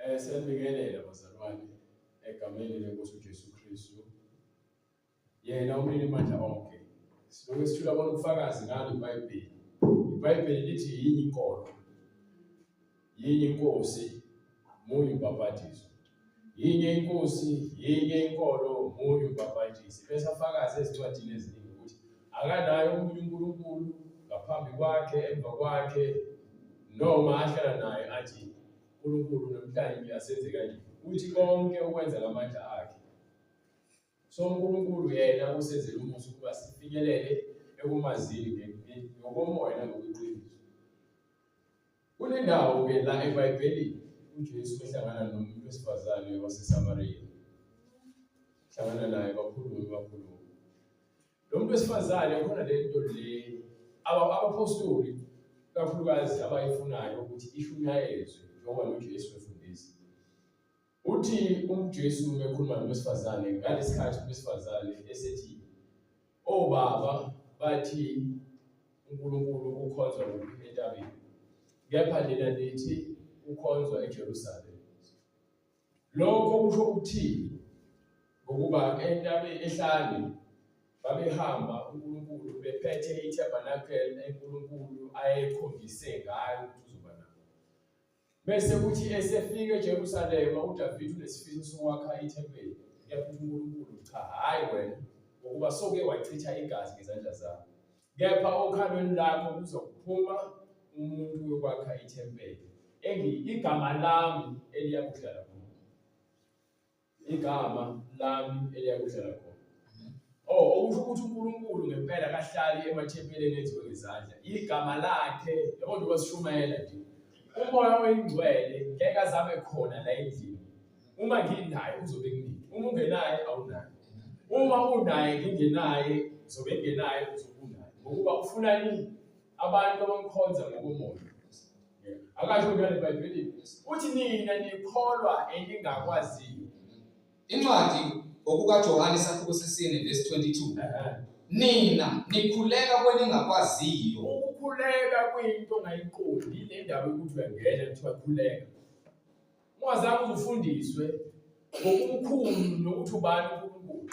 Siyabingelela bazalwane egameni lenkosi uJesu Kristu. Yena umnini amandla onke. Siloku sithula bona ubufakazi ngalo iBhayibheli. iBhayibheli lithi yinye inkolo. Yinye inkosi, munye ubhapatizo. Yinye inkosi, yinye inkolo, munye ubhapatizo. Bese afakazi ezincwadini eziningi ukuthi akanayo omunye uNkulunkulu ngaphambi kwakhe, emva kwakhe, noma ahlala naye athi uNkulunkulu namhlanje asenze kanje. Uthi konke ukwenza ngamandla akhe. So uNkulunkulu yena usenzele umusa ukuba sifinyelele ekumazini ngokomoya nangokweqiniso. Kunendawo ke la eBhayibhelini uJesu ehlangana nomuntu wesifazane waseSamariya. Hlangana naye bakhuluma. Lo muntu wesifazane khona lento le abapostoli kakhulukazi abayifunayo ukuthi ishunyayezwe njengoba noJesu efundisa. Uthi uJesu ekhuluma nomesifazane ngalesikhathi umesifazane esethi obaba bathi uNkulunkulu ukhonzwa kuphi entabeni, kepha lena lithi ukhonzwa eJerusalema. Lokho kusho ukuthini? Ngokuba entabeni ehlane babehamba uNkulunkulu bephethe iTabernacle eNkulunkulu ayekhombise ngayo ukuthi uzoba nayo. Bese kuthi esefika eJerusalema uDavid unesifiso sokwakha ithempeli. Kepha uNkulunkulu cha, hayi wena, ngokuba soke wachitha igazi ngezandla zakho. Kepha okhalweni lakho kuzophuma umuntu wokwakha ithempeli. Igama lami eliyakuhlala khona. Igama lami eliyakuhlala khona. Okusho ukuthi uNkulunkulu ngempela kahlali emathempelini enziwe ngezandla. Igama lakhe, yabo nje basishumayela nje. Umoya oyingcwele ngeke azabe khona la endlini. Uma nginaye uzobe ngini. Uma ungenaye awunaye. Uma unaye ngingenaye uzobe ngenaye uzobe unaye. Ngokuba ufuna nini? Abantu abamkhonza ngokomoya. Akasho njalo eBhayibhelini. Uthi nina nikholwa elingakwaziyo. Incwadi okukaJohane isahluko sesine verse 22. Nina nikhuleka kwelingakwaziyo. Ukukhuleka kuyinto ongayiqondi, ile ndaba yokuthi uyangena kuthiwa khuleka. Ungazange uzufundiswe ngokumkhulu nokuthi ubani uNkulunkulu.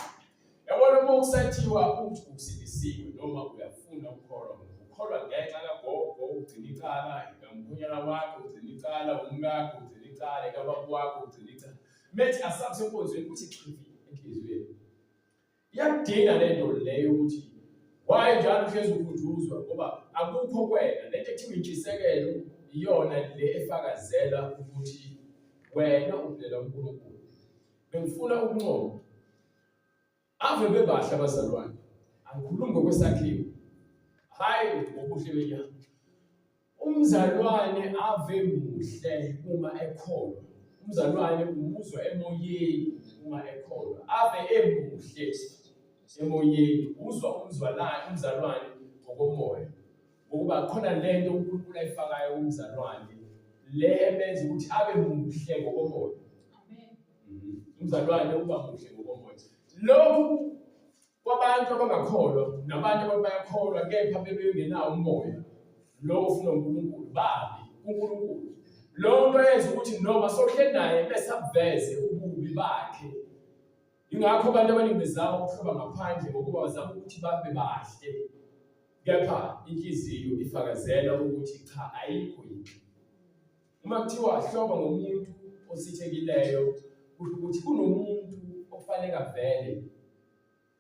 Yabona uma kusathiwa ukuthi usindisiwe noma uyafuna ukukholwa, ukholwa ngenxa kagogo, ugcina icala, ikamkhonyana wakho ugcina icala, umkakho ugcina icala, ikababa wakho ugcina icala. Methi asakusenkonzweni ukuthi chifi enhliziyweni. Iyadinga lento leyo ukuthi why njalo uhlezi ukhunjuzwa ngoba akukho kwena. Lento ekuthiwa intshisekelo iyona le efakazela ukuthi wena uphilela uNkulunkulu. Bengifuna ukunqoba. Ave bebahla abazalwane. Angikhulumi ngokwesakhiwo. Hayi ngobuhle benyama. Umzalwane ave muhle uma ekholwa. Umzalwane umuzwa emoyeni uma ekholwa. Ave emuhle emoyeni. Uzwa umzalwane ngokomoya. Ngokuba khona lento uNkulunkulu ayifakayo umzalwane le emenza ukuthi abe muhle ngokomoya. Umzalwane uba muhle ngokomoya. Lokhu kwabantu abangakholwa nabantu abayakholwa kepha bebengenawo umoya. Lo ufuna uNkulunkulu babi uNkulunkulu. Lo nto yenza ukuthi noma sohle naye bese abuveze ububi bakhe. Ingakho abantu abaningi bezama ukuhloba ngaphandle ngokuba bazama ukuthi babe bahle. Kepha inhliziyo ifakazela ukuthi cha ayikho yinto. Uma kuthiwa hloba ngomuntu osithekileyo kusho ukuthi kunomuntu ofanele avele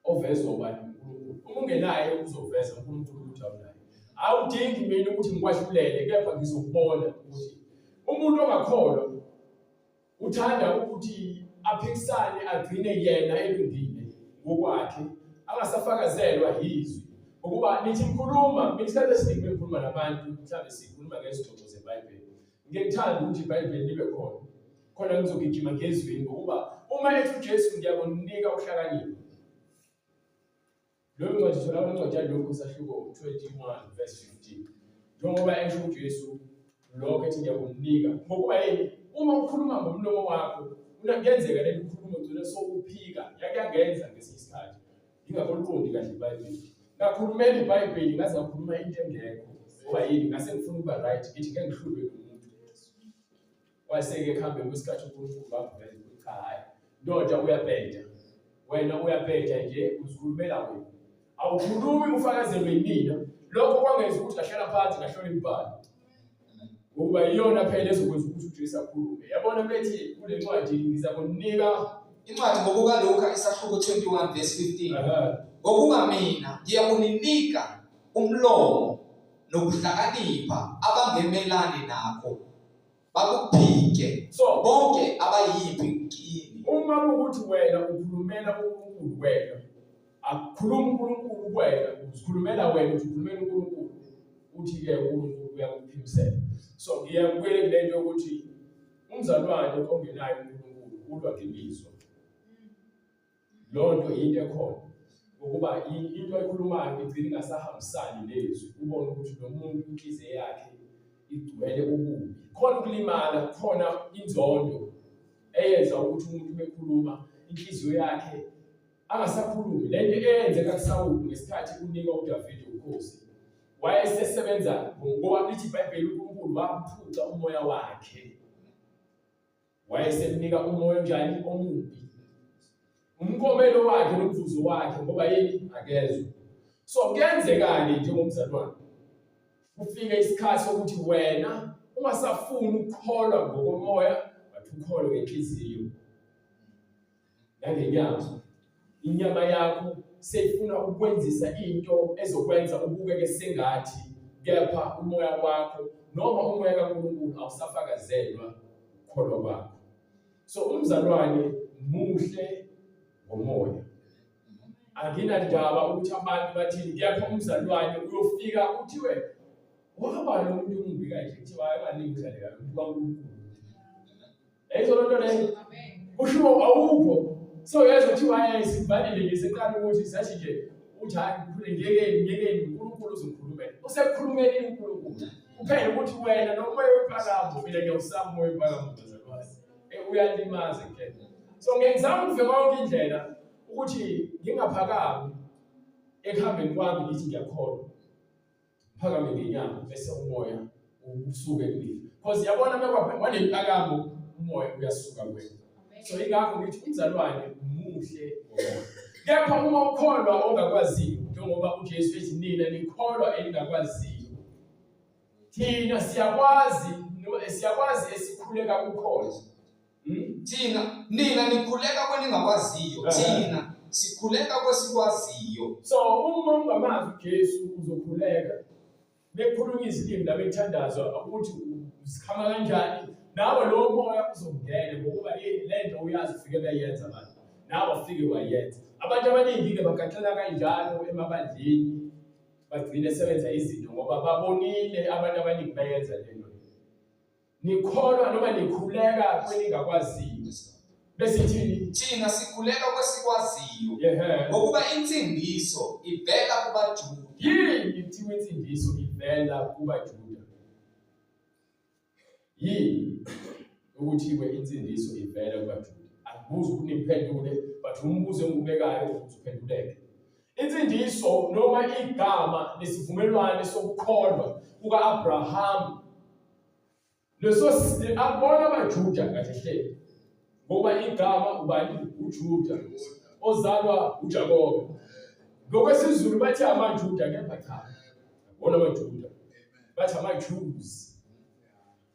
ovezwa ubani uNkulunkulu. Uma ungenaye uzoveza uNkulunkulu ukuthi awunaye. Awudingi mina ukuthi ngikwahlulele kepha ngizokubona ukuthi umuntu ongakholwa uthanda ukuthi aphikisane agcine yena elungile ngokwakhe angasafakazelwa yizwi. Ngokuba nithi ngikhuluma ngesikhathi esiningi ngikhuluma nabantu mhlawumbe sikhuluma ngezingxoxo zeBhayibheli. Ngiyethanda ukuthi iBhayibheli libe khona ngizogijima ngezwini ngokuba uma ethi uJesu ngiyakunika uhlakanipho. Lo ncwadi sithola incwadi yalokhu isahluko 21 verse 15. Njengoba esho uJesu lokho ethi ngiyakunika ngokuba yini uma ukhuluma ngomlomo wakho kuyenzeka lento ukhuluma ugcina sokuphika yakuyangenza ngesinye isikhathi. Ngingakoliqondi kahle iBhayibheli. Ngakhulumela iBhayibheli ngaze ngakhuluma into engekho. Ngoba yini ngase ngifuna ukuba right ngithi ngeke ngihlulwe umuntu. waseke ekuhambeni kwesikhathi uNkulunkulu waveza ukuthi cha hayi ndoda uyabheda, wena uyabheda nje uzikhulumela wena, awukhulumi ufakazelwe yinina. Lokho kwangenza ukuthi ngahlala phansi ngahlola imibhalo ngokuba iyona phela ezokwenza ukuthi uJesu akhulume. Yabona bethi kule ncwadi ngizakunika incwadi ngokuka Luka isahluko 21 verse 15. Ngokuba mina ngiyakuninika umlomo nokuhlakanipha abangemelani nakho bakuphike bonke abayiphi kini. Uma kuthi wena ukhulumela uNkulunkulu wena, akukhuluma uNkulunkulu wena, uzikhulumela wena, uzikhulumela uNkulunkulu, uthi-ke uNkulunkulu uyakuphimisela. So ngiyakubuyela kule nto yokuthi umzalwane ongenayo uNkulunkulu ulwa ngemizwa. Lo nto into ekhona ngokuba into ayikhulumayo igcina ingasahambisani nezwi, ubone ukuthi lo muntu inhliziyo yakhe igcwele ububi, khona ukulimala, khona inzondo eyenza ukuthi umuntu bekhuluma inhliziyo yakhe angasakhulumi. Le nto eyenzeka kuSawuli ngesikhathi unika uDavide ubukhosi, wayesesebenza ngoba lithi iBhayibheli uNkulunkulu waphuca umoya wakhe, wayesemnika umoya onjani omubi, umkomelo wakhe nomvuzo wakhe, ngoba yini akezwe. So kuyenzeka-ke njengomzalwane kufike isikhathi sokuthi wena ungasafuni ukukholwa ngokomoya, but ukholwe ngenhliziyo nangenyama. Inyama yakho seyifuna ukwenzisa into ezokwenza ubukeke sengathi, kepha umoya wakho noma umoya kaNkulunkulu awusafakazelwa ukukholwa kwakho. So umzalwane muhle ngomoya. Anginandaba ukuthi abantu bathini, kepha umzalwane uyofika uthiwe wahamba nomuntu omubi kanje, kuthiwa enganingi udlale kahle umuntu kaNkulunkulu. Eyizo lonto leyo. Usho awukho. So yazi kuthiwa sivalile ngeseqala ukuthi sathi nje uthi hayi ngiyekeni uNkulunkulu uzomkhulumela. Usekhulumela uNkulunkulu. Kuphela ukuthi wena nomoya wephakamo, mina ngiyawusaba umoya wephakamo mzalwane. Uyalimaza ke. So ngiyenzama ukuveka yonke indlela ukuthi ngingaphakami ekuhambeni kwami ngithi ngiyakholwa. Phakame ngenyama bese umoya usuke kimi. Because yabona mekwa wanempakamo umoya uyasuka kuwena. So ingakho ngithi umzalwane muhle ngomoya. Kepha uma ukholwa ongakwaziyo, njengoba uJesu ethi nina nikholwa elingakwaziyo, thina siyakwazi esikhuleka ukukholwa. Nina nikhuleka kweningakwaziyo, thina sikhuleka kwesikwaziyo. So uma ungamazi uJesu uzokhuleka bekhuluma izilimi labethandazwa ukuthi usikhama kanjani, nawe lo moya uzongena ngokuba le nto uyazi ufike beyenza abantu, nawe ufike wayenza. Abantu abaningi-ke bagaxela kanjalo emabandleni, bagcine sebenza izinto ngoba babonile abantu abaningi bayenza le nto. Nikholwa noma nikhuleka kweningakwaziyo. Bese thina sikhuleka kwesikwaziyo ngokuba insindiso ivela kubaJuda. Yini kuthiwa insindiso ivela kubaJuda? Yini ukuthiwe insindiso ivela kubaJuda? Akubuzi ukuthi niphendule, but umbuzo engubekayo ukuthi uphenduleke. Insindiso noma igama lesivumelwano sokukholwa kuka-Abraham leso abona abaJuda kahle ngoba igama ubani uJuda ozalwa uJakobe. NgokwesiZulu bathi amaJuda, kepha cha, bona abaJuda bathi amaJews.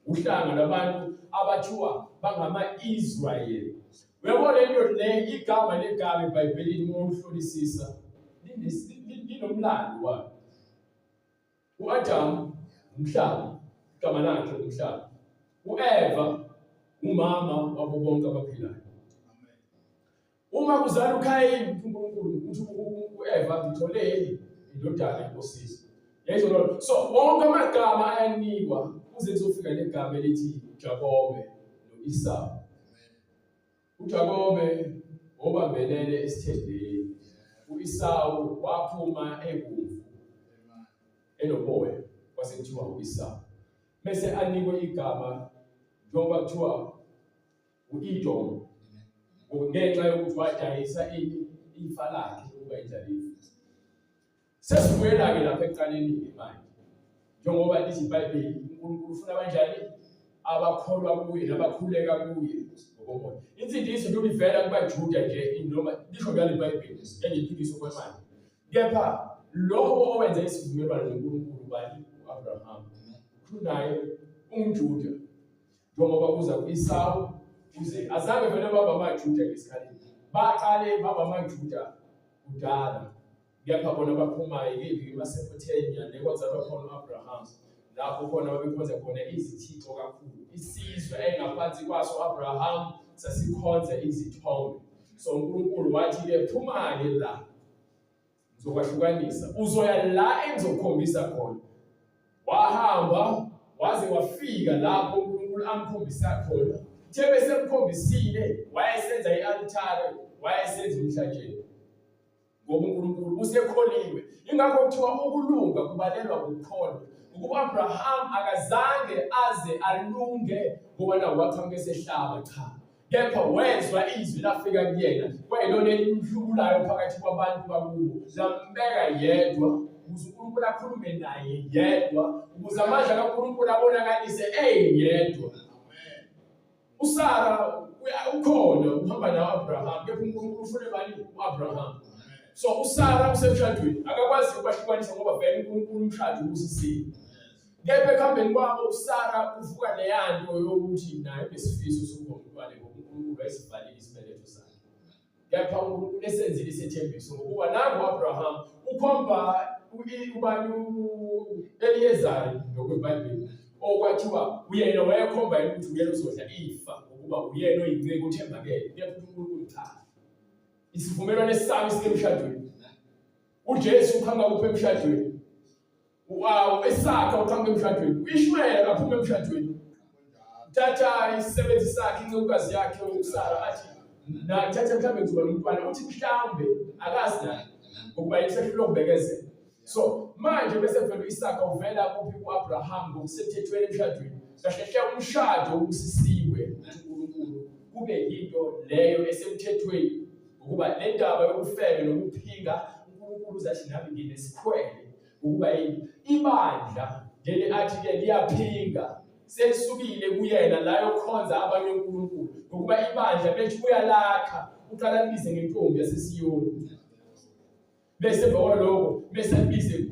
Uhlanga labantu abathiwa bangama-Israyeli. Uyabona into le igama legama eBhayibhelini uma uhlolisisa linomlando walo. U-Adam umhlaba, igama lakhe umhlaba. U-Eva umama wabo bonke abaphilayo. Uma kuzala uKhayini, uNkulunkulu uthi u-Eva ngithole indodana enkosini. Yayizwa lo. So bonke amagama ayanikwa kuze kuzofika legama elithi Jakobe no-Esau. uJakobe obambelele esithendeni, u-Esau waphuma egumvu enoboya wasethiwa u-Esau. Bese anikwe igama njengoba kuthiwa u-Edom ngenxa yokuthi wadayisa ifa lakhe ukuba indlalifa. Sesibuyela-ke lapha ekuqaleni manje, njengoba lithi iBhayibheli uNkulunkulu ufuna kanjani abakholwa kuye nabakhuleka kuye ngokomoya. Insindiso noma ivela kubaJuda nje noma lisho ngale iBhayibheli engiyiphikiswa kwemali. Kepha lowo owenza isivumelwano noNkulunkulu bani uAbraham. Kunaye umJuda. Njengoba kuza ku-Esawu uze azange vele baba amaJuda ngesikhathi. Baqale baba amaJuda kudala. Kepha bona baphumayo eMasephotamiya nekwazalwa khona uAbraham. Lapho khona babekhonza khona izithixo kakhulu. Isizwe engaphansi kwaso Abraham sasikhonza izithombe. So uNkulunkulu wathi-ke phuma-ke la. Uzokwahlukanisa. Uzoya la engizokukhombisa khona. Wahamba waze wafika lapho uNkulunkulu amkhombisa khona. Uthe bese emkhombisile wayesenza i-altare, wayesenza umhlatshelo. Ngoba uNkulunkulu usekholiwe. Ingakho kuthiwa ukulunga kubalelwa ukukholwa. Ukuba Abraham akazange aze alunge ngoba nawo wathanga esehlaba cha. Kepha wezwa izwi lafika kuyena. Kwayilona elimhlubulayo phakathi kwabantu bakubo. Lambeka yedwa ukuze uNkulunkulu akhulume naye yedwa. Ukuze amandla kaNkulunkulu abonakalise yedwa. USara ukhona uhamba naAbraham. Kepha uNkulunkulu ufune bani uAbraham. So uSara usemshadweni akakwazi ukubahlukanisa ngoba vele uNkulunkulu umshado ubusisile. Kepha ekuhambeni kwabo uSara uvuka leyanto yokuthi naye besifiso sokuba umntwana ngoba uNkulunkulu wayesivalile isibeletho sakhe. Kepha uNkulunkulu esenzile isethembiso ngokuba nangu uAbraham ukhomba ubani Eliyezari ngokweBhayibheli okwathiwa uyena wayekhomba ukuthi uyena uzodla ifa ngokuba uyena oyinceku uthembakele. Kepha uNkulunkulu cha. Isivumelwano esisami sikemshadweni. uJesu ukhanga kuphi emshadweni? Esaka ukhanga emshadweni. uIshmayeli akaphuma emshadweni. Uthatha isisebenzi sakhe incekukazi yakhe uSara athi nathatha mhlawumbe ngizoba nomntwana uthi mhlawumbe akazi naye ngokuba yisehlo lokubekezela. So manje bese vele uIsaka uvela kuphi kuAbraham ngokusemthethweni emshadweni. Kahle umshado ubusisiwe uNkulunkulu kube yinto leyo esemthethweni. Ukuba le ndaba yokufeka nokuphinga uNkulunkulu uzathi nami nginesikhwele ukuba ibandla leli athi-ke liyaphinga selisukile kuyena la yokhonza abanye uNkulunkulu ngokuba ibandla bethi uyalakha uqala libize ngentombi yaseSiyoni bese emva kwalokho bese libize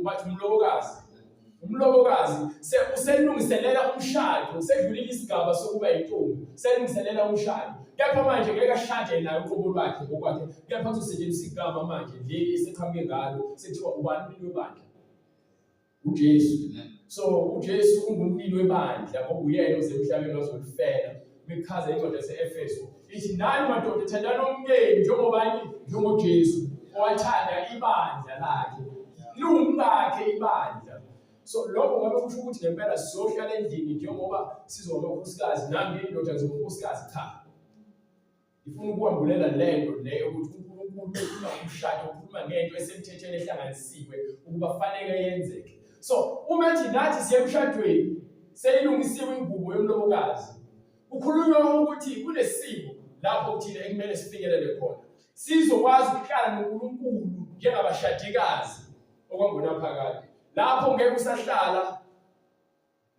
bathi umlobokazi uselungiselela umshado usedlulile isigaba sokuba yintombi selungiselela umshado. Kepha manje ngeke ashade naye uqobo lwakhe ngokwakhe. Kepha kuzosetshenziswa igama manje leli eseqhamuke ngalo sekuthiwa ubani umlilo webandla? uJesu. So uJesu ungumlilo webandla ngoba uyena ozemhlabeni wazolifela. Bechaza incwadi yase-Efeso ithi nani madoda thandana umyeni njengoJesu owathanda ibandla lakhe lungakhe ibandla. So lokho ngabe kusho ukuthi ngempela sizohlala endlini njengoba sizoba unkosikazi nami indoda ngizoba unkosikazi cha. Ifuna ukuambulela lento leyo ukuthi uNkulunkulu ukhuluma umshado ukhuluma ngento esemthethweni ehlanganisiwe ukuba kufanele yenzeke. So uma ethi nathi siye emshadweni selilungisiwe ingubo yomlobokazi ukhulunywa ukuthi kunesimo lapho kuthina ekumele sifikelele khona sizokwazi ukuhlala noNkulunkulu njengabashadikazi okwangona phakade. Lapho ngeke usahlala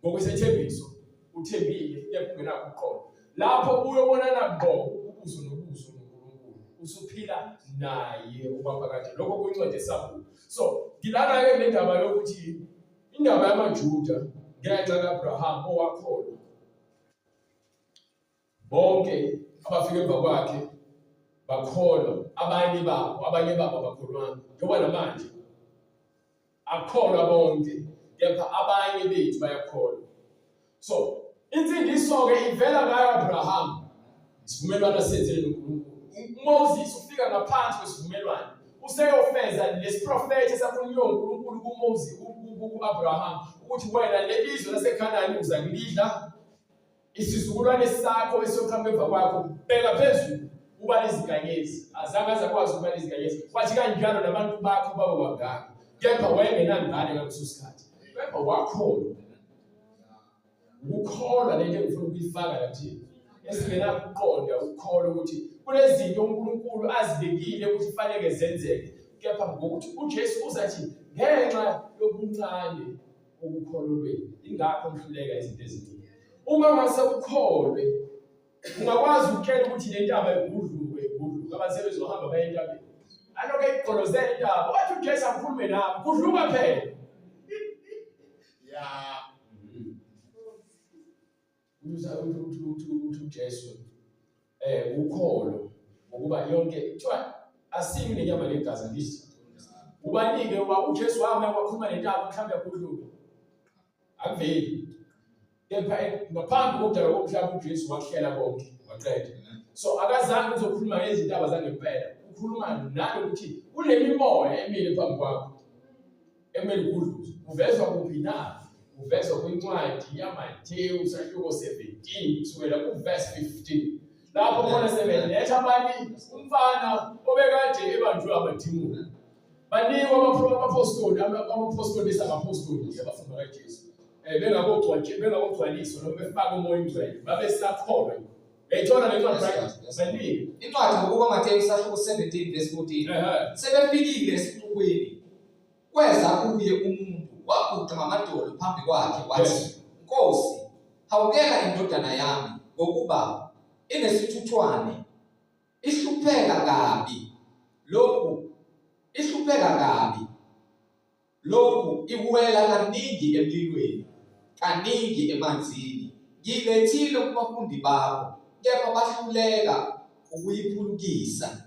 ngokwesethembiso uthembile kepha ungenakho uqondo. Lapho uyobonana ngqo ubuso nobuso noNkulunkulu usuphila naye ubaphakade. Lokho kuyincwadi eSamuel. So ngilana-ke kule ndaba yokuthi indaba yamaJuda ngenxa kaAbraham owakholwa bonke abafike emva kwakhe bakholwa. Abanye babo bakholwanga njengoba namanje akholwa bonke kepha abanye bethu bayakholwa. So insindiso-ke ivela kaAbraham isivumelwano asenzile noNkulunkulu. uMoses ufika ngaphansi kwesivumelwano useyofeza lesiprofethi esakhulunywa uNkulunkulu kuMoses kuAbraham ukuthi wena lelizwe laseKhanani uzakulidla isizukulwane sakho esiyoqhamuka emva kwakho bheka phezulu uba lezinkanyezi. Azange azakwazi ukuba lezinkanyezi kwathi kanjalo nabantu bakho babe wangaka. Kepha wayengenangane ngaleso sikhathi kepha wakholwa. Ukukholwa lento engifuna ukuyifaka la kuthina esingenakuqonda ukukholwa ukuthi kunezinto uNkulunkulu azibekile ukuthi kufanele zenzeke. Kepha ngokuthi uJesu uzathi ngenxa yobuncane ukukholwa kwenu ingakho mhluleka izinto eziningi. uma ngase ukholwe ungakwazi ukutshela ukuthi le ntaba igudluke abasebenzi bahamba baye entabeni aloke igqolozela intaba wathi uJesu akhulume nabo kudluka phela uJesu ukholo ngokuba yonke kuthiwa asimi nenyama negazi ngithi ubanike uJesu wama kwakhuluma nentaba mhlawumbe yakudluka akuveli kepha ngaphambi kokudala komhlaba uJesu wakuhlela konke waqeda so akazange uzokhuluma ngezindaba zangempela ukhuluma nalo ukuthi kunemimoya emile phambi kwakho emele ukudluza uvezwa kuphi na uvezwa kwincwadi yaMathewu sahluko 17 kusukela kuverse 15 lapho khona sebeletha abani umfana obekade ebanjwe amadimoni banikwa amapostoli besangapostoli abafuna kaJesu bengakogcwaliswa noma befaka umoya ingcwele babesakholwa ethola le ncwadi banika incwadi ngokuba Mateyu sahluko 17 verse 14 sebefikile esixukwini kweza kuye umuntu waguqa ngamadolo phambi kwakhe wathi Nkosi hawukela indodana yami ngokuba inesithuthwane ihlupheka kabi lokhu iwela kaningi emlilweni kaningi emanzini ngilethile kubafundi bakho kepha bahluleka ukuyiphulukisa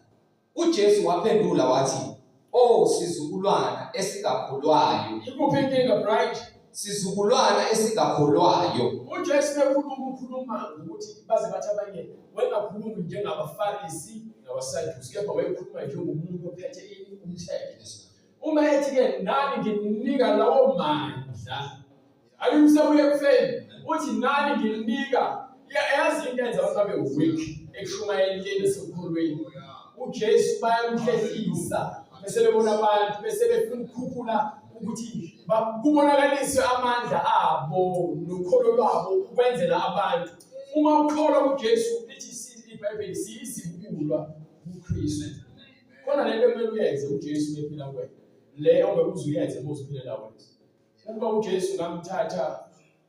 uJesu waphendula wathi sizukulwana esingakholwayo ikuphi inkinga bright sizukulwana esingakholwayo uJesu ukhuluma ukuthi baze bathi abanye wengakhulumi njengabaFarisi nabaSadusi kepha wayekhuluma njengomuntu ophethe umthetho uma ethi-ke nani ngininika lawo mandla ayimsebuye kufeni uthi nani ngininika yazi into enza abantu babe weak ekushumayeleni nasekukholweni uJesu bayamhlehlisa bese bebona abantu bese befuna ukukhuphula ukuthi kubonakaliswe amandla abo nokholo lwabo ukwenzela abantu uma ukholwa kuJesu lithi iBhayibheli siyizibukulwa kuKristu khona lento ekumele uyenze uJesu ephila kwena leyo ongekuzuyenze mawuziphilela wena ukuba uJesu ngamthatha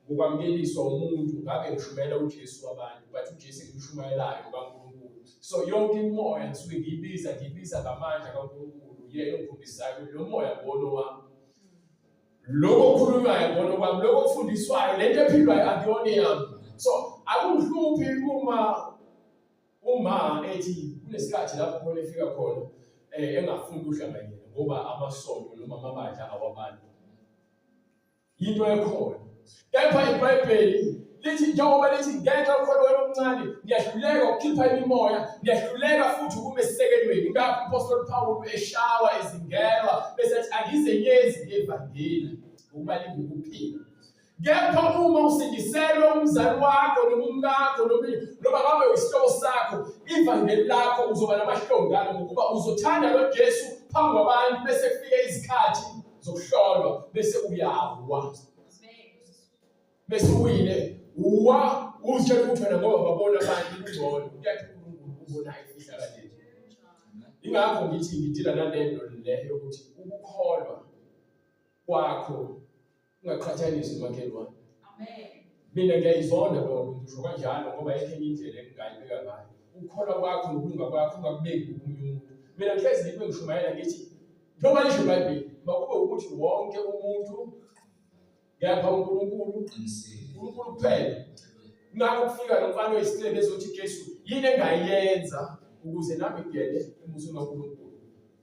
ngokwamkeliswa umuntu ngabe ngishumela uJesu wabantu but uJesu ngimshumayelayo kaNkulunkulu so yonke imoya ngisuke ngiyibiza ngamandla kaNkulunkulu yena ongifundisayo lo moya ngono wami lokho okukhulunywayo ngono kwami lokho okufundiswayo lento ephilwayo akuyona yami so akungihluphi uma ethi kunesikhathi lapho khona efika khona engafuni uhlanganyela ngoba amasonto noma amabandla awabantu into ekhona kepha iBhayibheli lithi njengoba lithi ngenxa yokholo wena omncane ngiyahluleka ukukhipha imimoya ngiyahluleka futhi ukuba esisekelweni ngakho uPostoli Paul eshawa izingelwa bese athi angizenyezi ngevangeli ukuba lingukuphila kepha uma usindiselwe umzali wakho noma umkakho noma ngabe isihlobo sakho ivangeli lakho uzoba namahlongano ngokuba uzothanda lo Jesu phambi kwabantu bese kufike izikhathi zokuhlolwa bese uyawa bese uyile uzitshela ukuthi wena ngoba babona abantu kungcono kuyathi uNkulunkulu ubona ifihla kanje ingakho ngithi ngidila nalento leyo ukuthi ukukholwa kwakho ungaqhathanisi umakhelwane amen mina ngiyayizonda lokho ngisho kanjalo ngoba yekhe indlela engingayibeka ngayo ukukholwa kwakho nokulunga kwakho ungakubeki kumuntu mina ngihlezi ngibe ngishumayela ngithi njengoba lisho iBhayibheli makube ukuthi wonke umuntu ngapha uNkulunkulu kuphela ngakho kufika nomfana oyisihlebe ezothi Jesu yini engayenza ukuze nami ngiyele embusweni kaNkulunkulu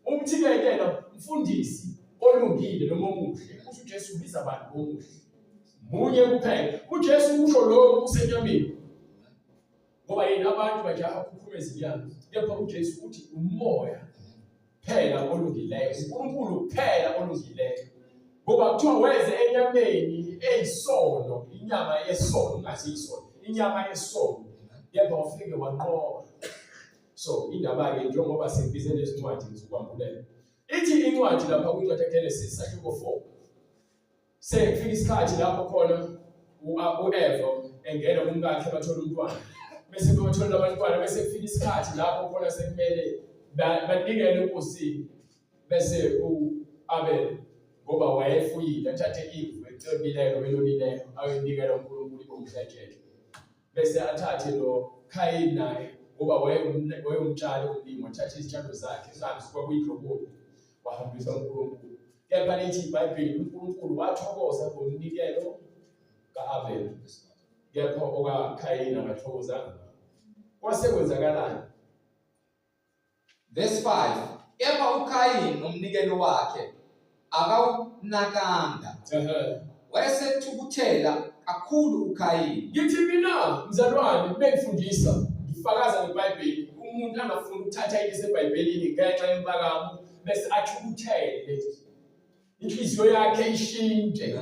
umthi-ke yena mfundisi olungile noma omuhle uthi uJesu ubiza abantu bomuhle munye kuphela uJesu usho lokho usenyameni ngoba yena abantu bajaha ukukhumeza inyama kepha uJesu uthi umoya phela olungileyo uNkulunkulu kuphela olungileyo ngoba kuthiwa weze enyameni eyisono inyama yesono ungathi isono inyama yesono kepha ufike wanqoba so indaba-ke njengoba sibize lezincwadi ngizokwambulela ithi incwadi lapha kwincwadi kaGenesis sahluko 4 sekufika isikhathi lapho khona u-Eva engena kumkakhe bathola umntwana bese bethola abantwana bese kufika isikhathi lapho khona sekumele banikele unkosini bese u-Abel ngoba wayefuyile athathe ivu ecwebileyo belolileyo ayonikela uNkulunkulu ibomhlatshelo bese athathe lo Kayini naye ngoba wayewumtshali umlimi wathatha izitshalo zakhe zisuka kuyidloboni wahambisa uNkulunkulu. Kepha lithi iBhayibheli uNkulunkulu wathokoza ngomnikelo ka-Abel, kepha okaKhayini akathokozanga. Kwasekwenzakalani? Verse 5. Kepha uKhayini nomnikelo wakhe akawunakanga. Wayesethukuthela kakhulu uKhayini. Ngithi mina mzalwane bengifundisa ngifakaza ngeBhayibheli umuntu angafuni ukuthatha into eseBhayibhelini ngenxa yempakamo bese athukuthele inhliziyo yakhe ishintshe.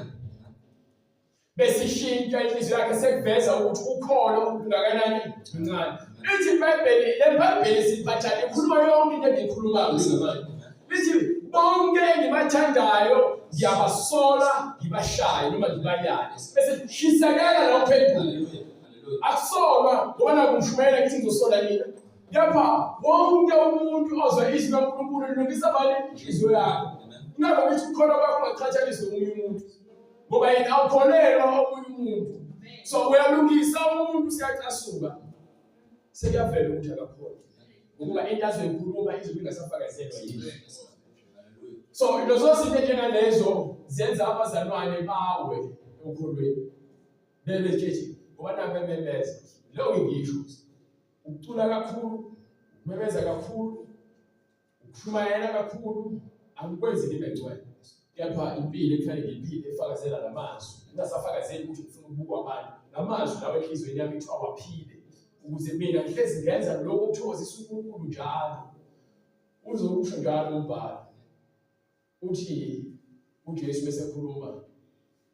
Bese ishintsha inhliziyo yakhe sekuveza ukuthi ukholo ungakanani incane. Lithi iBhayibheli leBhayibheli siphathana ikhuluma yonke into engiyikhulumayo ngamanje. Lithi bonke engibathandayo ngiyabasola ngibashaye noma ngibayale. Bese shisakela la uphendule. Akusolwa ngoba kumshumayela ukuthi ngizosola nina. Kepha wonke umuntu ozwa izwi kaNkulunkulu lilungisa bani inhliziyo yakhe. Ngakho ngithi ukukholwa kwakho ungaqhathanisi nomunye umuntu. Ngoba yena awukholelwa omunye umuntu. So uyalungisa umuntu siyacasuka. Sekuyavela ukuthi akakholwa. Ngoba into azoyikhuluma izwi lingasafakazelwa yini. So lezo zinto njengalezo zenza abazalwane bawe ekholweni. Bebethethe ngoba nabe memeza. Lo ngisho ukucula kakhulu, ukubeza kakhulu, ukushumayela kakhulu akukwenzi libe ngcwele. Kepha impilo ekufanele ngiyiphile efakazela lamazwi. Ngingasafakazeli ukuthi ngifuna ukubukwa abantu. Lamazwi lawo enhlizweni yami ithi awaphile ukuze mina ngihlezi ngenza lokho ukuthokozisa uNkulunkulu njalo. Uzokusho njalo umbhalo. Uthi uJesu bese ekhuluma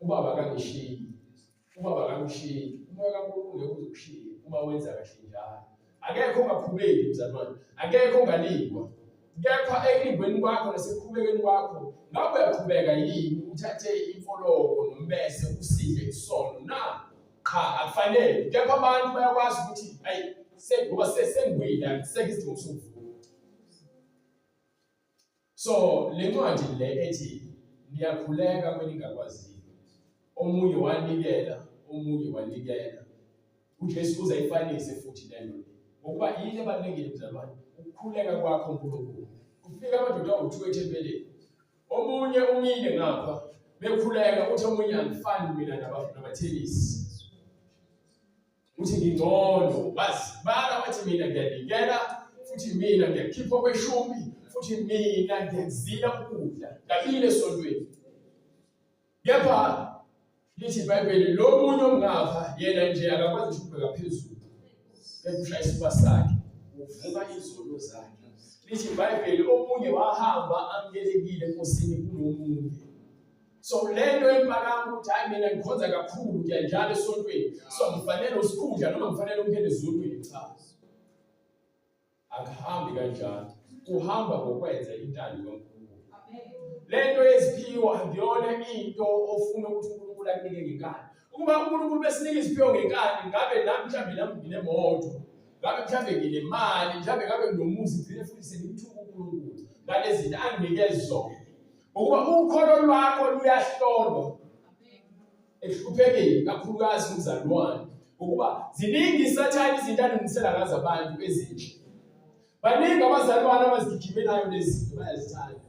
ubaba kangishiyi. Ubaba kangishiyi. Umoya kaNkulunkulu ngeke uzokushiya uma wenza kahle njalo. Akekho ongakhubeki mzalwane. Akekho ongalikwa. Kepha ekulingweni kwakho nasekuqhubekeni kwakho ngabe uyaqhubeka yini uthathe imfoloko nombese usidle isono na? Cha, akufanele. Kepha abantu bayakwazi ukuthi hayi ngoba sengwila sekisidingo sokuvuka. So le ncwadi le ethi niyakhuleka kweningakwaziyo. Omunye wanikela, omunye wanikela. uJesu uzayifanise futhi lento. Ngokuba yini ebalekile mzalwane? Ukukhuleka kwakho uNkulunkulu. Kufika amadoda awu-2 ethempelini. Omunye umile ngapha bekhuleka uthi omunye angifani mina nabathenisi. Uthi ngingcono bazibala wathi mina ngiyanikela futhi mina ngiyakhipha kweshumi futhi mina ngiyazila ukudla kabili esontweni. Kepha lithi iBhayibheli lo munye ongapha yena nje akakwazi ukubheka phezulu. Ekusha isiba sakhe uvuka izono zakhe. Lithi iBhayibheli omunye wahamba amukelekile enkosini kunomunye. So lento empakamo ukuthi hayi mina ngikhonza kakhulu ngiyanjalo esontweni. So ngifanele usikhundla noma ngifanele ungene ezulwini cha. Akuhambi kanjalo. Uhamba ngokwenza intando kaNkulunkulu. Lento yeziphiwo akuyona into ofuna ukuthi uNkulunkulu akunike ngenkani. Ukuba uNkulunkulu besinike iziphiwo ngenkani ngabe nami mhlambe nami nginemoto. Ngabe mhlambe nginemali, mhlambe ngabe nginomuzi ngifike futhi sengithuka uNkulunkulu. Ngalezi zinto anginike zona. Ukuba ukholo lwakho luyahlolwa. Ekuhluphekeni kakhulukazi umzalwane. Ukuba ziningi isathane izinto alungisela ngazo abantu ezinhle. Baningi abazalwane abazigijimelayo lezi zinto bayazithanda.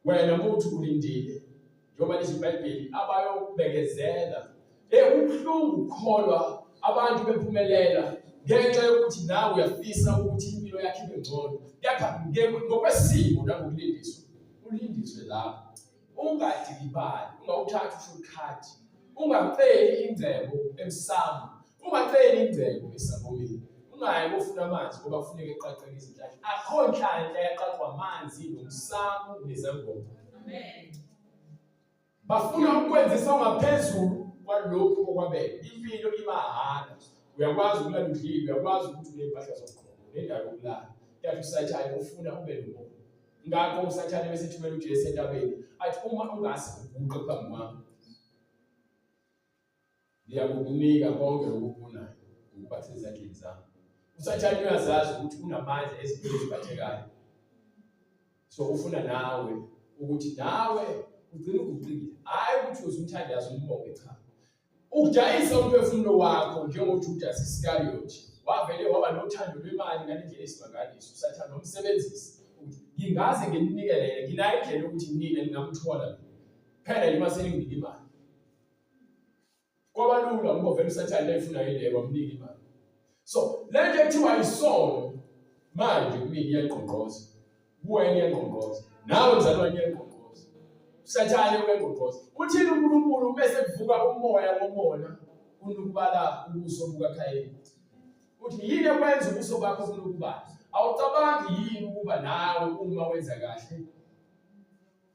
Wena muntu ulindile. Njengoba lithi iBhayibheli abayokubekezela. Ukuhlungu ukukholwa abantu bephumelela ngenxa yokuthi nawe uyafisa ukuthi impilo yakhe ibe ngcono. Kepha ngokwesimo nangokulindiswa. Ulindiswe lapho. Ungadikibali, ungawuthatha ushortcut. Ungaceli ingcebo emsamo. Ungaceli ingcebo esangomeni. Ungayi ufuna amanzi ngoba kufuneka eqaqeke izinhlanhla. Akho nhlanhla yaqaqwa amanzi nomsamo nezangoma. Amen. Bafuna ukwenzisa ngaphezulu kwalokho okwabeka. Impilo imahhala. Uyakwazi ukulala udlile, uyakwazi ukuthi unempahla zokugqoka, nendawo yokulala. Kepha uSathane ufuna ube nomoya. Ngakho uSathane bese ethumela uJesu entabeni. Athi uma ungase uguqe phambi kwami. Ngiyakunika konke lokufunayo ukuphatha ezandleni zami. uSathane uyazazi ukuthi unamandla ezimpilo eziphathekayo. So ufuna nawe ukuthi nawe ugcine uguqile. Hayi ukuthi uzumthandaza umbonge cha. ukujayisa umphefumulo wakho njengoJudas Iscariot wavele waba nothando lwemali ngalendlela esimangaliso usathanda umsebenzisi ukuthi ngingaze nginikelele nginayo indlela ukuthi nina ningamthola phela nima seninginika imali kwaba lula ngoba vele usathanda efuna ile wamnika imali so lento ekuthiwa isono manje kumini iyaqonqoza kuwena iyaqonqoza nawe mzalwane iyaqonqoza usathane uyaqonqoza uthini uNkulunkulu bese kuvuka umoya womona unukubala ubuso bukaKhayini uthi yini ekwenza ubuso bakho kunukubala awucabangi yini ukuba nawe uma wenza kahle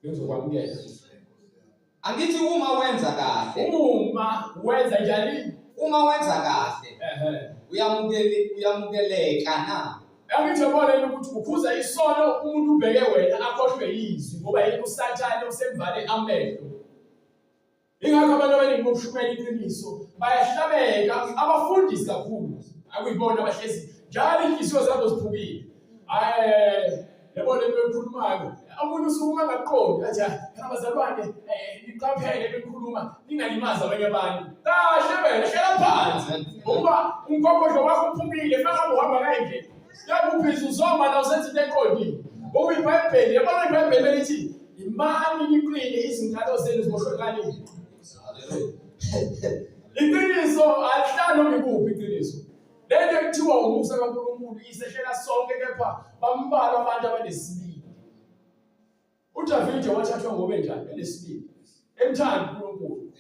ngizokwamukela Angithi uma wenza kahle uma wenza njani uma wenza kahle uyamukeleka na Angijabule ukuthi ukhuza isono umuntu ubheke wena akhohlwe yizwi ngoba yini usathane usemvale amehlo ingakho abantu abaningi bokushumela iqiniso bayahlabeka abafundisi kakhulu akuyibona abahlezi njalo inhliziyo zabo ziphukile yabona into ekhulumayo umuntu usukuma ngaqondi athi abazalwane niqaphele bekukhuluma ningalimaza abanye abantu kahle wena hlela phansi ngoba umkhokhojo wakho uphukile faka uhamba kanje yakuphiza uzoma la usenze into eqondile okuyiBhayibheli yabona iBhayibheli lithi imani niqine izingalo zenu zimoshwekanile iqiniso alihlalo ngikuphi iqiniso lento ekuthiwa umusa kaNkulunkulu isehlela sonke kepha bambala abantu abanesibili uDavide wathathwa ngobe njani enesibili emthanda uNkulunkulu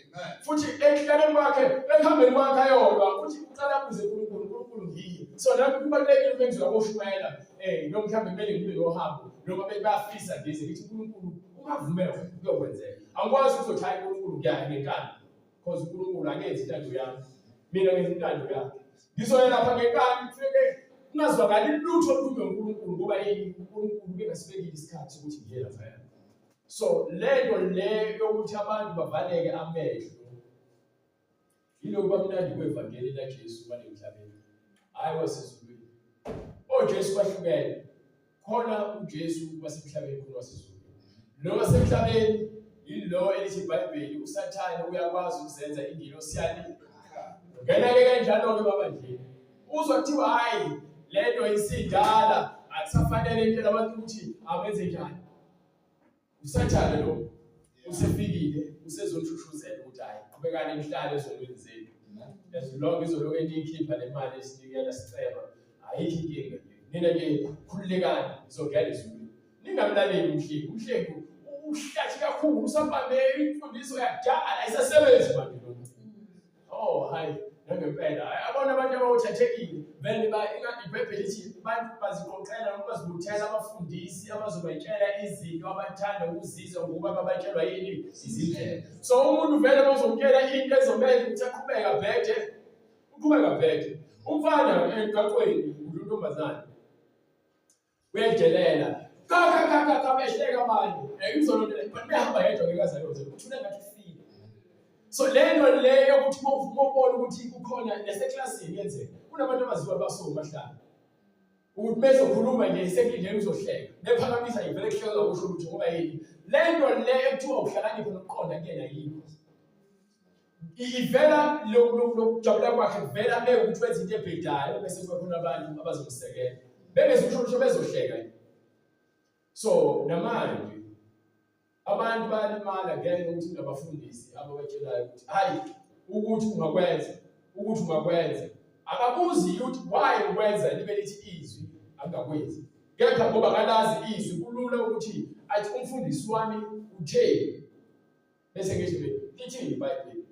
futhi ekhleleni kwakhe ekhambeni kwakhe ayolwa futhi uqala kuze uNkulunkulu ngiye so lapho kubalekile ukwenziwa koshumela noma mhlambe kumele ngibe nohambo noma bayafisa ngize ngithi uNkulunkulu ungavumela ukuyokwenzeka angikwazi ukuzothaya uNkulunkulu kuyani ngenkani because uNkulunkulu akenzi intando yami mina ngenza intando yakhe ngizoya lapha ngenkani kufanele ungazwakali lutho kume uNkulunkulu ngoba yini uNkulunkulu bengasibekile isikhathi ukuthi ngiye lapha so lento le yokuthi abantu bavaleke amehlo yilokuba mnandi kwevangeli laJesu walemhlabeni hayi wasezulwini oJesu bahlukene khona uJesu wasemhlabeni khona wasezulwini lo wasemhlabeni yilo elithi iBhayibheli usathane uyakwazi ukuzenza ingilosi yakhe ngenake kanjalo ke babandleni uzwa kuthiwa hayi lento isidala akusafanele into labantu ukuthi abenze njani usathane lo usefikile usezonhushushuzela ukuthi hayi qhubekani emhlanje ezolweni zenu yazilonke izoloku enikhipha nemali esinikela siceba ayikho inkinga nina ke khululekani izongena izulu ningamlaleli umhleki uhlathi kakhulu usabambe imfundiso yakudala ayisasebenzi manje lo hayi ngempela abona abantu abawuthathekile vele iBhayibheli lithi abantu baziqoqela noma bazibuthela abafundisi abazobayitshela izinto abathanda ukuzizwa ngoba babatshelwa yini izindlela so umuntu vele bazomtshela into ezomenza ukuthi uqhubeka bhede umfana emgaqweni untombazana uyajelela kaka behleka manje ngizolondela but behamba yedwa ngekazaloze uthule ngathi ufile so lento leyo ukuthi mobona ukuthi kukhona neseklasini yenzeka kunabantu abaziwa basoma hlanga ukuthi bezokhuluma nje isekindeni uzohleka bephakamisa ivele kuhleka ukusho ukuthi ngoba yini lento le ekuthiwa ukuhlakanipha nokuqonda kuyena yini ivela lokujabula kwakhe vela ukuthi wenza into ebhedayo bese kukhona abantu abazomsekela bengezokusho bezohleka so namanje abantu bayalimala ngenxa ukuthi nabafundisi abawetshelayo ukuthi hayi ukuthi ungakwenza akabuzi ukuthi why ukwenza libe lithi izwi angakwenzi kepha ngoba kalazi izwi kulula ukuthi athi umfundisi wami utheni bese ngisho lithini iBhayibheli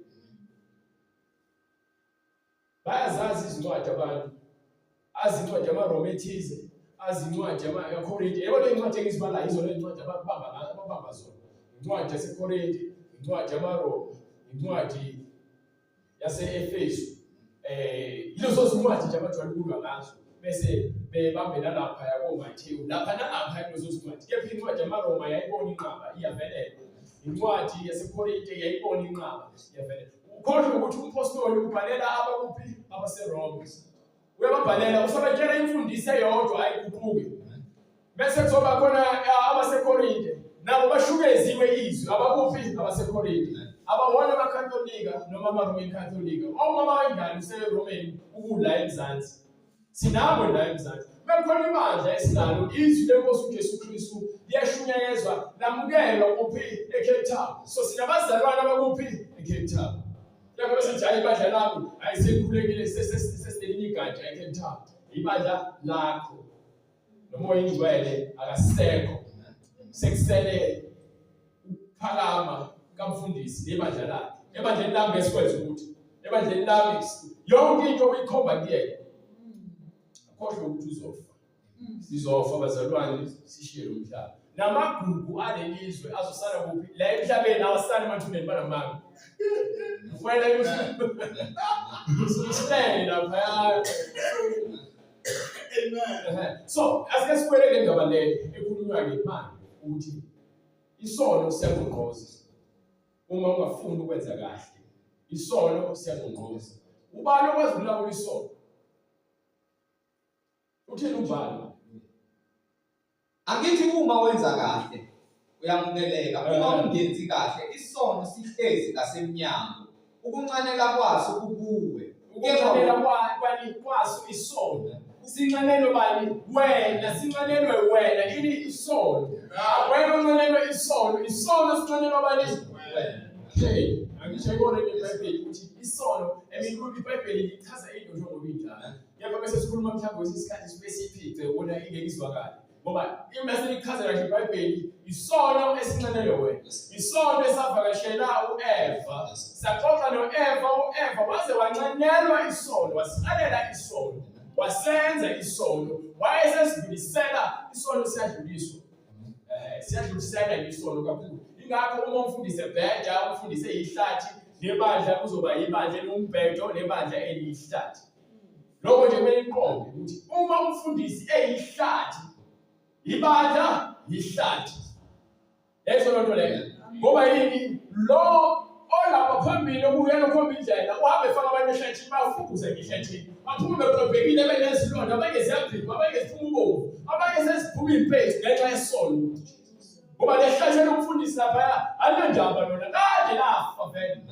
bayazazi izincwadi abantu azincwadi amaRoma ethize azincwadi amaKorinte yebo incwadi engizibalayo izona incwadi ababamba zona incwadi yaseKorinte incwadi yamaRoma incwadi yase-Efesu yizo zincwadi nje abajwayele ukulwa ngazo bese bebambela lapha yakoMathewu lapha nalapha kuzo zincwadi kepha incwadi yamaRoma yayibona inqaba iyavelela incwadi yaseKorinte yayibona inqaba iyavelela ukhohlwe ukuthi umpostoli ubhalela abakuphi abaseRoma uyababhalela usabatshela imfundiso eyodwa ayiguquke bese kuzoba khona abaseKorinte nabo bashukeziwe izwi abakuphi abaseKorinte abawona amakatholika noma ama-Roman Katholika okungaba kanjani use-Roman ukudla eMzansi sinabo la eMzansi bekhona ibandla esinalo izwi lenkosi uJesu Kristu liyashunyayezwa lamukelwa kuphi eCape Town so sinabazalwane abakuphi eCape Town lapho sithi hayi ibandla lami ayisikhulekile sesidelinye igatsha eCape Town ibandla lakho noma oyingcwele akasekho sekusele ukuphakama kamfundisi lebandla lakhe ebandleni lami ngesikwenza ukuthi ebandleni lami yonke into uyikhomba kuyena akhohlwe ukuthi uzofa sizofa bazalwane sishiye lo mhlaba namagugu alelizwe azosala kuphi la emhlabeni awasala emathuneni banamanga kufanele usishele lapha amen so asike sikweleke indaba le ekhulunywa ngemali ukuthi isono siyagqoza uma ungafuni ukwenza kahle isono siyagqoza ubani okwazi ukulawula isono uthini ubani Angithi uma wenza kahle uyamukeleka uma ungenzi kahle isono sihlezi ngasemnyango ukuncanela kwaso kubuwe ukuncanela kwaso isono sincanelwe bani wena sincanelwe wena ini isono wena uncanelwe isono sincanelwa bani wena hey angisho ikona eBhayibheli ukuthi isono emikulu iBhayibheli lichaza into njengoba injalo yabo bese sikhuluma mhlawumbe isikhathi specific wona ingekizwakala ngoba imase lichaza kahle iBhayibheli isono esincanelwe wena isono esavakashela uEva saxoxa noEva waze wancanelwa isono wasicalela isono wasenza isono wayesesibilisela isono siyadluliswa siyadlulisela isono kakhulu ingakho uma umfundisi ebheja umfundisi eyihlathi nebandla kuzoba ibandla lombhedo nebandla eliyihlathi lokho nje kumele iqonde ukuthi uma umfundisi eyihlathi ibandla yihlathi leso lonto leyo ngoba yini lo olapha phambili obuyela khomba indlela uhambe efaka abantu ehlathini bafukuze ngehlathini baphume beqophekile benezilonda abanye ziyaphila abanye ziphuma ubovu abanye seziphuma impezi ngenxa yesono ngoba lehlathini lomfundisi lapha alinandaba lona kade lafa vele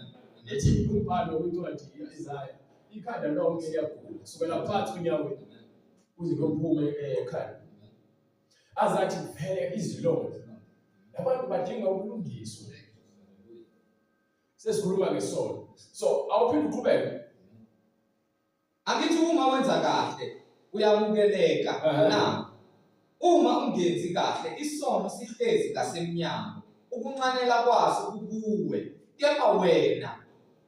lethi umbhalo wencwadi kaIsaya ikhanda lonke liyagula kusukela phansi unyaweni kuze kuphume ekhanda azathi kuphele izilonda abantu badinga ukulungiswa sesikhuluma ngesono so awuphinde uqhubeke Angithi uma wenza kahle uyamukeleka na uma ungenzi kahle isono sihlezi ngasemnyango ukuncanela kwaso kubuwe kepha wena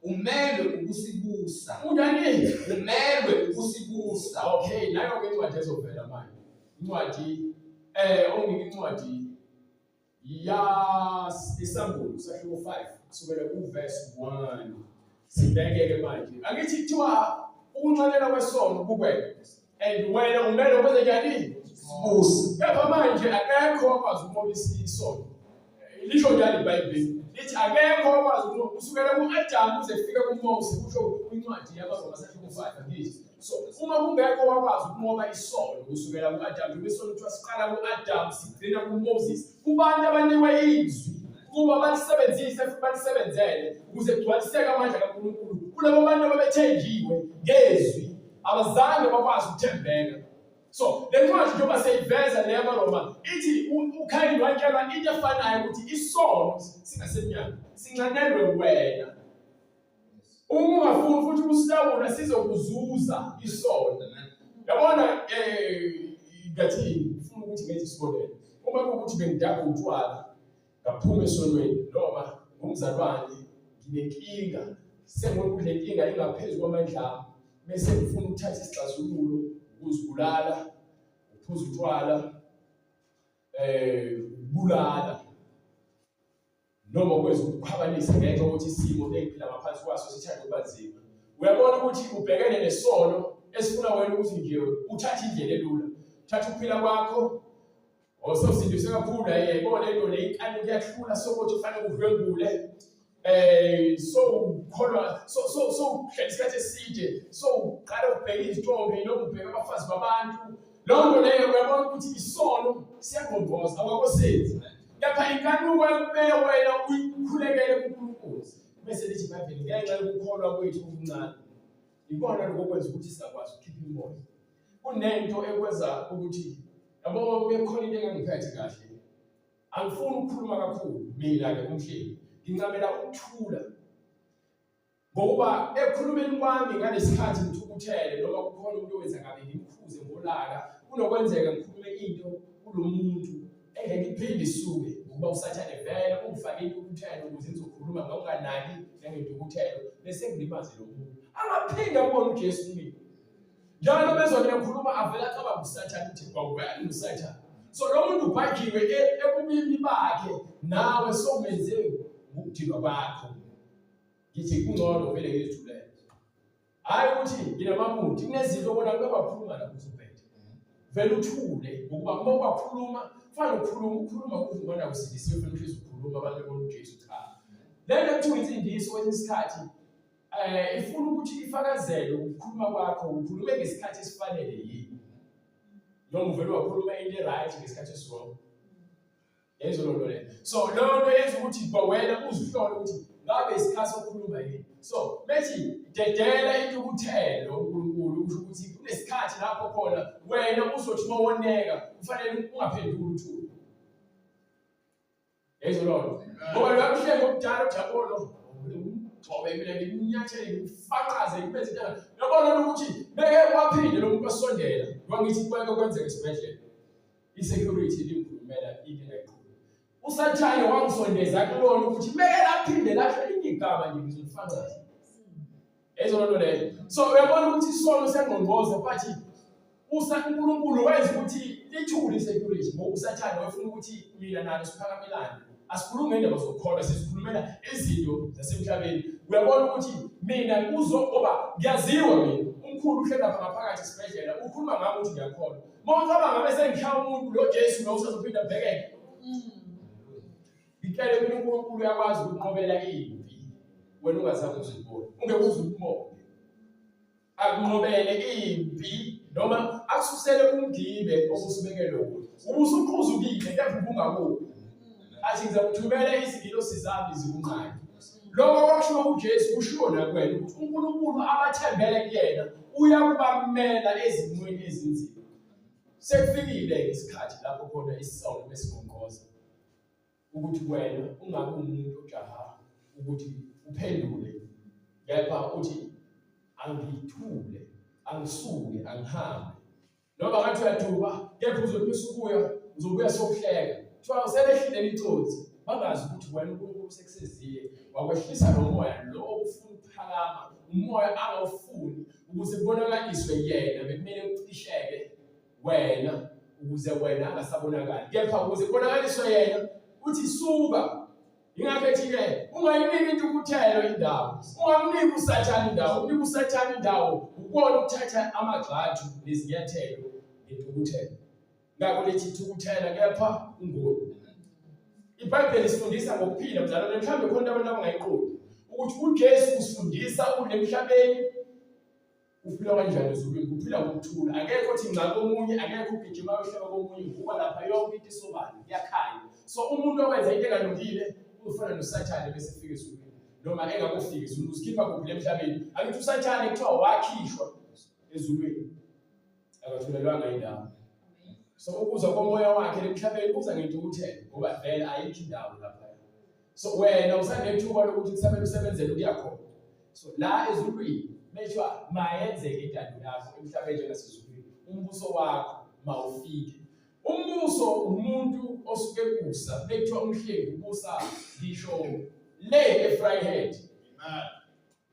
umelwe ukusibusa unjani umelwe ukusibusa okay nayo ke incwadi ezovela manje incwadi ongike ya isambulo sahluko 5 kusukela kuverse 1 sibheke manje angithi kuthiwa ukuncanela kwesono kukwena and wena umele ukwenze njani sibusa kepha manje akekho okwazi ukumobisa isono lisho njalo iBhayibheli lithi akekho okwazi ukusukela kuAdam kuze kufike kuMose kusho kwincwadi yabaRoma sahluko 5 ngithi so uma kungekho okwazi ukumoba isono kusukela kuAdam isono kuthiwa siqala kuAdam sigcina kuMoses kubantu abanikwe izwi kuba balisebenzise futhi balisebenzele ukuze kugcwaliseke amandla kaNkulunkulu kulabo bantu ababethenjiwe ngezwi abazange bakwazi ukuthembeka so le ncwadi njengoba seyiveza le yabaRoma ithi uKhayini watshelwa into efanayo ukuthi isono singasemnyango sincanelwe wena uma ungafuni futhi ukusilawula sizokuzuza isono yabona ngathi ufuna ukuthi ngenze isibonelo uma kuwukuthi bengidaka utshwala ngaphuma esonweni noma ngumzalwane nginenkinga sengibona ukuthi le nkinga ingaphezulu kwamandla bese ngifuna ukuthatha isixazululo ukuzibulala uphuza utshwala bulala noma kwenza ukukhwabanisa ngenxa yokuthi isimo engiphila ngaphansi kwaso sithanda ukuba nzima uyabona ukuthi ubhekene nesono esifuna wena ukuthi nje uthathe indlela elula thatha ukuphila kwakho ososindiswe kakhulu yayibona into le inkani kuyahlula sokuthi ufanele udlwengule so ukholwa so uhlala isikhathi eside so uqala ukubheka izintombi noma ubheka abafazi babantu lonto leyo uyabona ukuthi isono siyagomboza awakho senzi lapha inkanuko kumele wena uyikhulekele kuNkulunkulu bese lithi iBhayibheli ngenxa yokukholwa kwethu okuncane ikona lokho okwenza ukuthi singakwazi ukukhipha imoya. Kunento ekwenza ukuthi yabo bekhona into engangiphethe kahle. Angifuni ukukhuluma kakhulu mina-ke umhleli, ngincamela ukuthula. Ngoba ekukhulumeni kwami ngalesikhathi ngithukuthele noma kukhona umuntu owenza ngabe ngimkhuze ngolaka, kunokwenzeka ngikhulume into kulo muntu engeke iphinde isuke ngoba usathane vele ungifake intukuthelo ukuze ngizokhuluma ngokunganaki nangentukuthelo bese ngilimaze lo muntu. Angaphinde abone uJesu kimi. Njalo bezongena ngikhuluma avela acaba usathane uthi kwawena usathane. So lo muntu ubhajiwe ekubili bakhe nawe somenze ukudinwa kwakho. Ngithi kungcono vele ngizithulele. Hayi ukuthi nginamamuntu kunezinto bona bebakhuluma la kuzophethe. Vele uthule ngokuba uma bakhuluma fanele ukhuluma ukuzibona usidisiwe vele uhlezi ukhuluma abantu bebona uJesu cha. Lento kuthiwa insindiso kwesikhathi ifuna ukuthi ifakazele ukukhuluma kwakho ukhulume ngesikhathi esifanele yini. Noma uvele wakhuluma into right ngesikhathi eswrong. Yezo lonto le. So lonto yenza ukuthi wena uzihlole ukuthi ngabe isikhathi sokukhuluma yini. So methi dedela intukuthelo uNkulunkulu usho ukuthi kunesikhathi lapho khona wena uzothi mawoneka kufanele ungaphenduli uthula. Yezo lonto. Ngoba lokho ngokudala ujabolo ngoba mina nginyathele ngifaqaze ngibenze njalo. Yabona ukuthi beke kwaphinde lo muntu asondela wangithi kweke kwenzeka esibhedlela. I-security likhulumela into engayiqhubeka. Usathane wangisondeza kulona ukuthi beke laphinde lahle igama nje ngizolifaqaza. Yezo lonto leyo. So uyabona ukuthi isono sengqongqoza bathi uNkulunkulu wenza ukuthi lithule i-security ngoba usathane wafuna ukuthi mina nalo siphakamelane. Asikhulume ngendaba zokukholwa sisikhulumela izinto zasemhlabeni. Uyabona ukuthi mina ngoba ngiyaziwa mina umkhulu uhleli lapha ngaphakathi esibhedlela ukhuluma ngami ukuthi ngiyakholwa. Mawucabanga bese ngikhaya umuntu lo Jesu lo usazophinda abhekeke. Ngicela mina uNkulunkulu uyakwazi ukunqobela impi wena ungazange uzibone. Ungeke uzumoya. Akunqobele impi noma akususele umgibe okusubekele ukuthi. Ubusuqhuzukile kepha ungaboni. Athi ngizakuthumela izingilosi zami zikunqaye. Lokho kwakushiwo kuJesu kushiwo nakwena ukuthi uNkulunkulu abathembele kuyena uyakubamela ezimweni ezinzima. Sekufikile isikhathi lapho khona isono besingqongqoza ukuthi wena ungabe umuntu ojaha ukuthi uphendule kepha uthi angithule angisuke angihambe noma ngathi uyaduba kepha uzobuya uzobuya sokuhleka kuthiwa uselehlile icotsi bangazi ukuthi wena uNkulunkulu sekuseziye wakwehlisa lo moya lo ofuna ukuphakama umoya angawufuni ukuze kubonakaliswe yena bekumele ucisheke wena ukuze wena angasabonakali kepha ukuze kubonakaliswe yena uthi suka. Ingakhethi-ke ungayiniki intukuthelo indawo, ungamniki usathane indawo. Unika usathane indawo ukubona ukuthatha amagxathu nezinyathelo ngentukuthelo. Ngakho lethi thukuthela kepha ungoni. iBhayibheli isifundisa ngokuphila mzalwane, mhlawumbe khona abantu abangayiqondi ukuthi uJesu usifundisa ulemhlabeni uphila kanjani ezulwini, uphila ngokuthula. Akekho othi ngca komunye, akekho ugijima uhleba komunye ngoba lapha yonke into isobala iyakhanya. So umuntu owenza into engalungile ufana nosathane bese efika ezulwini noma engakufika ezulwini usikhipha kuphi emhlabeni. Akithi usathane kuthiwa wakhishwa ezulwini akathulelwanga indawo. So ukuza komoya wakhe emhlabeni kuza ngentukuthelo ngoba vele ayikho indawo lapha. So wena usanethuba lokuthi kusamele usebenzele ukuyakhona. So la ezulwini methwa mayenzeke intando yakho emhlabeni njengasezulwini. Umbuso wakho mawufike. Umbuso umuntu osuke kusa bekuthiwa umhlengi ubusa ngisho le eFryhead. Amen.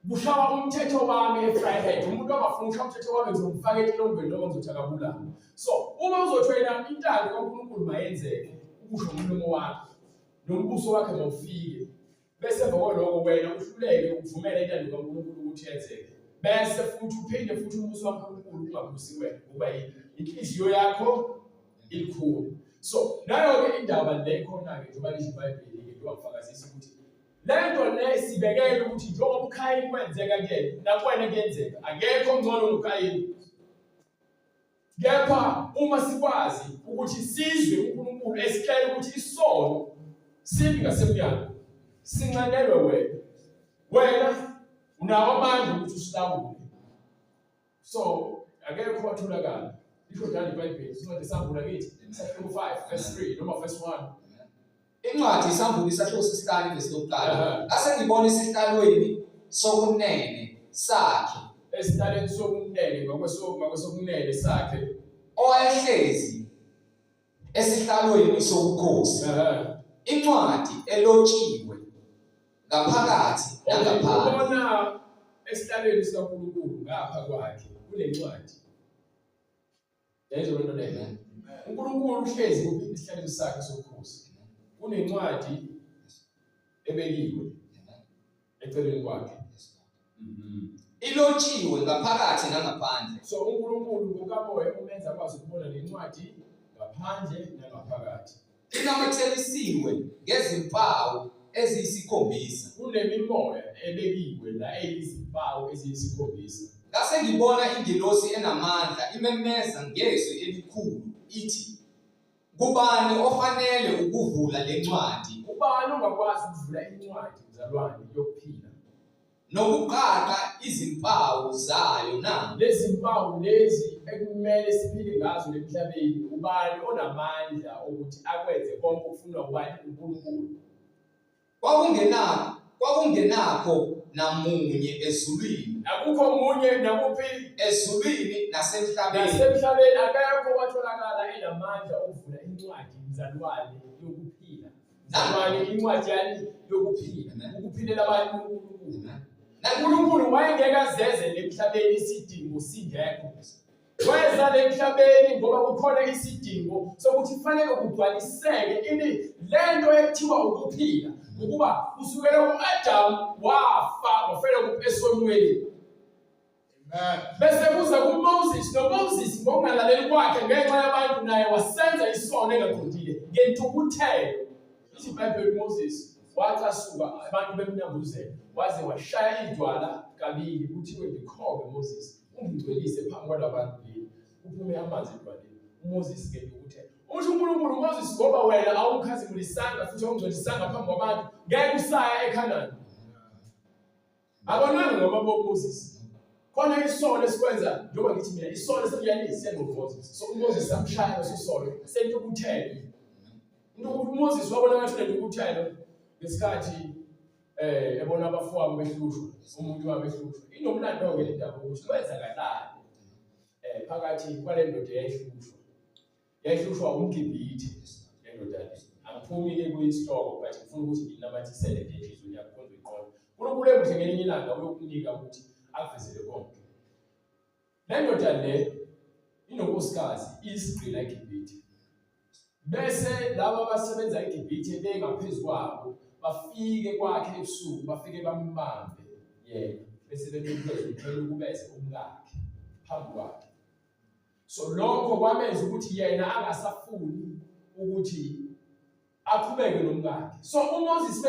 Bushawa umthetho wami eFryhead. Umuntu ongafuna ukushaya umthetho wami ngizomfaka etilongweni noma ngizothakabula. So uma uzothwena intando kaNkulunkulu mayenzeke ukusho umlomo wakho nombuso wakhe mawufike bese ngokoloko wena uhluleke ukuvumela intando kaNkulunkulu ukuthi yenzeke. Bese futhi uphinde futhi umbuso kaNkulunkulu ungaphusi wena ngoba inhliziyo yakho ilikhulu. So nayo-ke indaba le ikhona-ke njengoba lisho iBhayibheli-ke ngiwafakazisa ukuthi lento le sibekele ukuthi njengoba uKhayini kwenzeka kuyena nakuwena kuyenzeka. Akekho ongcono noKhayini. Kepha uma sikwazi ukuthi sizwe uNkulunkulu esikele ukuthi isono sibi ngasemnyango sinqanelwe wena. wena unawo amandla ukuthi usilawule. So akekho watholakala. Lisho njalo iBhayibheli incwadi yeSambulo kithi chapter 5 verse 3 noma verse 1. Incwadi yeSambulo isahluko sesihlanu ngesokuqala. Ase ngibona isihlalweni sokunene sakhe. Esihlalweni sokunene ngakwesokunene sakhe. Owayehlezi esihlalweni sobukhosi. Incwadi elotshiwe ngaphakathi nangaphandle. Ubona esihlalweni sikaNkulunkulu ngapha kwakhe kunencwadi. Yayizona into leyo. uNkulunkulu uhlezi kuphi esihlalweni sakhe sobukhosi. Kunencwadi ebekiwe eceleni kwakhe. Ilotshiwe ngaphakathi nangaphandle. So uNkulunkulu ngokamoya umenza kwazi ukubona lencwadi ngaphandle nangaphakathi. Inamathelisiwe ngezimpawu eziyisikhombisa. Kunemimoya ebekiwe la eyizimpawu eziyisikhombisa. Ngase ngibona ingilosi enamandla imemeza ngezwi elikhulu ithi, kubani ofanele ukuvula lencwadi? Ubani ongakwazi ukuvula incwadi mzalwane yokuphila? Nokuqaqa izimpawu zayo na? Lezi mpawu lezi ekumele siphile ngazo emhlabeni, ubani onamandla ukuthi akwenze konke okufunwa ubani uNkulunkulu? Kwakungenakho namunye ezulwini. Akukho munye nakuphi Ezulwini nasemhlabeni. nasemhlabeni akekho watholakala enamandla okuvula incwadi mzalwane yokuphila. Mzalwane incwadi yani yokuphila. Ukuphilela abantu uNkulunkulu. uNkulunkulu wayengeke azeze emhlabeni isidingo singekho. Weza emhlabeni ngoba kukhona isidingo sokuthi kufanele kugcwaliseke lento ekuthiwa ukuphila. Ukuba kusukela uAdam wafa wafela kupesonweni. Bese kuza kuMoses, noMoses ngokungalaleli kwakhe ngenxa yabantu naye wasenza isono engaqondile ngentukuthelo. IBhayibheli Moses wacasuka abantu bemnambuzela waze washaya idwala kabili kuthiwe ngikhobe Moses ungigcwelise phambi kwalabantu leli kuphume amanzi edwaleni. uMoses ngentukuthelo uthi uNkulunkulu Moses ngoba wena awukhazimulisanga futhi awungcolisanga phambi kwabantu ngeke usaya eKhanani. Abonani ngoba boMoses khona isono esikwenza njengoba ngithi mina isono sekuyanisa ngoMoses. So uMoses amshaya ngesono sentukuthelo. uMoses wabona ngathi lentukuthelo ngesikhathi ebona abafowabo behlushwa umuntu wabo behlushwa. Inomlando ke le ndaba ukuthi kwenzakalani phakathi kwale ndoda yayihlushwa umGibhithe. Le ndoda le angiphumi ke kuyisihloko but ngifuna ukuthi nginamathisele nje inhliziyo yakho konke iqonde. uNkulunkulu emuhle ngelinye ilanga uyokunika ukuthi akuvezele konke. Le ndoda le inonkosikazi isigqila eGibhithe. Bese laba abasebenza eGibhithe bengaphezulu kwabo bafike kwakhe ebusuku bafike bambambe yena bese bemphezulu uphela ukubese umkakhe phambi kwakhe. So lokho kwamenza ukuthi yena angasafuni ukuthi aqhubeke nomkakhe. So uMoses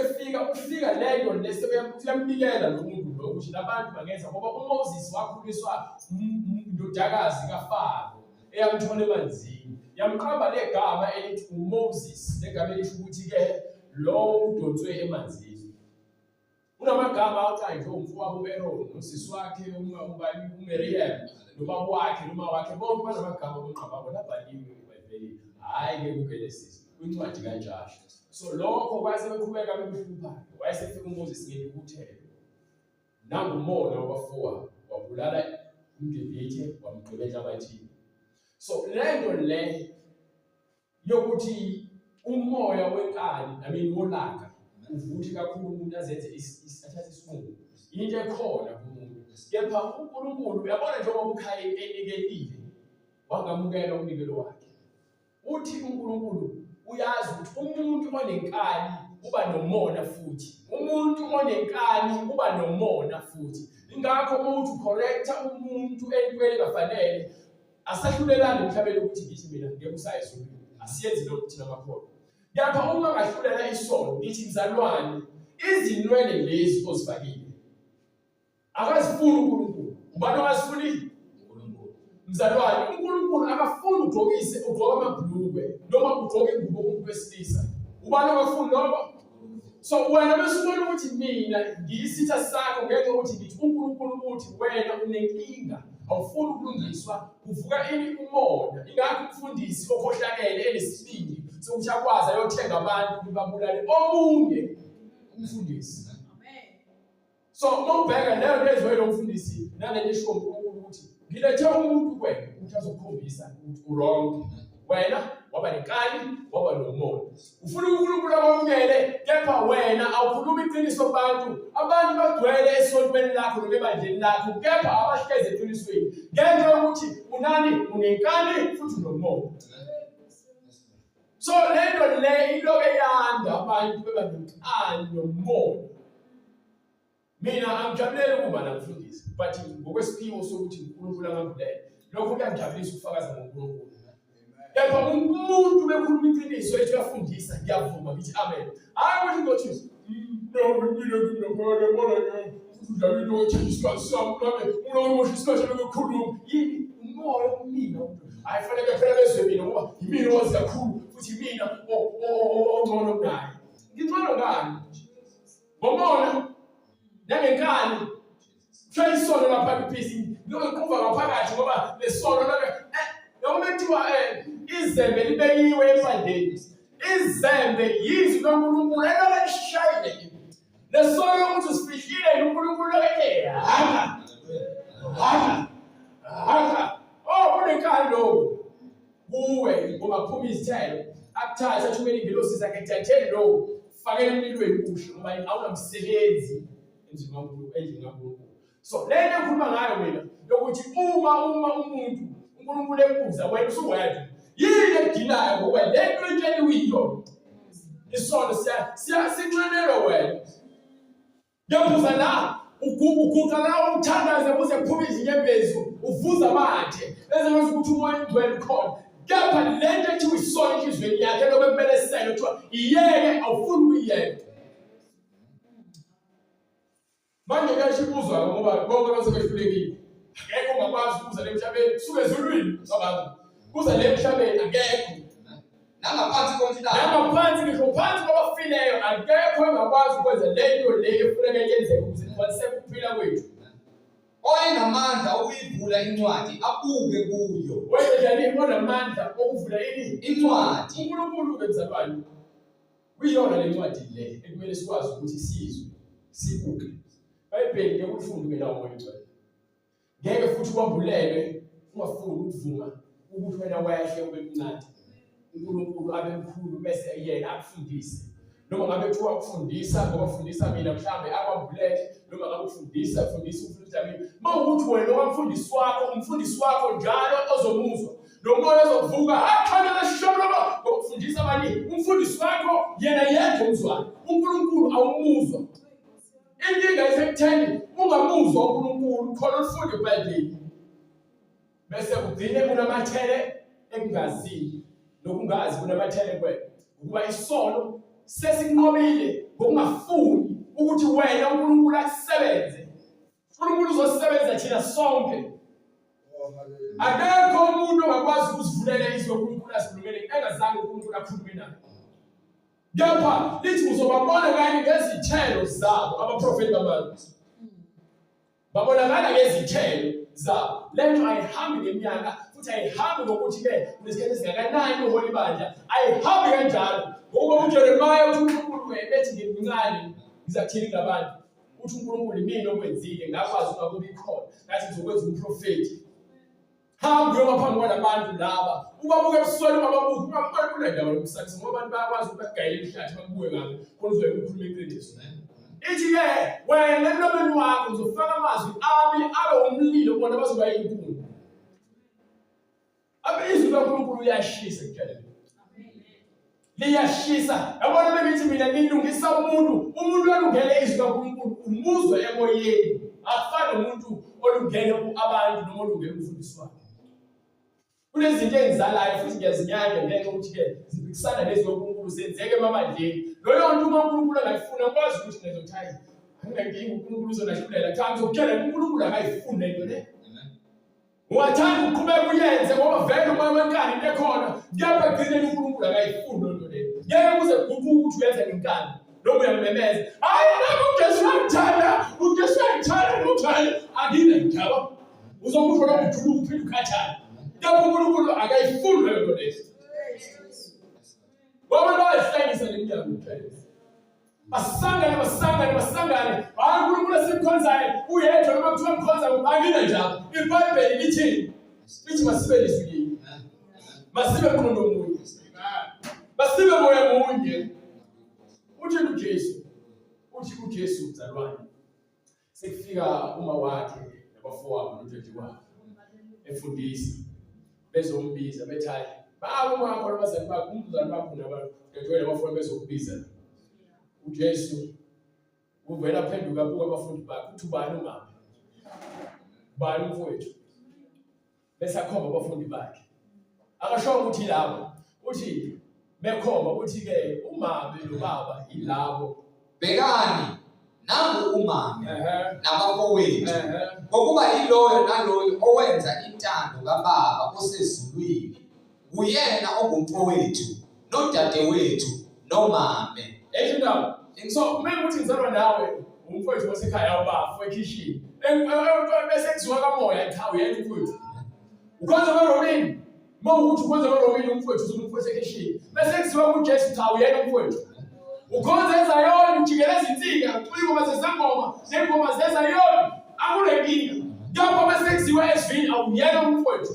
ufika lento lesebeyambikela lo muntu lo ukuthi labantu bangenza ngoba uMoses wakhuliswa indodakazi kaFaro eyamthola emanzini. Yamqamba legama elithi uMoses legama elisho ukuthi ke lo udonswe emanzini. Unamagama athi nje umfowabo uAaron nosisi wakhe uMiriam nobaba wakhe noma wakhe bonke banamagama omqababo labhaliwe eBhayibhelini. Hayi ke kuGenesis kwincwadi kaJoshua. So lokho kwase beqhubeka bemhlupha. Wayesefika uMoses ngentukuthelo. Nangumona wabafowabo wabulala umGibhithe wamgqibela enhlabathini. So lento le yokuthi umoya wenkani wolaka uvuthi kakhulu umuntu azenze athathe isinqumo into ekhona kumuntu. Kepha uNkulunkulu uyabona njengoba uKhayini enikelile wangamukela umnikelo wakhe. Uthi uNkulunkulu uyazi ukuthi umuntu onenkani uba nomona futhi. Umuntu onenkani uba nomona futhi. Ingakho umuntu correcta umuntu entweni kafanele asahlulelana emhlabeni ukuthi ngithi mina ngeke usayizulu. Asiyenzi lokho thina makhono. Yapha uma ngahlulela isono ngithi mzalwane izinwele lezi ozifakile akazifuni uNkulunkulu. Ubani ongazifuni? uNkulunkulu. Mzalwane uNkulunkulu akafuni ugqoka amabhlukwe noma ugqoke ingubo kumuntu wesilisa. Ubani ongafuni lokho? So wena besubona ukuthi mina ngiyisitha sakho ngenxa yokuthi ngithi uNkulunkulu uthi wena unenkinga awufuni ukulungiswa uvuka ini umona ingakho umfundisi okhohlakele enesibindi sokuthi akwazi ayothenga abantu babulale omunye umfundisi. So mawubheka leyo nto ezwele umfundisi nale ngisho uNkulunkulu ukuthi ngilethe umuntu kwena ukuthi azokukhombisa ukuthi uwrong. Wena waba nenkani waba nomona ufuna uNkulunkulu akwamukele kepha wena awukhuluma iqiniso kubantu abantu bagcwele esontweni lakho noma ebandleni lakho kepha abahlezi eqinisweni ngenxa yokuthi unani unenkani futhi unomona. So lento le iloke yanda abantu beba nenkani nomona. Mina angijabulele ukuba namfundisi but ngokwesiphiwo sokuthi uNkulunkulu angangibulele lokho kuyangijabulisa ukufakaza ngoNkulunkulu. Kepha umuntu bekhuluma iqiniso ethi uyafundisa ngiyavuma ngithi amen. Hayi ukuthi ngothi no ngilokho bona udlala into ethengiswa samplabe unokusho isikhathi lokukhuluma yini umoya umina ayifanele phela bezwe mina ngoba yimina owazi kakhulu futhi mina ongcono kunaye. Ngingcono ngani? Ngomona nangenkani shaya isono lapha kuphisi ngiyokuva ngaphakathi ngoba lesono noma kuthiwa izembe libekiwe ebandeni. Izembe yizwi loNkulunkulu elishayile. Lesono ukuthi sifihlile uNkulunkulu ekhe kunenkani lo kuwe ungaphuma izithelo akuthatha athumele ingelosi zakhe ethatheni lo fakele emlilweni kusho ngoba awunamsebenzi endlini kaNkulunkulu. So lento ekhuluma ngayo mina yokuthi uma umuntu uNkulunkulu ebuza wena usuwedwa yini edinayo ngoba lento entsheni uyiyona isono sinxenelwa wena. Ngiyabuza la uguqa la uthandaze kuze kuphume izinyembezi uvuza amathe ezokwenza ukuthi umoya ungcwele khona. Kepha lento ethi uyisono enhlizweni yakhe lokho ekumele kuthiwa iyeke awufuni ukuyiyeka. Manje kuyashibuzwa ngoba bonke abasebehlulekile akekho ongakwazi ukuza le emhlabeni suke ezulwini sabantu kuza le emhlabeni akekho nangaphansi komhlaba nangaphansi ngisho phansi kwabafileyo akekho ongakwazi ukwenza lento le efuneka yenzeke ukuze kwaseke ukuphila kwethu. Oyenamandla ukuyivula incwadi abuke kuyo. Wena njani onamandla okuvula incwadi? uNkulunkulu-ke mzalwane uyiyona le ncwadi le ekumele sikwazi ukuthi sizwe sibuke. Bayibheke ukufunde lawo moya ngcwele. Ngeke futhi kwambulelwe ungafuni ukuvuma ukuthi wena wehle ube mncane. uNkulunkulu abe mkhulu bese yena akufundise. Noma ngabe kuthiwa ukufundisa ngoba ufundisa mina mhlambe akwambulele noma ngabe ufundisa umfundisi wami. Mawukuthi wena owamfundisi wakho umfundisi wakho njalo ozomuzwa nomoya ozovuka akhona leshoba ngokufundisa abanye umfundisi wakho yena yedwa umzwana. uNkulunkulu awumuzwa. Inkinga isekutheni ungamuzwa uNkulunkulu khona ufunde eBhayibhelini bese ugcine kunamathele ekungazini nokungazi kunamathele kwena ukuba isono sesinqobile ngokungafuni ukuthi wena uNkulunkulu akusebenze. uNkulunkulu uzosebenza thina sonke. Akekho umuntu ongakwazi ukuzivulela izwi uNkulunkulu asikhulumele engazange uNkulunkulu akhulume naye. Kepha lithi uzobabona kanye ngezithelo zabo abaprofeti bamanje. Babonakala ngezithelo zabo. Lento ayihambi ngeminyaka futhi ayihambi ngokuthi-ke kunesikhathi esingakanani uholi bandla ayihambi kanjalo. Ngoba uJeremiya uthi uNkulunkulu bethi ngimncane ngizakuthini ngabantu. Uthi uNkulunkulu mina okwenzile ngakwazi ungakubi khona ngathi ngizokwenza umprofeti. Hambi uyomaphambi kwalabantu laba ubabuke ebusweni bababuke ungampani kule ndawo yokusakisa ngoba abantu bayakwazi ukubagayela ihlathi bakubuke ngayo khona uzoye ukukhuluma iqiniso. Ithi-ke wena emlomeni wakho uzofaka amazwi ami abe umlilo bona bazoba yinkuni. Izwi kaNkulunkulu liyashisa kuphela. Liyashisa. Yabona bekithi mina nilungisa umuntu olungele izwi kaNkulunkulu umuzwe emoyeni. Akufani nomuntu olungele abantu noma olungele umfundisi wakhe. Kunezinto engizalayo futhi ngiyazinyanya ngenxa yokuthi-ke ziphikisana nezwi kaNkulunkulu zenzeke emabandleni. Loyo muntu uNkulunkulu angayifuna akwazi ukuthi nezothi anginankinga uNkulunkulu uzonahlulela cha ngizokutshela uNkulunkulu akayifuni lento le. Ungathanda uqhubeka uyenze ngoba vele umoya wenkani into ekhona kepha ekugcineni uNkulunkulu akayifuni lento le. Ngeke kuze kuguquke ukuthi uyenze ngenkani noma uyamemeza hayi nami uJesu uyangithanda uthanda akine njalo uzokusho lo mjulu uphinde ukhathana lapho uNkulunkulu akayifuni leyo nto leyo ngoba bayihlengisa leminyaka kuphela basangane hayi uNkulunkulu esimkhonzayo uyedwa noma kuthiwa mkhonza akine njalo iBhayibheli lithi masibe lisukile masibe mqondo munye masibe moya munye uthi uJesu mzalwane sekufika uma wakhe nabafowabo noJesu wakhe efundisa bezombiza bethi hayi bawo wakho abazali bakho umzali wakho nabafowabo bezokubiza uJesu uvela phenduka buka abafundi bakhe uthi ubani umama ubani umfowethu bese akhomba abafundi bakhe akasho ukuthi labo uthi bekhomba ukuthi ke umama nobaba yilabo bhekani nangu umama nabafowethu ngokuba yiloyo naloyo owenza intando kaBaba osezulwini uyena ongumfowethu nodadewethu nomame ejindawo so manje ukuthi ngizalwa nawe umfowethu wasekhaya ubaba wekhishini bese kuziwa kamoya ekhaya yena umfowethu ukhonza kaRomini mawukuthi ukhonza kaRomini umfowethu uzumfowethu ekhishini bese kuziwa kuJesu cha uyena umfowethu ukhonza eZayoni ujikeleza insika ucula ingoma zesangoma nengoma zeZayoni akunenkinga lapho bese kuziwa esivini awuyena umfowethu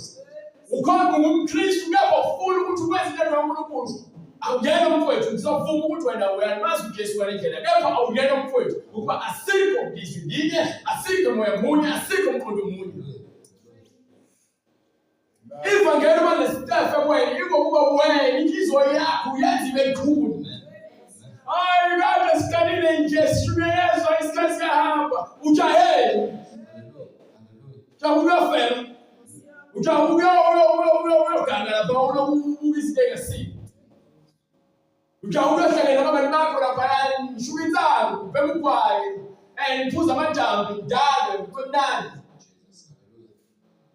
ukhonza ngumKristu kepha ufuna ukuthi ukwenze into kaNkulunkulu awuyena umfowethu ngizovuma ukuthi wena uyamazi uJesu walendlela kepha awuyena umfowethu ukuba asikho ngizwi linye asikho moya munye asikho mqondo munye ivangeli manesitafa kwena ingokuba wena inhliziyo yakho uyenziwe ikhulu hayi kade sikanile nje siyezwa isikhathi siyahamba ujahele uyafela uyoganga lapha unokubuka si uyahlangana nabanye bakho lapha nishuka insangu bemukwaye niphuza amajambi ndalo kumnandi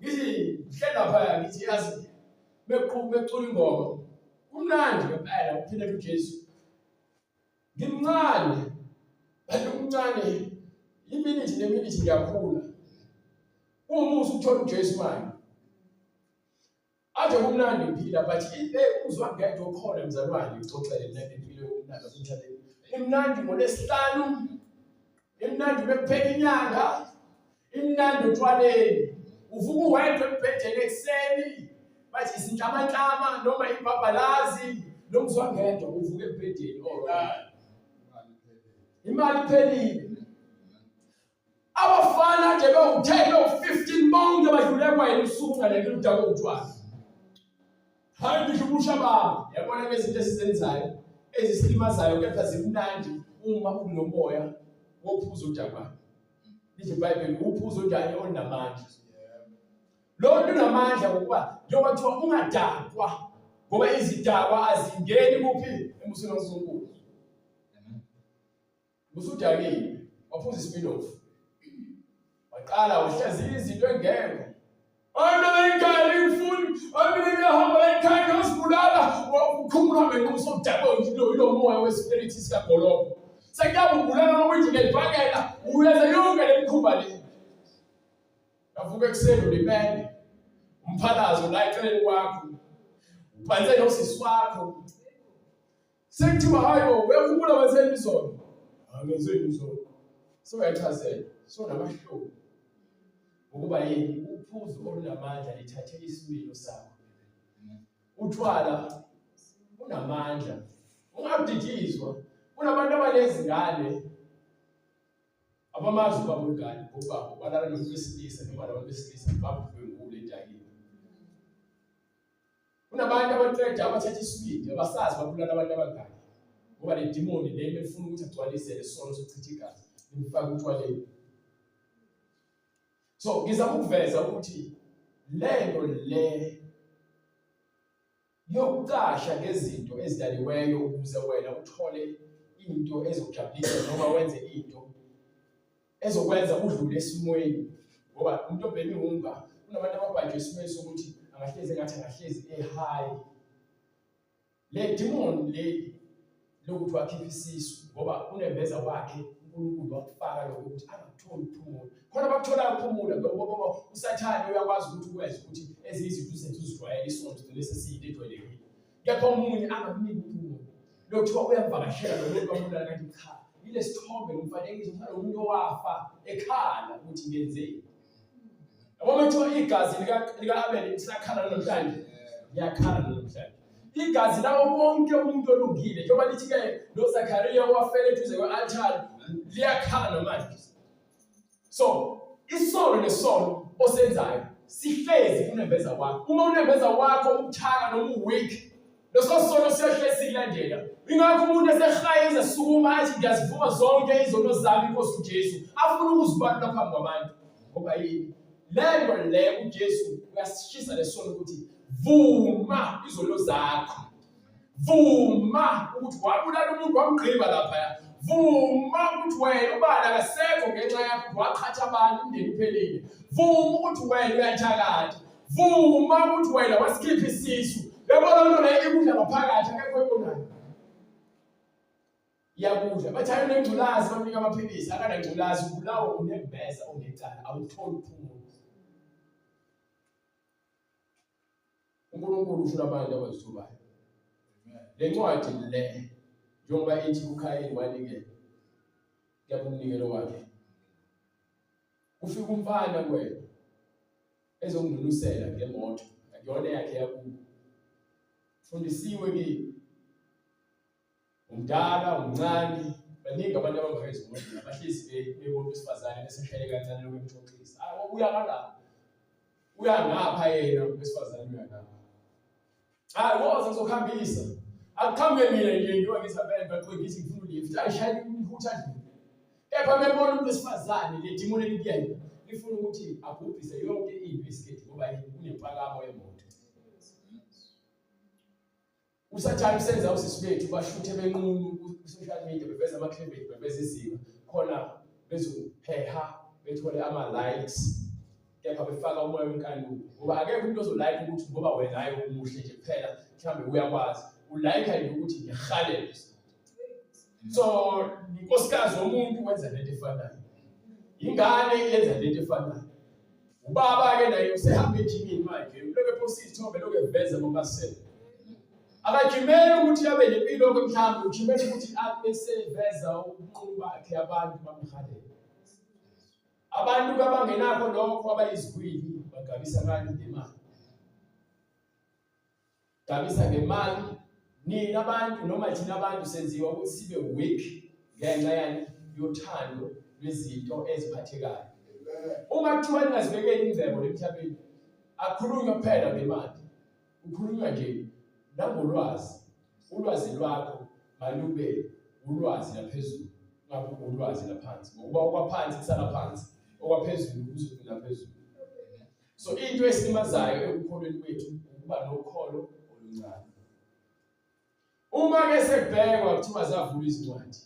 ngithi hlela lapha ngithi yazi becula ingoma kumnandi ngempela ukuphila kuJesu ngimncane bantu umncane iminithi neminithi ngiyakhula umusa ukuthola uJesu manje ade kumnandi ngiphila but uzwa ngedwa ukhona mzalwane ngixoxele mina impilo yokumnandi kumthathe imnandi ngolesihlanu imnandi bekuphela inyanga imnandi utshwaleni uvuka uwedwa embhedeni ekseni bathi isinhlama noma ibhabhalazi nomzwa ngedwa uvuka embhedeni imali iphelile abafana nje bewu10 bewu15 bonke badlule kwayena usuku ngaleli udako utshwala hayi ngishukusha baba yabona ngezinto esizenzayo ezisilimazayo kepha zimnandi uma kunomoya wophuzo udakwa lithi iBhayibheli uphuzo njani onamandla lo lunamandla ngokuba njengoba kuthiwa ungadakwa ngoba izidakwa azingeni kuphi embusweni kaNkulunkulu usudakile waphuza ispin-off waqala wahlaziya izinto engekho American food, American hamba ngosibulala ukukhumbula benquso udabo lo moya wespirit sikagolobo sekuyabulala ukuthi ngedibakela uyenza yonke lemkhuba le avuka ekseni ulibene umphalazo la eceleni kwakho uphanze nosisi wakho sekuthiwa hayo uyakhumbula wenzeni izolo angenzeni izolo so uyachazela so namahlobo ukuba yini uphuzo olunamandla lithathe isimilo sakho utshwala unamandla ungabudidizwa kunabantu abanezingane abamazi babo ingane ngoba balala nokubesilisa noma labantu besilisa babudlwengule endakeni kunabantu abaqeda abathatha isibindi abasazi babulala abantu abangane ngoba le demoni le efuna ukuthi agcwalise lesono sokuchitha igazi imfaka utshwaleni. So ngizama ukuveza ukuthi lento le yokucasha ngezinto ezidaliweyo ukuze wena uthole into ezokujabulisa noma wenze into ezokwenza udlule esimweni ngoba umuntu obhemi unga kunabantu ababhajwe esimweni sokuthi angahlezi ngathi angahlezi ehigh le demon lokuthi wakhipha isisu ngoba unembeza wakhe uNkulunkulu wakufaka lokho ukuthi angakutholi ukuphumula. Khona bakuthola ukuphumula ngoba usathane uyakwazi ukuthi ukwenze ukuthi ezizinto uzenze uzijwayele isono lesi siyinto ejwayelekile. Kepha omunye angakuniki ukuphumula. Lokuthiwa uyamvakashela nomuntu wamulala kanti cha. Ile sithombe nomfanekiso ngalo umuntu owafa ekhala ukuthi ngenzeni. Yabo bethu igazi lika Abel lisakhala namhlanje. Liyakhala namhlanje. Igazi lawo wonke umuntu olungile njengoba lithi ke lo Zachariah owafela eduze kwe-altar liyakhala namanje. So isono nesono osenzayo sihlezi kunembeza wakho. Uma unembeza wakho ubuthaka noma uweak lesono siyahlezi kulandela. Ingakho umuntu esehayiza sukuma athi ngiyazivuma zonke izono zami Nkosi uJesu afuna ukuzibalula phambi kwabantu. Ngoba yini? Lento le uJesu uyasishisa lesono ukuthi vuma izono zakho. Vuma ukuthi wabulala umuntu wamgqiba lapha. Vuma ukuthi wena ubani akasekho ngenxa yakho waqhatha abantu umndeni uphelile. Vuma ukuthi wena uyathakatha. Vuma ukuthi wena wasikhipha isisu. Yabona lento le ikudla ngaphakathi akekho ebonayo. Iyakudla bathi ayonengculazi bamnika amaphilisi akanangculazi ubulawo unembeza ongecala awutholi ukuphumula. uNkulunkulu ufuna abantu abazithubayo. Le ncwadi le njengoba ithi uKhayini wanikela kepha umnikelo wakhe ufika umfana kwena ezongidlulisela ngemoto akuyona yakhe yakubo. Fundisiwe ke umdala umncane baningi abantu abangahezi ngoba abahlezi bebona besifazane besehlele kancane lokwemthoxisa. Uya ngala uya ngapha yena besifazane uya ngapha. Woza ngizokhambisa. Akukhambe mina nje ngiyoba ngisabele baqwe ngithi ngifuna ulift. Ayishayile imphutha nje. Kepha bebona umuntu besifazane le demoni likuyena. Lifuna ukuthi abhubhise yonke into esikhethi ngoba kunempakamo yemoto. Usathane usenza usisibethu bashuthe benqunu ku-social media beveza ama-cleavage beveza izinga khona bezoheha bethole ama-likes kepha befaka umoya wenkanuko ngoba akekho umuntu ozolike ukuthi ngoba wena hayi umuhle nje kuphela mhlawumbe uyakwazi ulike nje ukuthi ngihalele. So inkosikazi womuntu wenza lento efanayo, ingane yenza lento efanayo, ubaba-ke naye usehamba ejimini manje uloke eposta izithombe loke eveza ngomasebe. Akajimeli ukuthi abe nempilo mhlawumbe ujimeli ukuthi abe seveza ubuqulu bakhe abantu bamhalele. Abantu abangenakho lokho abayizigwili bagabisa ngani ngemali. Gabisa ngemali nina abantu noma thina abantu senziwa ukuthi sibe weak ngenxa yani yothando lwezinto eziphathekayo. Uma kuthiwa ningazibekeli ingcebo emhlabeni akukhulunywa kuphela ngemali, ukhulunywa nje nangolwazi. Ulwazi lwakho malube ulwazi laphezulu ngabe ulwazi laphansi ngoba okwaphansi kusala phansi okwaphezulu kuzofika phezulu. So into esilimazayo ekukholweni kwethu ukuba nokholo oluncane. Uma ke sekubhekwa kuthiwa zavula izincwadi,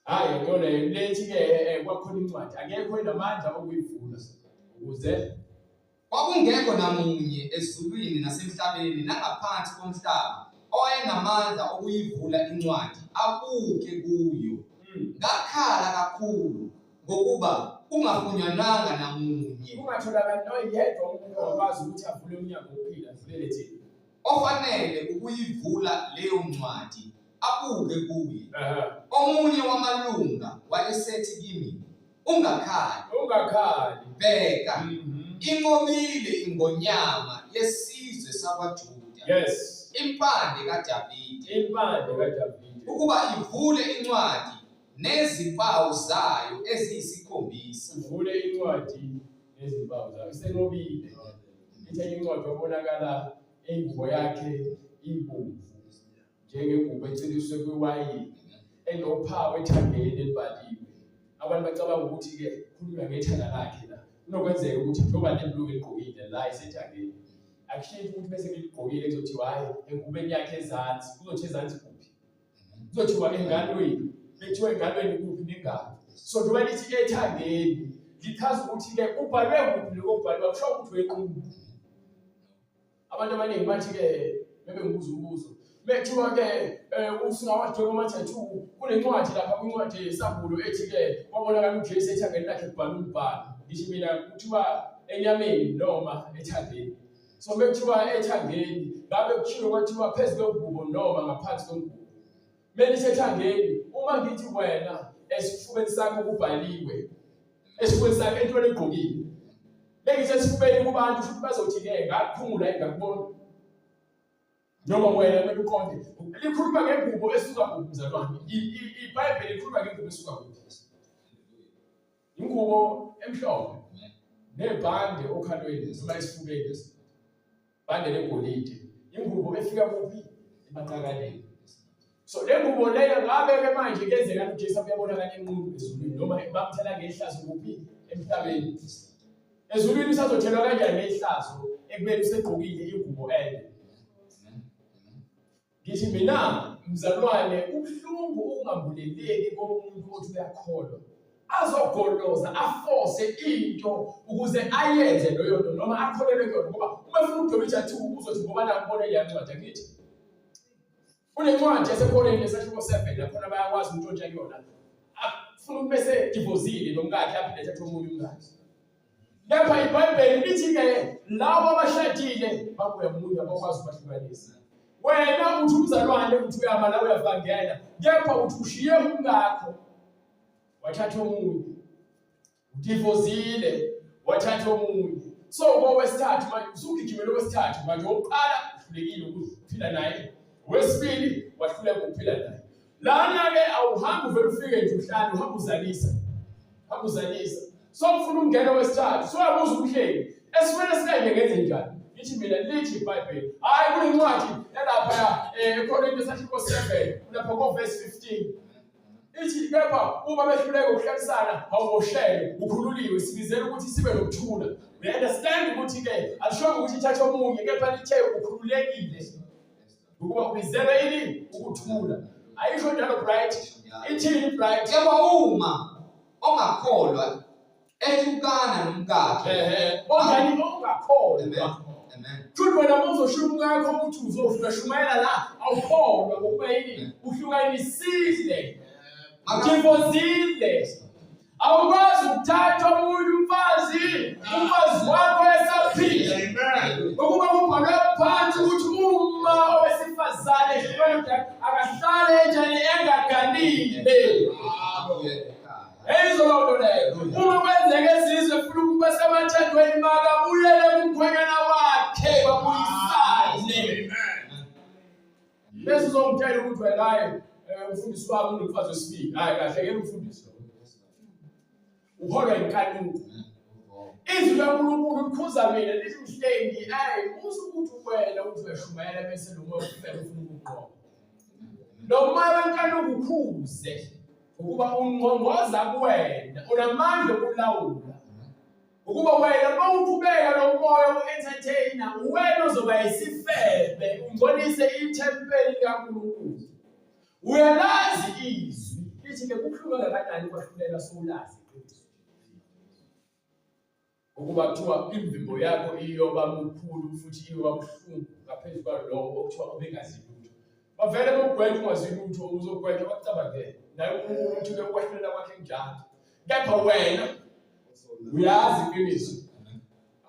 hayi ngone lethi ke kwakhona incwadi akekho enamandla okuyivula ukuze kwakungekho namunye ezulwini nasemhlabeni nangaphansi komhlaba owayenamandla okuyivula incwadi abuke kuyo. Ngakhala kakhulu ngokuba kungafunyananga namunye. Kungatholakala noyedwa umuntu ongakwazi ukuthi avule umnyango wokuphila avulele thina. Ofanele ukuyivula leyo ncwadi abuke kuyo. Omunye wamalunga wayesethi kimi, ungakhali, bheka. Inqobile ingonyama yesizwe sakwaJuda. Yes. Impande kaDavide. Ukuba ivule incwadi nezimpawu zayo eziyisikhombisa. Ivule incwadi nezimpawu zayo. Isenqobile. Ithe incwadi obonakala ingubo yakhe ibomvu njengengubo eceliswe kwiwayini enophawu ethangeni elibhaliwe. Abantu bacabanga ukuthi ke khulunywa ngethanga lakhe la. Kunokwenzeka ukuthi njengoba lebhuluku eligqokile la isethangeni akushiyi ukuthi bese ngiligqokile kuzothiwa hayi engubeni yakhe ezansi kuzothi ezansi kuphi kuzothiwa engalweni bethiwa engalweni kuphi nengalo. So njengoba lithi ethangeni lichaza ukuthi ke ubhalwe kuphi lokubhalwa kusho ukuthi wequlu. Abantu abaningi bathi ke bebe ngibuza umbuzo Mekuthiwa ke usingawaJohn Matthew 2 kunencwadi lapha kwincwadi yesambulo ethi ke wabonakala uJesu ethangeni lakhe kubhala umbhalo. Ngithi mina kuthiwa enyameni noma ethangeni. So mekuthiwa ethangeni ngabe kutshiwo kwathiwa phezu kwengubo noma ngaphansi kwengubo. Melithi ethangeni uma ngithi wena esifubeni sakho kubhaliwe esifubeni sakho entweni egqokile. Bengithi esifubeni kubantu futhi bazothi ke ngakuphungula engakubona. Noma wena kumele uqonde likhuluma ngengubo esuka kuphi mzalwane. iBhayibheli likhuluma ngengubo esuka kuphi. Ingubo emhlophe nebhande okhalweni noma esifubeni. Bande legolide. Ingubo efika kuphi emaqakaleni. So le ngubo leyo ngabe ke manje kenzeka uJesu uyabonakala enqunu ezulwini noma bamthela ngehlazo kuphi emhlabeni. Ezulwini usazothelwa kanjani ngehlazo ekubeni usegqokile ingubo ende. Ngithi mina mzalwane ubhlungu ungambuleleki komuntu othi uyakholwa. Azogoloza aforce into ukuze ayenze leyo nto noma akholelwe kuyona ngoba uma ufuna ukudobija 2 uzothi ngoba nakubona iyancwadi ngithi. Kunencwadi yaseKorinte esahluko 7 lapho bayakwazi untshontsha kuyona. Afuna ubese divorcile nomkakhe aphinde ethathe omunye umkakhe. Lapha iBhayibheli lithi ke labo abashadile babuya umuntu abakwazi ukubahlukanisa. Wena uthi umzalwane uthi uyama la uyavangela kepha uthi ushiye umngakho wathatha omunye udivozile wathatha omunye. So kwesithathu manje usugijimela kwesithathu manje oqala uhlulekile ukuphila naye, wesibili wahluleka ukuphila naye. Lana ke awuhambi uvela ufike nje uhlala uhamba uzalisa. So ufuna ukungena kwesithathu so yabuza umhleli esifuna sikanje ngenze njani. Ngithi mina lithi iBhayibheli hayi kunencwadi yalapha eKorinte esahluko 7 lapha kuverse 15 ithi kepha uma behluleka ukuhlalisana awuboshele ukhululiwe sibizela ukuthi sibe nokuthula. We understand ukuthi ke alisho ukuthi ithatha omunye kepha lithe ukhululekile ukuba ubizela yini ukuthula. Ayisho njalo bright ithini bright yebo uma ongakholwa ehlukana nomkakhe onjani ongakholwa. Futhi wena uzoshuka ngakho ukuthi uzoshumayela la awukholwa ngokuba yini uhlukanisile udivozile. Awukwazi ukuthatha omunye umfazi wakho esaphila ukuba kubhalwe phansi ukuthi uma owesifazane ehlukene akahlale njani engaganile. Eyizolonto leyo uma kwenzeke esizwe futhi ukuba semathethweni makabuyele kumkhwenyana wakhe babuyisane. Bese uzongitshela ukuthi wena umfundisi wami unomfazi wesibili. Hayi kahle ke umfundisi lo uholwa inkanuko. Izwi laNkulunkulu likhuza mina lithi mhlengi usukuthi wena uzoshumayela bese lo moya ufuna ukuqoqa. Lo moya wenkanuko ukhuze ukuba unqongoza kuwena unamandla okulawula ukuba wena mawuqhubeka lo moya uentertainer wena uzoba isifebe ungcolise ithempeli likaNkulunkulu. Uyalazi izwi lithi ke kuhluka kanjani kwahlulela sowulazi iqiniso ukuba kuthiwa imvimbo yakho iyoba mkhulu futhi iyoba buhlungu ngaphezu kwalokho okuthiwa ubengazi lutho. Bavele bokugwetha ungazi lutho uzogwetha bacabangele naye umuntu ke ukwahlulela kwakhe njalo. Kepha wena uyazi iqiniso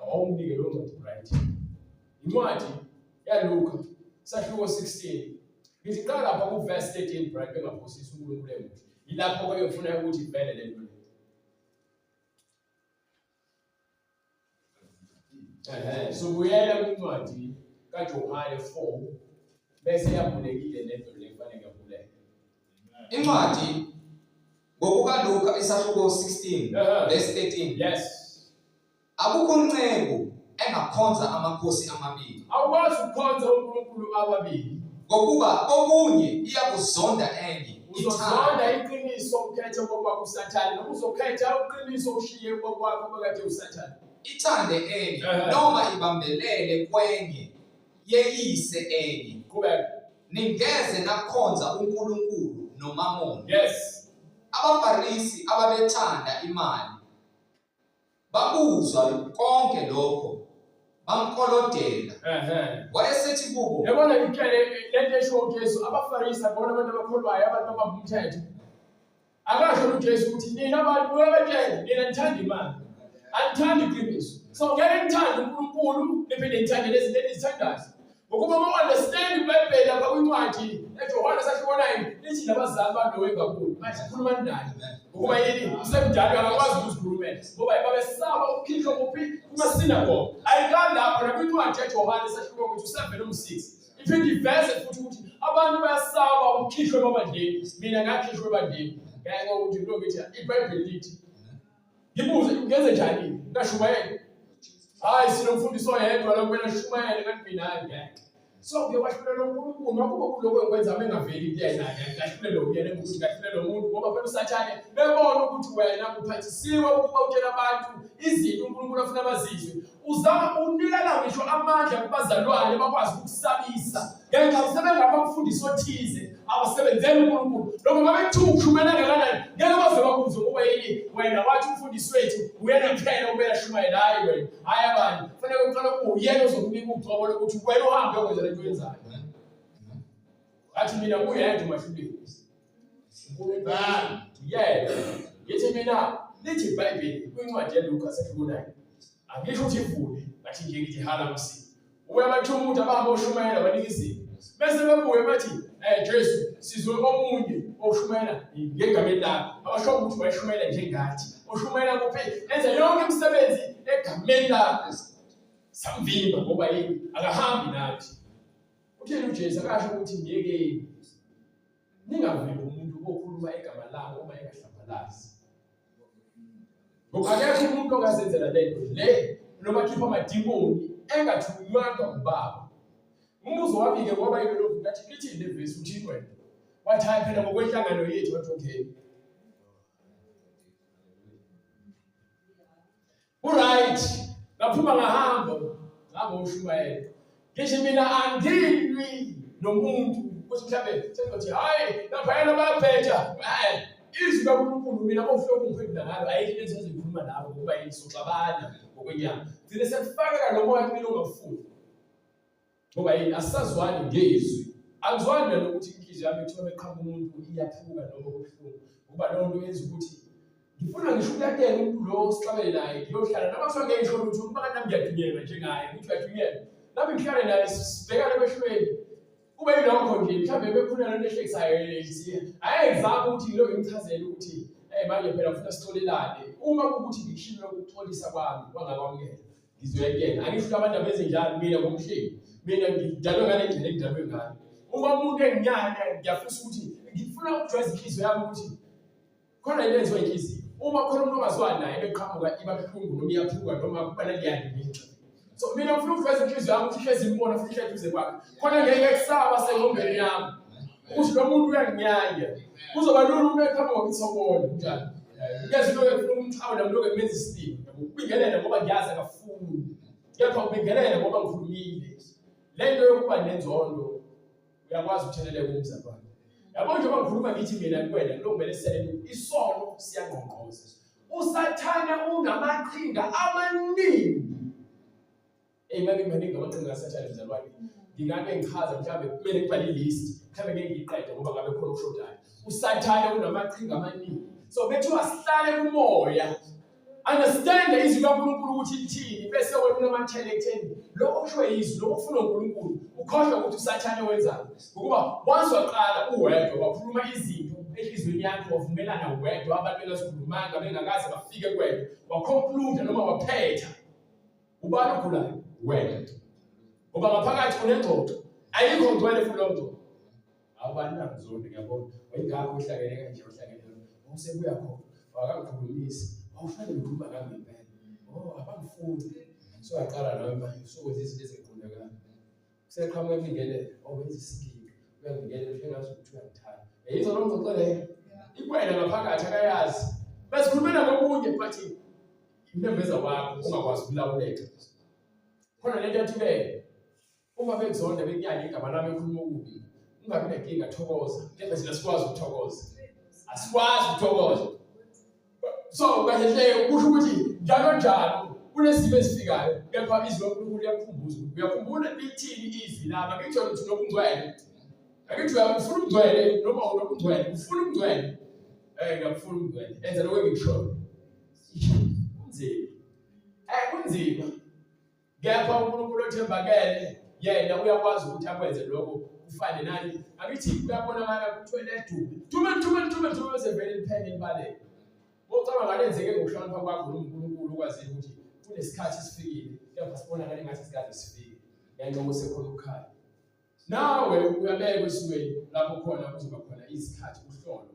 awumnike lo ncwadi right. Incwadi yaLuka sahluko 16 ngithi qala lapha kuverse 13 bright bengaphosisi uNkulunkulu emuhle. Yilapho ke ngifuna ukuthi ivele le nto. So buyela kwincwadi kaJohane 4 bese yavulekile lento le kufanele yavuleke. Incwadi ngokukaLuka isahluko 16 verse 13. Yes. Akukho nceku engakhonza amakhosi amabili. Awukwazi ukukhonza uNkulunkulu ababili. Ngokuba omunye iyakuzonda enye. Uzozonda iqiniso ukhethe ngoba kuSathane noma uzokhetha uqiniso ushiye ngokwakho bekade uSathane. Ithande enye noma ibambelele kwenye yeyise enye. Kubeka ningeze nakhonza uNkulunkulu noMamoni. Yes. AbaFarisi ababethanda imali babuzwa konke lokho bamkolodela. Wayesethi kubo, yabona lento esho uJesu abaFarisi abona abantu abakholwayo abantu abamthetho akasho uJesu ukuthi nina abantu bayabetshela nina nithanda imali anithandi iqiniso so ngeke nithande uNkulunkulu niphinde nithande lezi zinto ezithandayo ngokuba uma-understand iBhayibheli lapha kwincwadi eJohane sasibona lithi nabazali balo wengakulo manje khuluma ndani ngokuba yini usemdala akakwazi ukuzikhulumela ngoba babesaba ukukhishwa kuphi kumasinagoge ayikani lapho nakwincwadi eJohane sasibona ukuthi 7:6 iphinde iveze futhi ukuthi abantu bayasaba ukukhishwa emabandleni mina ngakhishwa ebandleni ngenxa yokuthi into ngithi iBhayibheli lithi ngibuze ngenze njani ngashumayela hayi sinomfundiso yedwa lo kumele ashumayele kanti mina ngeke so ngiyawashulela uNkulunkulu ngoba kuloko engikwenza mengaveli kuyena ngahlulelo uyena ukuthi ngahlulelo umuntu ngoba phela usathane bebona ukuthi wena uphathisiwe ukuba utshela abantu izinto uNkulunkulu afuna bazizwe uzama unikela ngisho amandla kubazalwane bakwazi ukusabisa ngenxa sebengabamfundisi othize abasebenzele uNkulunkulu lokho ngabe kuthiwa ukushumela kangakanani ngeke baze bakuzwe ngoba yini wena wathi umfundisi wethu uyena kuphela ubela shumayela hayi wena hayi abantu kufanele uqala uyena ozokunika ugcobo lokuthi wena uhambe ukwenza lento oyenzayo athi mina kuyedwa mahluleli uNkulunkulu yena yithi mina lithi iBhayibheli kwincwadi yaLuka 9 angisho ukuthi ivule bathi nje ngithi hala msi uyabathi umuntu abahamba oshumayela banika izinto bese bebuye bathi Jesu sizwe omunye oshumayela ngegameni lakho abasho ukuthi wayeshumayela njengathi oshumayela kuphi enza yonke imisebenzi egameni lakho samvimba ngoba yini akahambi nathi utheni uJesu akasho ukuthi ngiyekeni ningaveli umuntu okhuluma egama lakho uma engahlambalazi ngoba akekho umuntu ongazenzela lento le noma khipha amadimoni engathunywanga ubaba umbuzo wabike ngoba yilo lokhu ngathi lithi le verse uthini wena wathi hayi phela ngokwenhlangano yethu wathi okay right ngaphuma ngahamba ushumayela ngisho mina angilwi nomuntu ukuthi mhlambe sengithi hayi lapha yena bayaphetha izwi kaNkulunkulu mina bofuna ukungiphendula ngalo ayikho into ezikhuluma nabo ngoba yini soxabana ngokwenyama thina sekufaka lo moya kumina ungafuni ngoba yini asazwani ngezwi angizwani nokuthi inhliziyo yami ithiwa beqhamuka umuntu iyaphuka noma kubuhlungu ngoba lo nto yenza ukuthi ngifuna ngisho ukuyakela umuntu lo sixabele naye ngiyohlala noma kuthiwa ngeke ngisho ukuthi uma nami ngiyadunyelwa njengaye ukuthi uyadunyelwa nami ngihlale naye sibhekane emehlweni kube yilokho nje mhlawumbe bekhulana nehlekisayo lethi ayezama ukuthi lo ngimchazele ukuthi manje phela ufuna sitholelane uma ukuthi ngishilo ukutholisa kwami kwangakwamukela ngizoyekela angisho abantu abezenjalo mina ngomhleli mina ngidalwe ngale ndlela engidalwe ngayo uma umuntu enginyanya ngiyafisa ukuthi ngifuna ukujwayeza inhliziyo yami ukuthi khona into enziwa inhliziyo uma khona umuntu ongazwani naye beqhamuka iba buhlungu noma iyaphuka noma kubana liyandingisha so mina ngifuna ukujwayeza inhliziyo yami ukuthi ihlezi imbona futhi ihlezi duze kwakhe khona ngeke kusaba sengqombeni yami ukuthi lo muntu uyanginyanya kuzoba lula umuntu eqhamuka ngitsobona njalo ngeze into efuna umthawula lokho emenza isimo ukubingelela ngoba ngiyazi akafuni kepha ubingelela ngoba ngikhulumile lento yokuba nenzondo uyakwazi ukutheleleka umzalwane yabo nje bangikhuluma ngithi mina kuwena lo kumele sele isono siyangqongqoza usathana unamaqhinga amaningi manje maningi amaqhinga asathana umzalwane ngingake ngichaza mhlawumbe kumele ngibhale ilist mhlawumbe ngeke ngiyiqede ngoba ngabe khona ukushodayo usathana unamaqhinga amaningi so bethu asihlale kumoya understand izwi kaNkulunkulu ukuthi lithini bese wena unomathele ekutheni lokho okusho izwi lokho ufuna uNkulunkulu ukhohlwa ukuthi usathane wenzani ngokuba once waqala uwedwa wakhuluma izinto enhlizweni yakho wavumelana uwedwa abantu bengazikhulumanga bengakaze bafike kwena waconclude noma waphetha ubani okhulayo wena ngoba ngaphakathi kunengxoxo ayikho ngcwele futhi lomzo awubani nakuzona ngiyabona wayingakho uhlangene kanje uhlangene usebuya khona wakangikhulumisi awufanele ukukhuluma ngami impela abangifuni so yaqala nawe manje so kwenza izinto eziqondakala seqhamuka emingenele owenza isikini uyangingelela njengathi ukuthi uyangithanda yizo lo ngxoxo leyo ikwena ngaphakathi akayazi besikhulumela ngokunye but inemveza wakho ungakwazi ukulawuleka khona lento yathi uma bekuzonda bekunyanya igama lami ekhuluma okubi ungabi nenkinga thokoza kepha thina sikwazi ukuthokoza asikwazi ukuthokoza so kahle kusho ukuthi njalo njalo kunesimo ezifikayo kepha izwi loNkulunkulu uNkulunkulu uyakukhumbuza. Uyakhumbula lithini izwi lami? Akitsho ukuthi nokungcwele. Akithi uyafuna ukungcwele noma unokungcwele. Ufuna ukungcwele. Ngiyafuna ukungcwele. Enza lokho engikushoyo. Kunzima. Kunzima. Kepha uNkulunkulu othembakele yena uyakwazi ukuthi akwenze lokho kufane nani. Akithi uyabonakala kuthwele dume sevele liphele imbaleki. Ucabanga ngalenzeke ngokuhlonipha kwakho noNkulunkulu ukwazi ukuthi kunesikhathi esifikile. Kepha sibonakala engathi isikhathi sifike. Ngenxa sekhona ukukhala. Nawe uyabeka esimweni lapho khona kuzoba khona isikhathi uhlolo.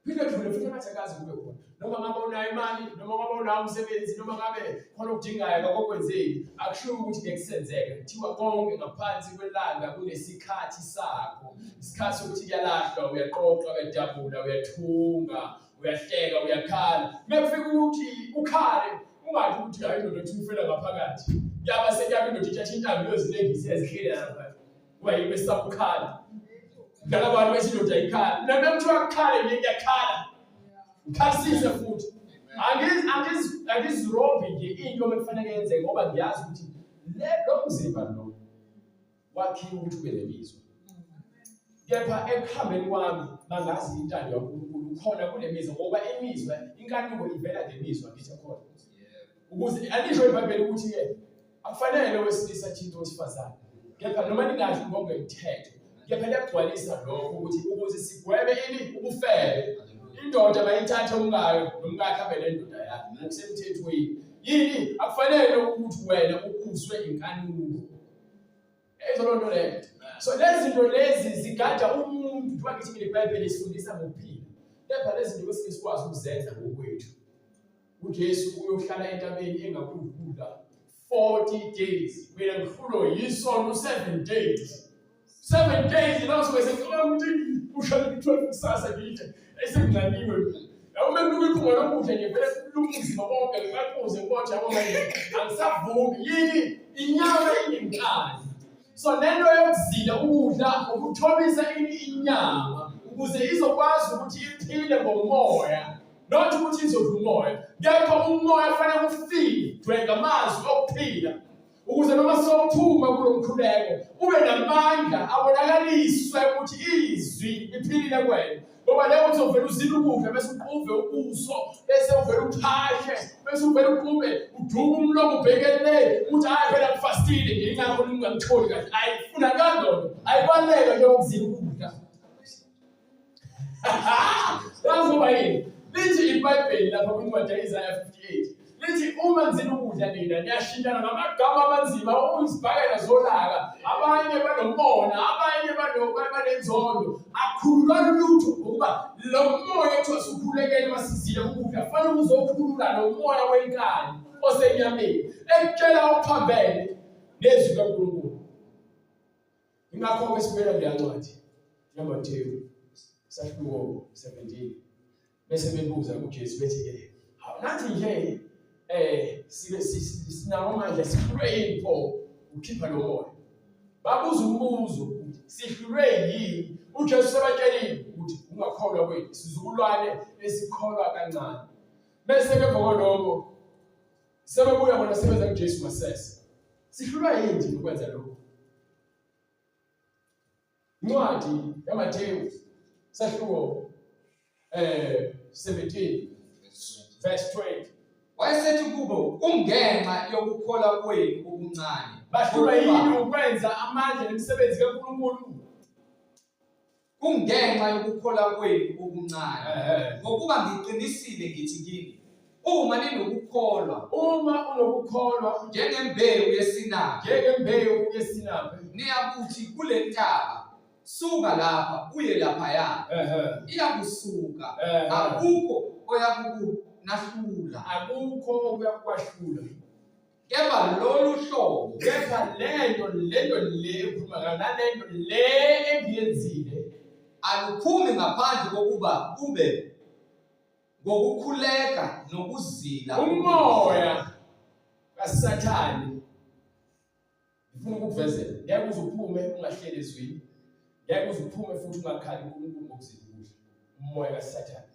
Phinde futhi amathakazi kube khona. Noma ngabe unayo imali, noma ngabe unayo umsebenzi, noma ngabe khona okudingayo akakwenzeki, akushiwo ukuthi bekusenzeka. Kuthiwa konke ngaphansi kwelanga kunesikhathi sakho. Isikhathi sokuthi kuyalahlwa, uyaqoqa, uyadabula, uyathunga, uyahleka, uyakhala. Mekufika ukuthi ukhale, ungathi ukuthi hayi ndoda uthi ufela ngaphakathi. Yaba sekuyabe indoda ithatha intambo yozinengisi ezihlele lapha. Kuba yibe sakukhala. Ngala abantu besindoda ikhala. Nami kuthiwa kukhale ngiyakhala. Ukhalisise futhi. Angizirobhi nje into ekufanele yenze ngoba ngiyazi ukuthi lo mzimba lo wakhiwe ukuthi ube nemizwa. Kepha ekuhambeni kwami bangazi intando kaNkulunkulu khona kule mizwa ngoba imizwa inkanuko ivela ngemizwa ngithi khona. Ukuze alisho iBhayibheli ukuthi ke akufanele wesilisa thinto wesifazane. Kepha noma ningazi ngokwemithetho. Kepha liyagcwalisa lokho ukuthi ukuze sigwebe ubufebe. Indoda bayithathe umkayo nomkakhe abe nendoda yakhe ngokusemthethweni. Yini akufanele ukuthi wena ukuzwe inkanuko. Ezolonto leyo. So lezi zinto lezi zigada umuntu njengoba ngithi iBhayibheli isifundisa ngokuphila. Kepha lezi zinto esike sikwazi ukuzenza ngokwethu. uJesu uyohlala entabeni engakudlula 40 days. Mina ngihlulwe yisono 7 days. 7 days laso besecela ukuthi ushaya 12 kusasa ngide. Esengqaniwe. Uma ngikuphuma lokudla nje vele kulungisa bonke ngakhoze konke yabo manje. Angisavumi yini inyama inenkani. So lento yokuzila ukudla ukuthobisa inyama ukuze izokwazi ukuthi iphile ngomoya. Not ukuthi izodla umoya. Kepha umoya kufanele ufike dwenga amazwi okuphila. Ukuze noma sophuma kulomkhuleko ube namandla abonakaliswe ukuthi izwi liphilile kuwena. Ngoba leyo uzovela uzila ukudla bese uquve ubuso bese uvela uphashe bese uvela uqube udume umlomo ubhekele ukuthi hayi phela kufastile ngingakho ningangitholi kahle ayifuna kanjalo ayibaleka nje ukuzila ukudla. Lazoba yini lithi iBhayibheli lapha kwincwadi kaIsaya 58 lithi uma ngizila ukudla nina niyashintana ngamagama amanzima uzibhakela zolaka abanye banomona abanye banenzondo akhulula lutho ngoba lo moya ethu asukhulekele masizile ukudla fanele uzokhulula lo moya wenkani osenyameni ekutshela uphambene nezwi kaNkulunkulu. Ingakho kwesibela ngiyancwadi Matthew 17 bese bebuza kuJesu bethi ke nathi nje sinawo manje sipraying for ukhipha lo moya. Babuza umbuzo sihlulwe yini? uJesu sebatshelile ukuthi ungakholwa kwethu sizukulwane esikholwa kancane. Bese ke ngokoloko sebebuya bona sebenza kuJesu masese. Sihlulwa yini ukwenza lokho? Incwadi yaMathewu sahluko 17 verse 20. Wayesethi kubo kungenxa yokukholwa kwenu okuncane. Bahlulwa yini ukwenza amandla nemisebenzi kaNkulunkulu? Kungenxa yokukholwa kwenu okuncane. Ngokuba ngiqinisile ngithi kini uma unokukholwa njengembewu yesinapi niyakuthi kule ntaba suka lapha uye laphaya iyakusuka akukho oyakunahlula kepha lolu hlobo lento le ekhuluma nalento le engiyenzile aluphumi ngaphandle kokuba kube ngokukhuleka nokuzila umoya kaSathane. Ngifuna ukukuvezela ngeke uzuphume ungahleli ezwini, ngeke uzuphume futhi ungakhali uNkulunkulu ngokuzila ukudla. Umoya kaSathane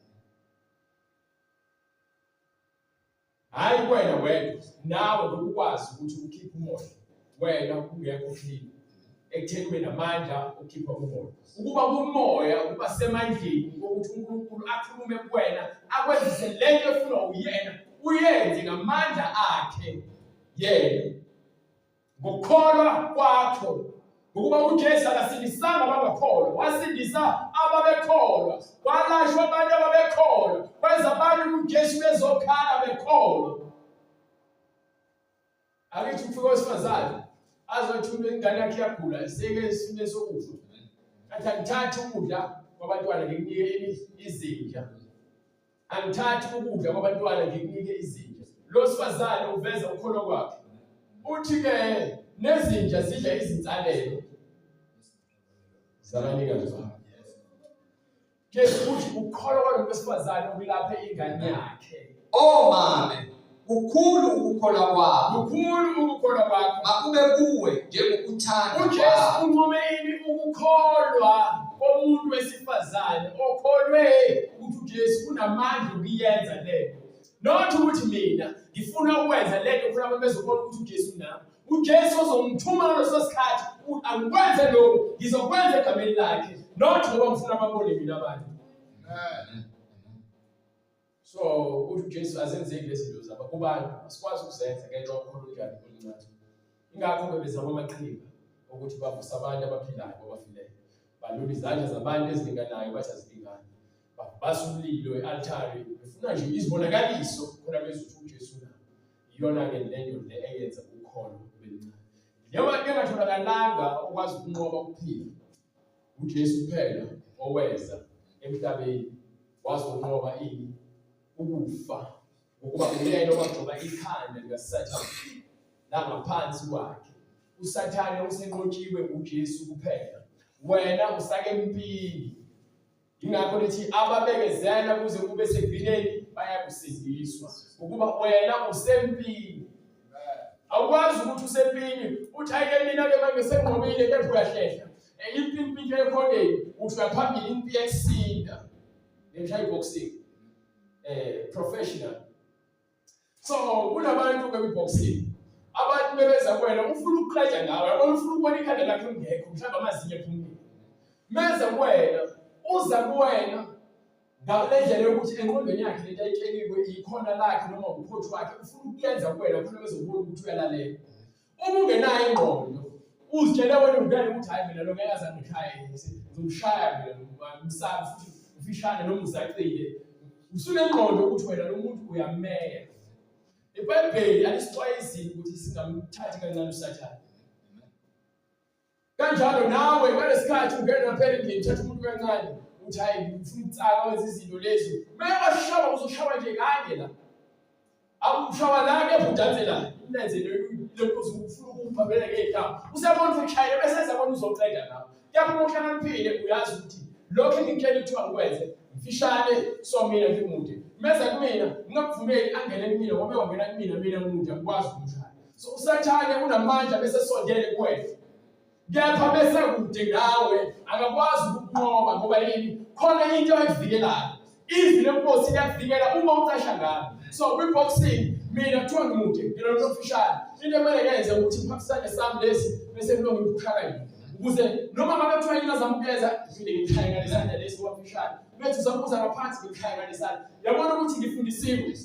Hayi wena wedwa, nawe ngokukwazi ukuthi ukhiphe umoya. Wena ungekho clean. Ekutheni ube namandla okukhipha umoya. Ukuba kumoya kuba semandleni ukuthi uNkulunkulu akhulume kuwena, akwenzise lento efuna uyena, uyenze ngamandla akhe yena. Ngokukholwa kwakho. Ukuba uJesu akasindisanga abangakholwa, wasindisa ababekholwa. Kwalashwa abantu ababekholwa. Kwenza abantu uJesu bezokhala bekholwa. Akithi ufike owesifazane azothula ingane yakhe yagula, seke esimeni sokufa. Athi angithathi ukudla kwabantwana ngikunike izinja. Angithathi ukudla kwabantwana ngikunike izinja. Lo sifazane uveza ukholwa kwakhe. Uthi-ke nezinja zidla izinsalelo zabanikazi babo. Jesu uthi ukholwa kwalo wesifazane ukulapha ingane yakhe. Mame, kukhulu ukukholwa kwakho. Kukhulu ukukholwa kwakho. Makube kuwe njengokuthanda. uJesu unqome ini ukukholwa komuntu wesifazane okholwe ukuthi uJesu unamandla okuyenza lento. Not ukuthi mina ngifuna ukwenza lento ufuna abantu bezokholwa ukuthi uJesu unami. uJesu uzongithuma ngaleso sikhathi ukuthi angikwenze lokho, ngizokwenza egameni lakhe. Not ngoba ngifuna ababone mina abantu. So uthi uJesu azenzeki lezi zinto zaba kubantu asikwazi ukuzenza ngenxa yokukholwa njani okuncane. Ingakho bezama amaqhinga ukuthi bavusa abantu abaphilayo abafileyo. Balula izandla zabantu ezilinganayo bathi azilingani. Babasa umlilo e-altare befuna nje izibonakaliso khona bezothi uJesu nayo. Iyona-ke lento le eyenza ukukholwa bencane. Njengoba engatholakalanga okwazi ukunqoba ukuphila, uJesu kuphela oweza emhlabeni wazi ukunqoba ini ukufa, ukuba uyena owagcoba ikhanda likaSathane langaphansi kwakhe. uSathane usenqotshiwe uJesu kuphela, wena usake empini. Ingakho lithi ababekezela kuze kube sekugcineni bayakusindiswa, ukuba wena usempini. Awukwazi ukuthi usempini uthi ayike mina-ke manje senginqobile kepha uyahlehla. Impilo ekhoneni uthi uyaphambili impi yesinda. Ngisho boxing professional. So kunabantu be-boxing abantu bebeza kuwena ufuna ukuqeda ngawe, yabona ufuna ukubona ikhanda lakhe ungekho, mhlawumbe amazinyo ephumile. Meza kuwena uza kuwena ngale ndlela yokuthi engqondweni yakhe lento ayitsheliwe ikhona lakhe noma umphothi wakhe ufuna ukuyenza kuwena khona bezobona ukuthi uyalalela. Uma ungenayo ingqondo uzitshela wena ungena ukuthi hayi mina lo ngeke aze angikhaya, ngizomshaya mina umsaba futhi ufishane noma uzaqile. Usunengqondo ukuthi wena lo muntu uyammeya. iBhayibheli alisixwayisile ukuthi singamthathi kancane uSathane. Kanjalo nawe ngalesikhathi ungena phela endlini uthatha umuntu kancane uthi hayi ngifuna ukutsaka wenza izinto lezi. Mayewashaba uzoshawa nje kanye la. Awushawa la kepha udanse la. Ulenze lokho ufuna ukuphambela ngekhaya. Usabona ukuthi ushaya bese ezabona uzoqeda nawe. Kepha uma uhlakaniphile uyazi ukuthi lokho engikutshela ukuthi angikwenze mfishane somina ngimude. Meza kumina ngingakuvumeli angene kumina ngoba ewangena kumina mina ngimude akwazi ukumshaya. So uSathane unamandla bese sondele kuwena. Kepha bese kude ngawe akakwazi ukunqoba ngoba yini? Khona into eyivikelayo. Izwi lenkosi liyavikela uma ucasha ngalo. So kwi-boxing mina kuthiwa ngimude ngilona ofishane. Into emele yenze ukuthi ngiphathisane sami lesi bese ngilonge ngikushaka yini. Ukuze noma ngabe kuthiwa yini azamukeza ngifike ngikhaya ngalesandla lesi wafishane. Bese uzabuza ngaphansi ngikhaya ngalesandla. Yabona ukuthi ngifundisiwe.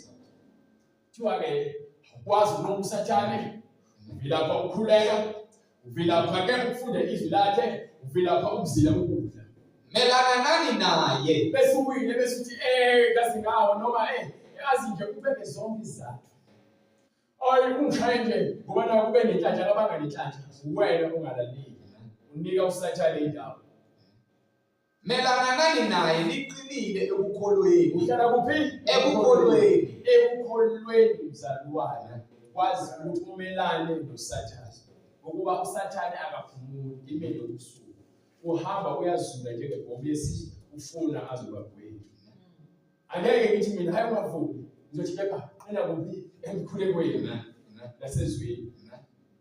Kuthiwa-ke ukwazi ukunqoba uSathane, uvilapha ukukhuleka, uvilapha-ke ukufunda izwi lakhe, uvilapha ukuzila ukudla. Melana nani naye. Bese uwile bese uthi kazi ngawo noma yazi nje ubeke zonke izathu. Ungishaye nje ngoba nawe kube nenhlanhla abanganenhlanhla. Wena ungalaleli. Unika uSathane indawo. Melana nani naye niqinile ekukholweni. Uhlala kuphi? Ekukholweni. Ekukholweni mzalwane. Kwazi ukuthi umelane noSathane. Ukuba uSathane akaphumuli imini yobusuku. Uhamba uyazula njengebhomu yesizwe ufuna azoba kuwena. Angeke ngithi mina hayi ungavumi. Ngizothi kepha qina kuphi engikhule kwena nasezweni.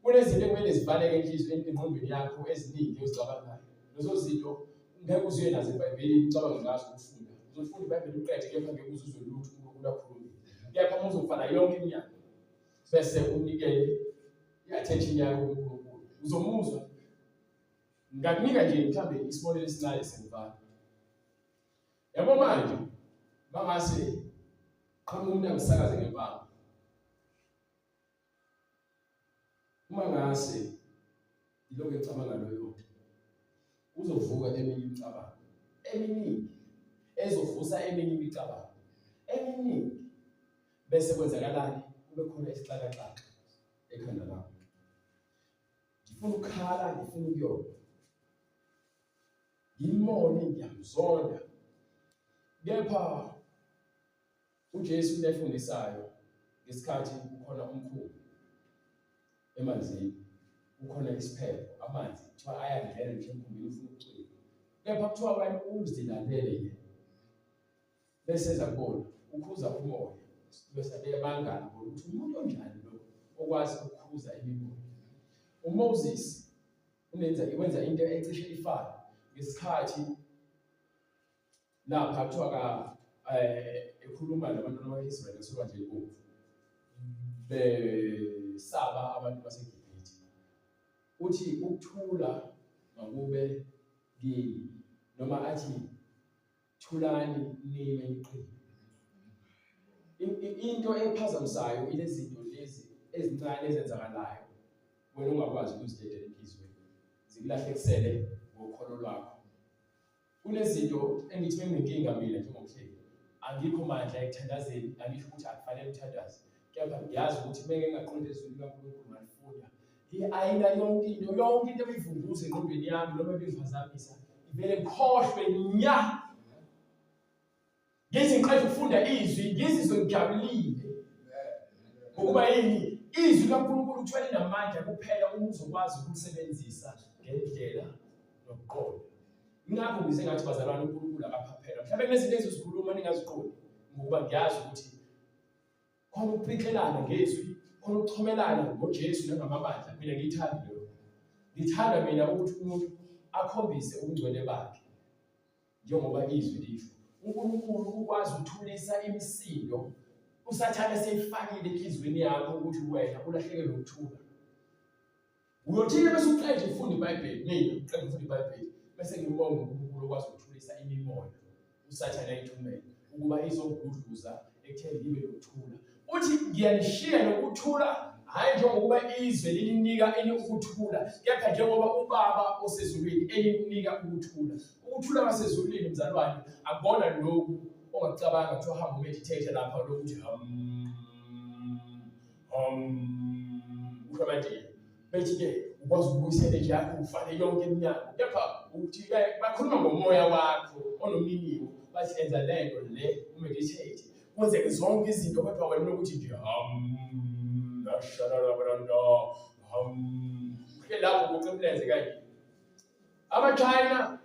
Kunezinto ekumele zivaleke enhlizweni engqondweni yakho eziningi ozicabangayo. Lezo zinto ngeke uziye nazo eBhayibhelini ucabange ngazo ukufunda. Uzofunda iBhayibheli uqede kepha ngeke uzuzwe lutho uNkulunkulu akhuluma. kepha uma uzofana yonke iminyaka bese unikele i-attention yakho kuNkulunkulu uzomuzwa. Ngakunika nje mhlambe isibonelo esincane semfana. Yabo manje bangase qhamuka umuntu angisakaze ngempama. Uma ngase ilokho ecabanga loyo uzovuka eminye imicabango eminingi ezovusa eminye imicabango eminingi bese kwenzakalani kube khona isixakaxaka ekhanda lakho. Ngifuna ukukhala, ngifuna ukuyona, ngimone, ngiyamzonda. Kepha uJesu unefundisayo ngesikhathi kukhona umkhulu emanzini, kukhona isiphepho, amanzi kuthiwa ayangena nje emkhumbini ufuna ukucwila. Kepha kuthiwa wena uzilalele yena. Bese eza kubona ukhuza umoya. Bese beyabangana ukuthi umuntu onjani lo okwazi ukukhuza imimoya. uMoses wenza into ecishe ifane ngesikhathi lapha kuthiwa ekhuluma nabantu bakwa-Israyeli esuka nje ibomvu besaba abantu baseGibhithe. Uthi ukuthula makube kini noma athi thulani nime iqine. Into ephazamisayo ilezi zinto lezi ezincane ezenzakalayo wena ungakwazi ukuzidedela enhlizweni zikulahlekisele ngokholo lwakho. Kunezinto engithi benginenkinga mina njengomhleli, angikho mandla ekuthandazeni, angisho ukuthi akufanele uthandaze, kepha ngiyazi ukuthi meke ngaqonda ezweni likaNkulunkulu ngalifunda ayina yonke into ebivunguza engqondweni yami noma ebiphazamisa ivele ngikhohlwe nya. Ngithi ngiqeda ukufunda izwi ngizizwe ngijabulile ngokuba yini izwi kaNkulunkulu kuthiwa linamandla kuphela uma uzokwazi ukulisebenzisa ngendlela nokuqonda. Ingakho ngize ngathi bazalwane uNkulunkulu akaphaphela. Mhlawumbe kunezinto ezizikhuluma ningaziqondi ngokuba ngiyazi ukuthi khona ukuphikelana ngezwi, khona ukuxhumelana ngoJesu nangamabandla. Mina ngiyithanda lokho. Ngithanda mina ukuthi umuntu akhombise ubungcwele bakhe njengoba izwi lisho. uNkulunkulu ukwazi ukuthulisa imisindo usathane seyifakile enhlizweni yakho ukuthi wena ulahlekelwe ukuthula. Uyothina bese uqede ufunda iBhayibheli, mina uqede ufunda iBhayibheli bese ngibonga uNkulunkulu ukwazi ukuthulisa imimoya usathane ayithumele ukuba izogudluza ekutheni libe lokuthula. Uthi ngiyanishiya nokuthula, hayi njengoba izwe lininika ukuthula, kepha njengoba uBaba osezulwini elinika ukuthula. Ukuthula kwasezulwini mzalwane akubona lokhu ongacabanga kuthiwa hamba umeditate lapha lokuthi ukhamathile. Bethi-ke ukwazi ukubuyisela nje yakho ufane yonke iminyango, kepha ukuthi-ke bakhuluma ngomoya wakho onominiwo bathi enza lento le umeditate kwenzeke zonke izinto kodwa wena nokuthi nje ke lapho kucimleze kanje. AmaChina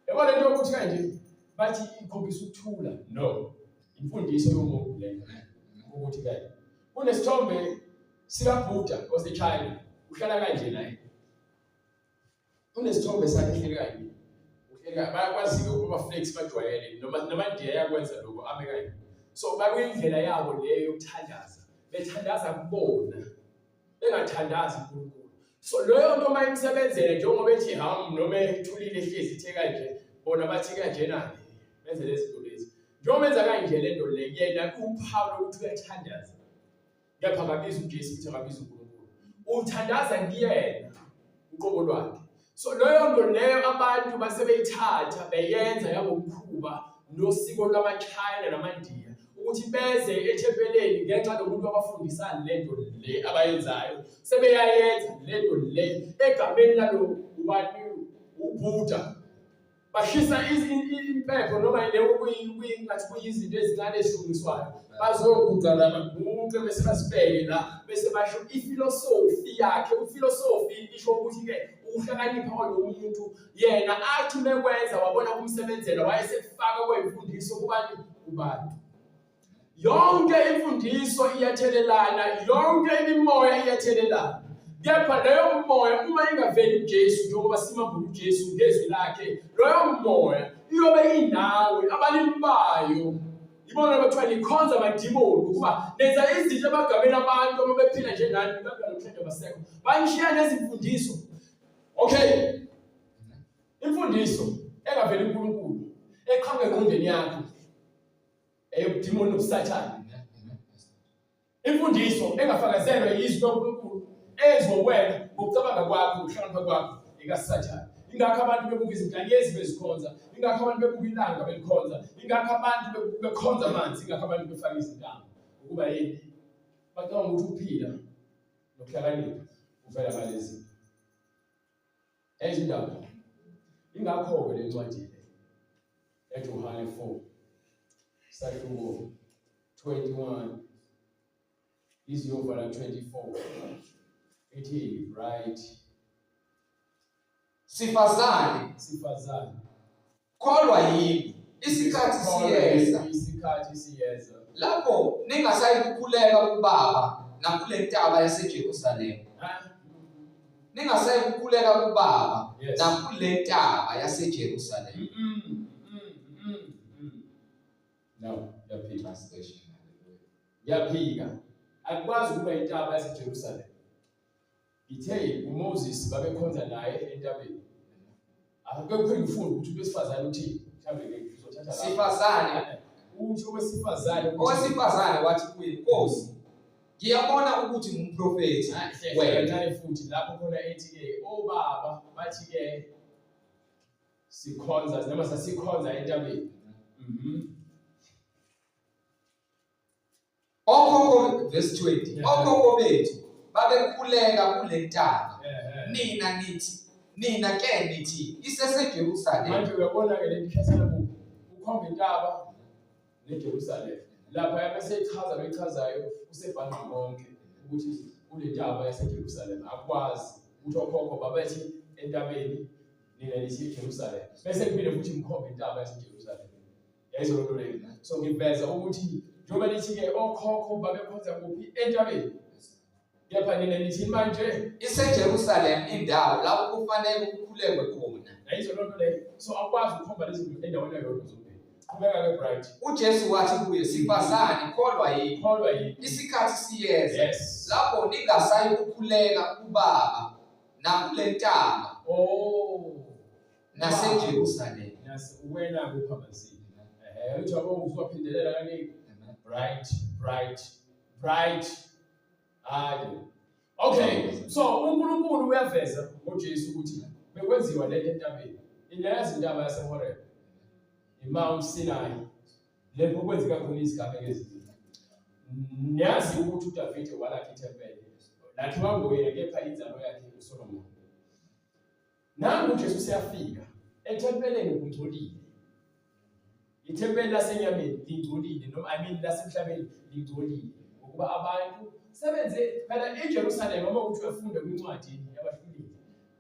yabona into yokuthi kanje bathi ikhombisa ukuthula. No, imfundiso yomuntu le ukuthi kanje kunesithombe sikaBuddha waseChina uhlala kanje naye. Unesithombe sakhe hleli kanje. Bayakwazi ukuba flex bajwayele noma namandiya yakwenza lokho abe kanje. So bakuyindlela yabo leyo yokuthandaza. Bethandaza kubona. Bengathandazi uNkulunkulu. So loyo nto mayimsebenzele njengoba ethi noma ethulile ehlezi ithe kanje bona bathi kanje nani benze lezi zinto lezi. Njengoba enza kanje le nto le yena kuwuphawu lokuthi uyathandaza. Kepha akabizi uJesu ukuthi akabizi uNkulunkulu. Uthandaza kuyena uqobo lwakhe. So loyo nto leyo abantu basebeyithatha beyenza yabomkhuba nosiko lwamaChina namaNdiya ukuthi beze ethempeleni ngenxa yomuntu abafundisana le nto le abayenzayo. Sebeyayenza le nto le egameni lalo ubani uBuddha. Bashisa impepho noma leyo ngathi kuyizinto ezincane ezishungiswayo. Bazoguqa lamaguqe bese basibeke la bese basho ifilosofi yakhe. Ufilosofi isho ukuthi-ke ukuhlakanipha kwalomuntu yena athi mekwenza wabona kumsebenzela wayesefaka kwemfundiso kubantu. Yonke imfundiso iyathelelana, yonke imimoya iyathelelana. Kepha leyo moya uma ingaveli uJesu njengoba simambula uJesu ngezwi lakhe, loyo moya iyobe inawe abalimi bayo ibona abathiwa nikhonza amadimoni ukuba nenza izinto ebagameni abantu ababephila njengani bangalokuhlanje abasekho banishiya nezimfundiso. Okay, imfundiso engaveli uNkulunkulu eqhamuka engqondweni yakho eyobudimoni nobusathane. Imfundiso engafakazelwa yizwi loNkulunkulu ezowena ngokucabanga kwakho ukuhlakanipha kwakho ikasathane. Ingakho abantu bebuka izinkanyezi bezikhonza, ingakho abantu bebuka ilanga belikhonza, ingakho abantu bekhonza amanzi, ingakho abantu befaka izintambo. Ukuba yini? Bacabanga ukuthi uphila nokuhlakanipha uvela ngalezi ezindaba. Ingakho-ke le ncwadi le eJohane 4 Isahluko 21 iziyovala 24 ithi right sifazane kholwa yimi isikhathi siyeza lapho ningasayi kukhuleka kubaba nakule ntaba yaseJerusalema. Ningasayi kukhuleka kubaba nakule ntaba yaseJerusalema. No, yaphika akwazi ukuba intaba yaseJerusalema. Ithe uMoses babekhonza naye entabeni. Akekho ngifunda ukuthi besifazane uthini. Mhlambe ke ngizothatha la. Sifazane uthi owesifazane wathi kuye Nkosi ngiyabona ukuthi ngumprofeti wena futhi lapho khona ethi ke obaba bathi ke sikhonza noma sasikhonza entabeni. Okhokho verse 20 okhokho bethu babekhuleka kule ntaba. Nina ke nithi iseseJerusalema. Manje uyabona ke le nkhethelo kuphi? Ukhomba intaba neJerusalema. Lapha yabese ichaza bechazayo usebhanqa konke ukuthi kule ntaba yaseJerusalema akwazi ukuthi okhokho babethi entabeni nina nithi eJerusalema. Bese kuphinde futhi mkhomba intaba yaseJerusalema. Yayizolo nto leyo. So ngiveza ukuthi njengoba nithi ke okhokho babekhonza kuphi entabeni. Kepha nina nithi manje iseJerusalema indawo lapho kufanele ukukhulekwe khona. Yayizolo nto leyo. So akwazi ukukhomba lezi zinto endaweni yodwa zombili. Qhubeka ke bright. uJesu wathi kuye sifazane kholwa yini isikhathi siyeza lapho ningasayi ukukhuleka kubaba nakule ntaba naseJerusalema. Wena kuphambazile. Uthi yabo uzophindelela kaningi. Bright. Okay, so uNkulunkulu uyaveza ngoJesu ukuthi bekwenziwa le entabeni. Ilazi intaba yaseHoreb. iMount Sinai. Lapho kwenzeka khona izigaba eziningi. Niyazi ukuthi uDavid walakha ithempeli. Lakhiwa nguyena kepha inzalo yakhe uSolomon. Nangu uJesu siyafika. Ethempeleni kungcolile. Ithempeli lasenyameni lingcolile noma lasemhlabeni lingcolile. Ukuba abantu sebenze phela eJerusalema uma uthi uyafunde kwincwadi yabahluleli.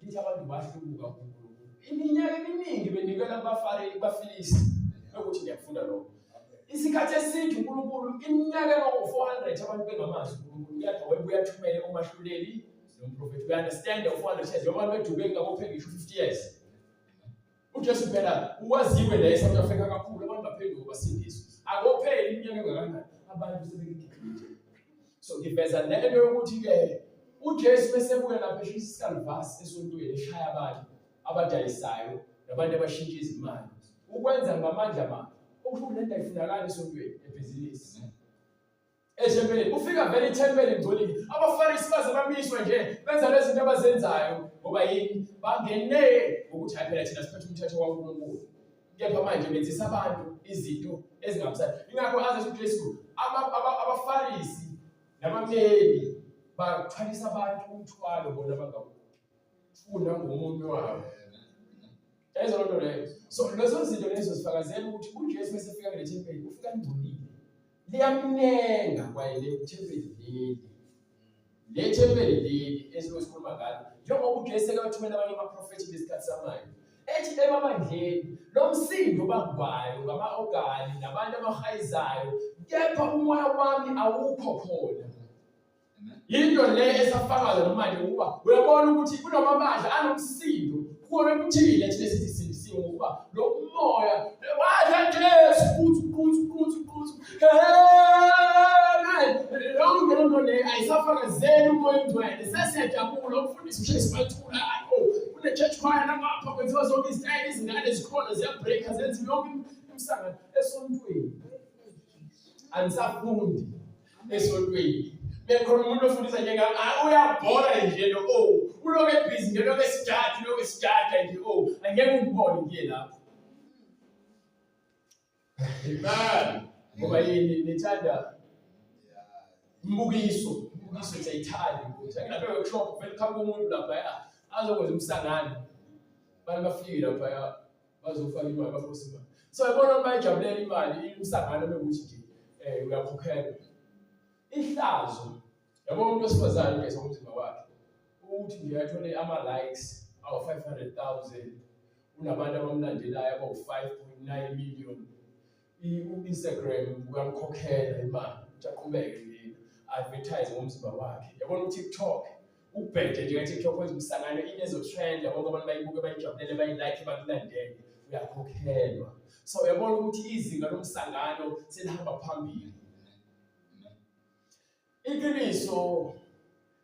Lithi abantu bahlubuka kuNkulunkulu. Iminyaka eminingi benikela bafilisti. Ukuthi ngiyafunda lokho. Isikhathi eside uNkulunkulu iminyaka engu-400 abantu bengamazi uNkulunkulu. Kuyapha webuyathumele omahluleli nomprofeti. We understand the 400 years. Noma beduke ngabophela 50 years. uJesu phela uwaziwe la eSouth Africa kakhulu abantu baphezulu basindiswa. Akopheli iminyaka engakanani abantu sebekigibite. So ngiveza lento yokuthi ke uJesu bese buya lapha eshisa isikalvasi esontweni eshaya abantu abadayisayo nabantu abashintsha izimali. Ukwenza ngamandla manje. Ukusho lento ayifunakala esontweni ebhizinisi. Ethempelini ufika vele ithempeli ngcolile. Abafarisi baze bamiswa nje benza lezi zinto abazenzayo ngoba yini bangene ukuthi hayi phela thina siphethe umthetho kaNkulunkulu. Kepha manje benzisa abantu izinto ezingabisani. Ingakho aze uJesu abafarisi nabameli bathwalisa abantu umthwalo bona bangafuna ngomunye wabo. Ezo lonto leyo. So lezo zinto lezo zifakazela ukuthi uJesu bese efika kule thempeli ufika ngcolile. Liyamnenga kwaye le thempeli leli. Le thempeli leli esikhuluma ngalo. Njengoba uJesu ekathumela abanye abaprofeti besikhathi samanje. Ethi emabandleni lo msindo bangwayo ngama-ogani nabantu abahayizayo kepha umoya wami awukho khona. Yinto le esafakaza nomanje ukuba uyabona ukuthi kunomamandla anomsindo kuona kuthile thina sithi sindisiwe ngokuba lo moya wadla nje uyafundisa ushayisa imathula kune-church choir nangapha kwenziwa zonke izitayela izingane zikhona ziyabreaka zenziwa yonke imsangano esontweni. Anisafundi esontweni. Bekhona umuntu ofundisa njengami uyabhora nje lo uloku ebhizi ngeloku esijaja nje angeke ungibone ngiye lapho. Amen. Ngoba yini nithanda umbukiso siyayithanda ukuthi anginabe workshop vele khamba umuntu lapha azokwenza umsangano bafike lapha bazofaka imali bafosa imali. So yabona bayajabulela imali umsangano bekuthi nje uyakhokhelwa. Ihlazo yabona umuntu osifazane ngeke umzimba wakhe ukuthi nje athole ama-likes awu 500,000 unabantu abamlandelayo abawu 5.9 million. U-Instagram uyamkhokhela imali ukuthi aqhubeke advertise ngomzimba wakhe. Yabona uTikTok ubhede nje kaTikTok wenza umsangano inezo-trend yabona abantu bayibuke bayijabulele bayilike bakulandele uyakhokhelwa. So uyabona ukuthi izinga lomsangano selihamba phambili. Iqiniso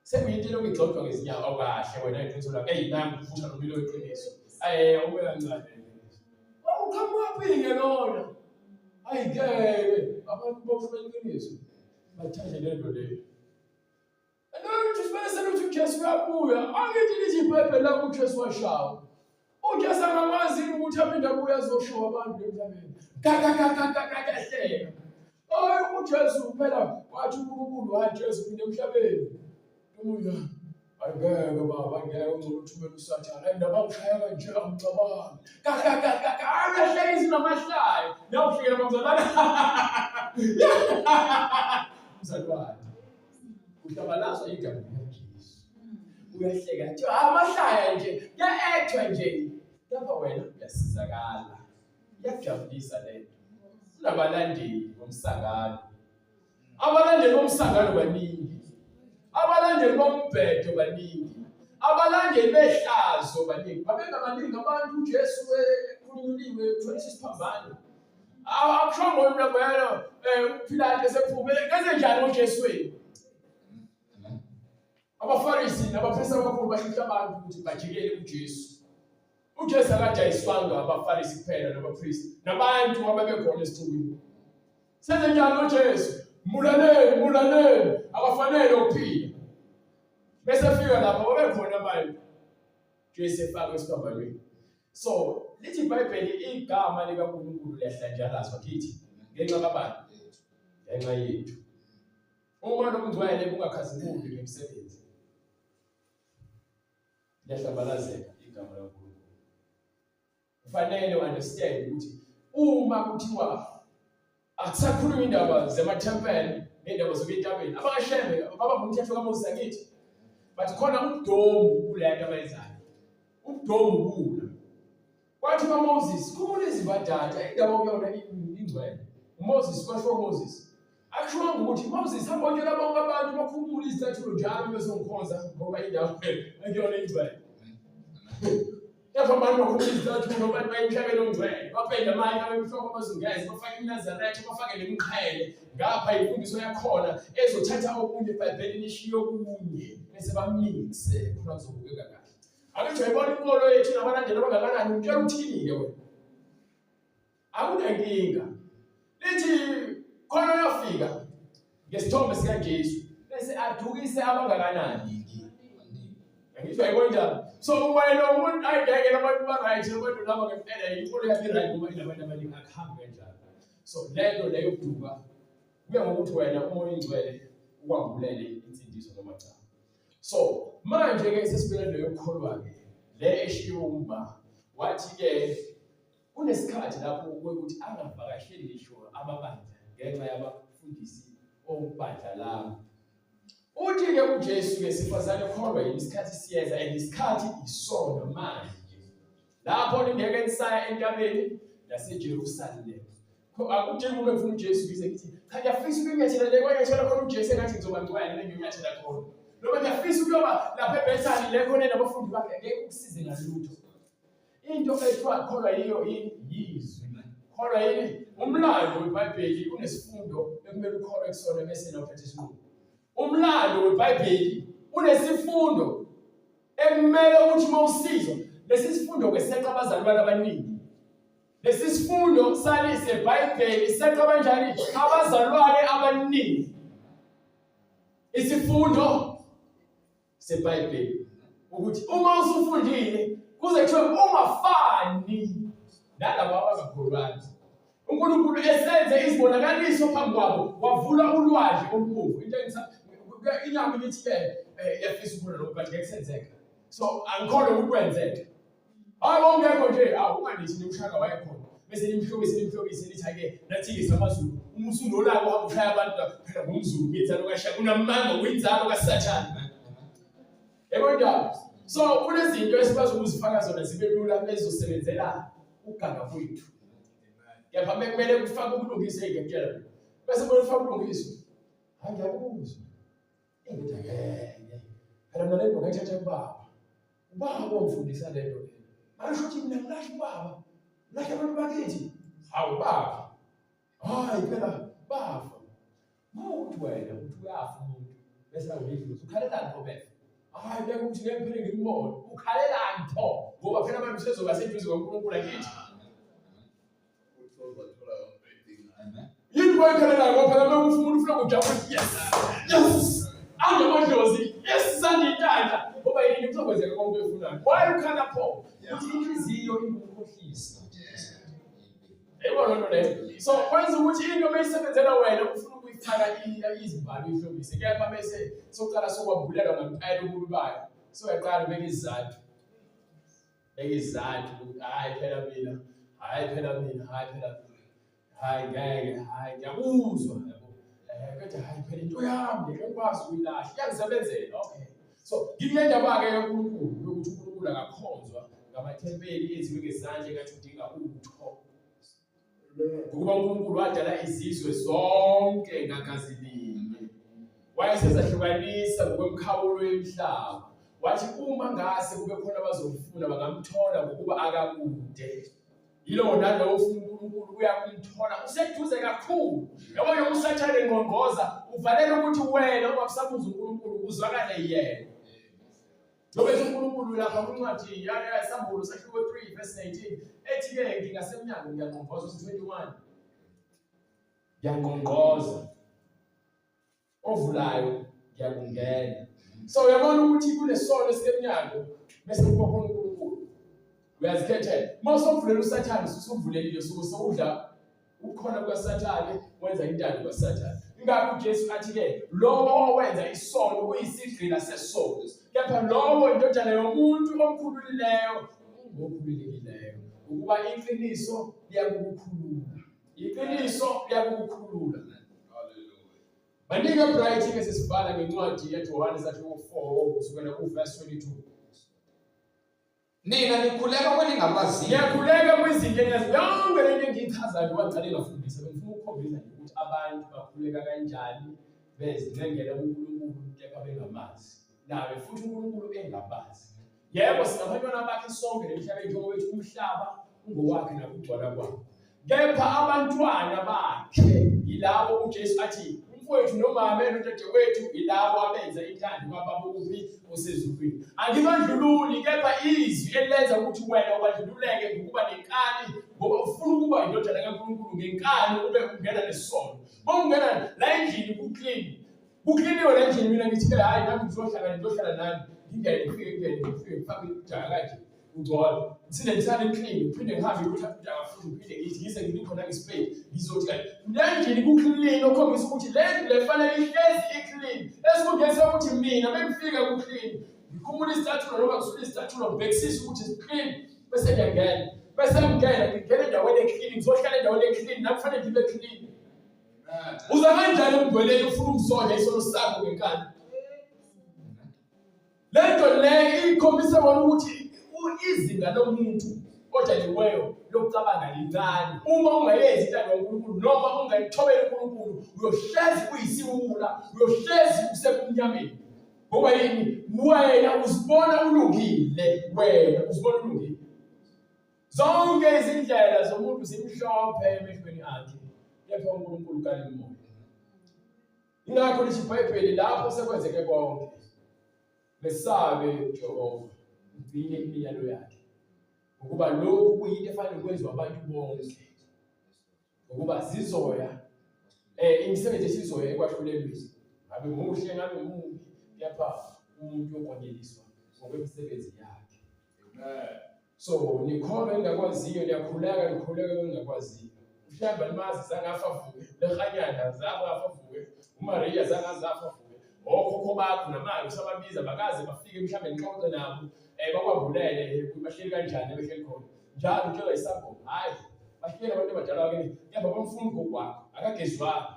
sekuyinto lokugxoxwa ngezinyawo awukahle wena iqiniso lakho nami ngifutha nomlilo weqiniso ube kancane. Uqhamuka lona ayike abantu bofuna iqiniso bathande lento leyo. Another simele ukuthi uJesu uyabuya angithi lithi iBhayibheli lapho uJesu washawa. uJesu angamazi ukuthi aphinde abuye azoshawa abantu emhlabeni. Kahleka. uJesu phela wathi uNkulunkulu hayi Jesu phinde emhlabeni. Uya angeke baba angeke ungcono uthumela uSathane indaba ngishaya kanje angicabanga. Akahleka izina amahlayo. Nawuhlekela mamzalwana. Mzalwane. Uhlabalazwa igama likaJesu. Uyahleka nje amahlaya nje ya-actwa nje. Lapha wena uyasizakala. Iyakujabulisa lento. Unabalandeli bomsangano. Abalandeli bomsangano baningi. Abalandeli bombhedo baningi. Abalandeli behlazo baningi. Babengabaningi abantu uJesu ekhulunyuliwe kuthola isiphambano. Akushongo umuntu bayana uPhilathe esephume kenze njani uJesweni. Abafarisi nabaphristi abakhulu bashintshela abantu ukuthi bajikele uJesu. uJesu akajayiswanga abafarisi kuphela nabaphristi nabantu ababekhona esithubeni. Senze njani uJesu? Mulaleni abafanele ukuphila. Bese fika lapho babekhona abantu Jesu efaka esibambalweni. So lithi iBhayibheli igama likaNkulunkulu liyahlanjazwa kithi ngenxa kabani? Ngenxa yethu. Uma lokungcwele kungakhazimuli ngemisebenzi liyahlabalazeka igama likaNkulunkulu. Kufanele understand ukuthi uma kuthiwa akusakhulunywa indaba zemathempeli nendaba zokuyentabeni abakashembe baba ngumthetho kaMoses akithi but khona ubudomu kuleyo nto abayenzayo. Ubudomu bula kwathi kaMoses kumele izibadada indaba okuyona ingcwele. uMoses kwasho Moses akusho ukuthi Moses hambonyela bonke abantu bakhumula izicathulo njalo besonkhonza ngoba indawo ekuyona ingcwele. Lapho abantu bakhumula izicathulo abantu bayimhlabeni omngcwele bapenda amanye abemhloko abazungeze bafake iNazaretha bafake nemqhele ngapha imfundiso yakhona ezothatha okunye eBhayibhelini ishiyo kunye bese bamixe khona kuzobukeka kahle. Akuthi uyibona inkolo yethu nabalandeli abangakanani utshela uthini-ke wena? Akunankinga. Lithi khona uyafika ngesithombe sikaJesu bese adukise abangakanani. Ngisho ayibona njalo. So wena umuntu ayingeke abantu ba-right abantu laba ngempela inkolo yakhe-right ngoba inabantu abaningi akuhambi kanjalo. So lento leyo yokuduka kuya ngokuthi wena umoya ingcwele ukwambulele insindiso noma cha. So manje-ke sesibhekene neyokukholwa-ke le eshiwo uMba wathi-ke kunesikhathi lapho ukuthi angavakasheli ngisho amabandla ngenxa yabafundisi obandla lami. Uthi-ke uJesu-ke sifazane kholwa yini isikhathi siyeza and isikhathi isona manje lapho ningeke nisaya entabeni yaseJerusalema. Akutshela uma ngifuna uJesu bize ngithi cha ngiyafisa ukunyathela le kwanyathela khona uJesu engathi ngizoba ngcwele nenginyathela khona. Noma ngiyafisa ukuyoba lapha eBethani le khona nabafundi bakhe ngeke ukusize ngalutho. Into ethiwa kholwa yiyo yizwi. Kholwa yini? Umlando weBhayibheli unesifundo ekumele ukholwe kusona bese nawuthatha isinqumo. Umlando weBhayibheli unesifundo ekumele ukuthi mawusizwa lesi sifundo kweseqa abazalwane abaningi. Lesi sifundo salise eBhayibheli iseqa kanjani abazalwane abaningi. Isifundo seBhayibheli ukuthi uma usufundile kuze kuthiwe ungafani nalabo abangakholwayo. uNkulunkulu esenze izibonakaliso phambi kwabo wavula ulwazi olukhulu. Into inyama lithi yafisa ukubona lokho but ngeke senzeka. So angikholwa ukukwenzeka. Hayi wongekho nje unganithi nimshaka wayekhona. Bese nimhlobise lithi ake nathi samaZulu umusulo lako ukhaya abantu phela ngumZulu ngizalo kaShaka unamanga uyinzalo kaSathane. Yebo. So kunezinto esibazo ukuzifaka zona zibe lula ezosebenzela uganga kwethu. Kepha bekumele kufake ukulungisa ngiyakutshela. Bese kufaka ukulungisa. Hayi ngiyakuzwa. Ingithi ngeke. Phela mina lento ngayithatha kubaba. Ubaba ongifundisa lento le. Masho ukuthi mina ngilahla ubaba. Ngilahla abantu bakithi. Hawu baba. Hayi phela bafa. Mawuthi wena uthi uyafa umuntu. Bese awuyidluza. Ukhalela lapho bese. Hayi beke ukuthi ngeke phela ngimona. Ukhalela ntho. Ngoba phela abantu sezoba seduze kwaNkulunkulu akithi. Yini boyikhalela ngoba phela ufuna ukujabula. Yes. Angamadlozi. Yes sandintanda. Ngoba yini kuzokwenzeka konke efunayo. Why ukhala pho? Uthi inhliziyo ingukhohlisa. Yebo lona le. So kwenza ukuthi into mayisebenzela wena ufuna ukuyifaka izibalo ihlobise. Kepha bese sokuqala sokwabulelwa ngempela ububi bayo. So uyaqala ubeka izizathu. Hayi phela mina. Hayi ngeke, hayi ngiyakuzwa yabo. Kodwa hayi phela into yami ngekwazi ukuyilahla. Iyangizebenzela. Okay. So ngile ndaba ke yoNkulunkulu ukuthi uNkulunkulu akakhonzwa ngamathempeli enziwe ngezandla engathi udinga utho. Ngoba uNkulunkulu wadala izizwe zonke ngagazi linye. Wayesezahlukanisa ngokwemkhawulo yomhlaba. Wathi uma ngase kube khona abazomfuna bangamthola ngokuba akakude. Yilo nalowo ufuna uNkulunkulu uyakumthola useduze kakhulu. Yabona uSathane ngqongoza uvalele ukuthi wena ungakusabuza uNkulunkulu uzwakale yena. Ngoba uNkulunkulu lapha kwincwadi yaSambulo sahluko 3 verse 19 ethi ke ngingasemnyango ngiyaqonqoza usi 21. Ngiyaqonqoza. Ovulayo ngiyakungena. So uyabona ukuthi kunesono esemnyango bese kuba khona uNkulunkulu. Uyazikhethela. Mawusovulela uSathane usuvulelile sokudla ukhona kwaSathane wenza intando kwaSathane. Ingakho uJesu athi ke lowo owenza isono uyisigqila sesono. Kepha lowo indodana yomuntu omkhululileyo ngokhululekileyo ukuba iqiniso liyakukhulula. Iqiniso liyakukhulula. Hallelujah. Banika bright ke sesibhala ngencwadi yaJohane sahluko 4 kusukela kuverse 22. Nina nikhuleka kweningabaziyo. Ngiyakhuleka kwizinto yonke lento engiyichazayo waqale ngafundisa bengifuna ukukhombisa ukuthi abantu bakhuleka kanjani bezincengela uNkulunkulu kepha bengamazi. Nawe futhi uNkulunkulu engabazi. Yebo sinabantwana bakhe sonke nemhlabeni njengoba wethu umhlaba ungowakhe nakugcwala kwakhe. Kepha abantwana bakhe yilabo uJesu athi umfowethu nomama enodadewethu yilabo abenza intando kaBaba ukuphi osezulwini. Angibandlululi kepha izwi elenza ukuthi wena ubandlululeke ngokuba nenkani ngoba ufuna ukuba indodana kaNkulunkulu ngenkani ube ungena nesono. Bongena la endlini kuclean. Kukliniwe la endlini mina ngithi hayi nami ngizohlala nani. Ngingeke fake ujaka kanje ugcwala. Sinenhlalo clean uphinde ngihambe ukuthatha ujaka futhi uphinde ngithi ngise ngikhona ngespace ngizothi la endlini kuclean okhombisa ukuthi le fanele ihlezi iclean. Esikungese ukuthi mina bengifika kuclean. Ngikhumula isicathulo noma kusula isicathulo ngibhekisisa ukuthi clean bese ngiyangena. Bese ngingena endaweni eclean ngizohlala endaweni eclean nakufanele ngibe clean. Uza kanjani umgweleni ufuna ukusonya isono sakho ngenkani? Lento le ikhombisa bona ukuthi izinga lomuntu odaliweyo lokucabanga lincane. Uma ungayenzi intando kaNkulunkulu noma ungayithobeli uNkulunkulu uyohlezi uyisiwula, uyohlezi usekumnyameni. Ngoba yini? Wena uzibona ulungile, Zonke izindlela zomuntu zimhlophe emehlweni akhe. Kepha uNkulunkulu kalimoya. Ingakho lithi iBhayibheli lapho sekwenzeke konke. besabe Jehova ugcine imiyalo yakhe ukuba lokhu kuyinto efanele kwenziwa abantu bonke ukuba zizoya imisebenzi esizoya ekwahlulelweni ngabe muhle ngabe mubi kepha umuntu yokonyeliswa ngokwemisebenzi yakhe. So nikholwa engakwaziyo niyakhuleka engakwaziyo mhlawumbe limazi zangafavuke lehanyana zafavuke uMaria zangazafavuke okhokho bakho namanje usababiza bakaze bafike mhlawumbe nixoxe nabo bakwambulele bahleli kanjani behleli khona njalo njengoba isangoma hayi bahleli abantu abadala bakini yaba bamfuna ugokwakho akagezwanga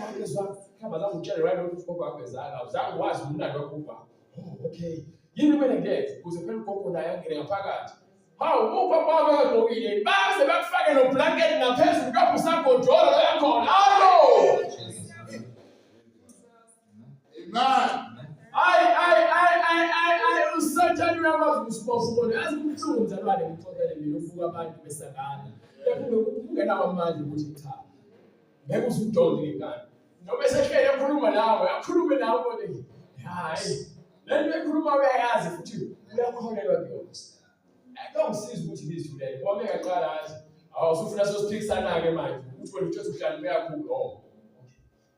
ukugezwa khamba zakutshela right ukuthi ugokwakho ezanga uzange wazi umnandi wakho. Okay yini kumele ngenze ukuze phela ugogo naye angene ngaphakathi. Hawu ubaba bakagqokile base bakufake no blanket ngaphezulu kapho sagodolo yakhona. Hallo Amen. Usathane uyakwazi ukusibona yazi ubuhlungu mzalwane ngixoxele mina uvuka abantu besakana ungena amandla ukuthi cha ngeke usujonge ngani noma esehlele ekhuluma nawe akhulume nawe le hayi lento ekhuluma uyayazi futhi uyakholelwa kuyona akungisiza ukuthi ngizulele ngoba ngiyaqala athi awusufuna sosiphikisana ke manje ukuthi wena uthi uhlala kakhulu okay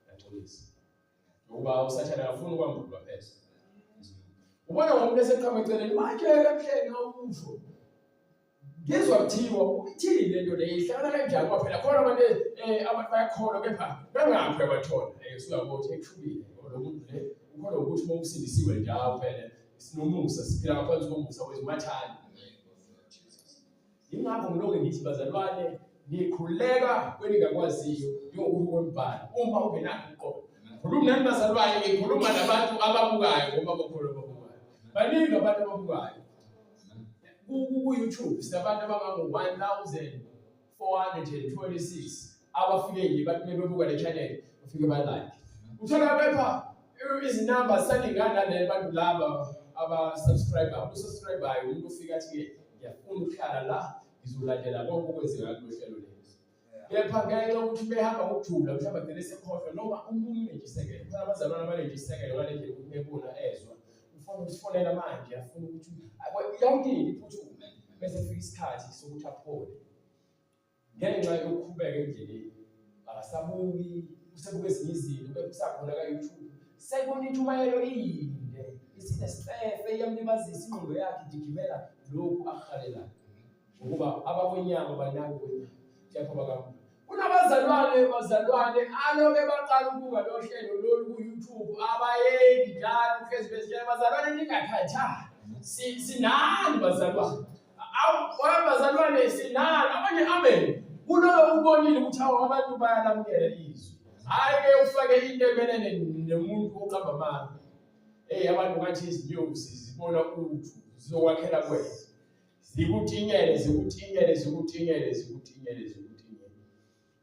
ngiyathokoza ngoba usathane afuna ukwambulwa phela ubona umuntu eseqhama eceleni manje emhleni awusho ngizwa kuthiwa uthini lento le ihlala kanjani ngoba phela khona abantu abantu bayakholwa kepha bangaphi abathola usuyabona ekushubile lo muntu le ukholwa ukuthi uma usindisiwe njalo phela sinomusa siphila ngaphansi komusa wezimathani. Ingakho ngilokho ngithi bazalwane nikhuleka kweningakwaziyo njengokuthi kwembhalo uma ungenakho uqobo khuluma nani bazalwane ngikhuluma nabantu ababukayo ngoba bakholwa babukayo baningi abantu ababukayo ku-YouTube sinabantu abangango-1426 abafike nje bathi bebuka le channel bafike balike uthola bepha izinamba zalingana nale bantu laba abasubscribe umuntu ufika athi ngiyafuna ukuhlala la ngizolandela konke okwenzeka kulo hlelo lezi kepha ngeke ukuthi behamba ngokujula mhlawumbe agcine sekhohlwa noma umuntu njengisekele khona abazalwane abanenjisekele ngale ukuthi nebona ezwa ufuna ukusifonela manje afuna ukuthi yawukini iphuthume bese kufika isikhathi sokuthi aphole ngenxa yokukhubeka endleleni akasabuki usebuka ezinye izinto bese kusakhona ka-YouTube sayibona intshumayelo inde isinesifefe iyamlibazisa ingqondo yakhe igijimela lokhu akuhalela ukuba abakwenyama banakwe kepha bakakhulu kunabazalwane aloke baqala ukubuka lo hlelo lolu ku-YouTube abayeki njalo uhlezi bezitshela bazalwane ningakhathali sinani bazalwane bazalwane sinani abanye amen kuloyo ubonile ukuthi abantu bayalamukela izwi hhayi-ke ufake into emelene nomuntu oqamba amanga abantu ngathi izinyosi zibona ukuthi zizokwakhela kwena zikutinyele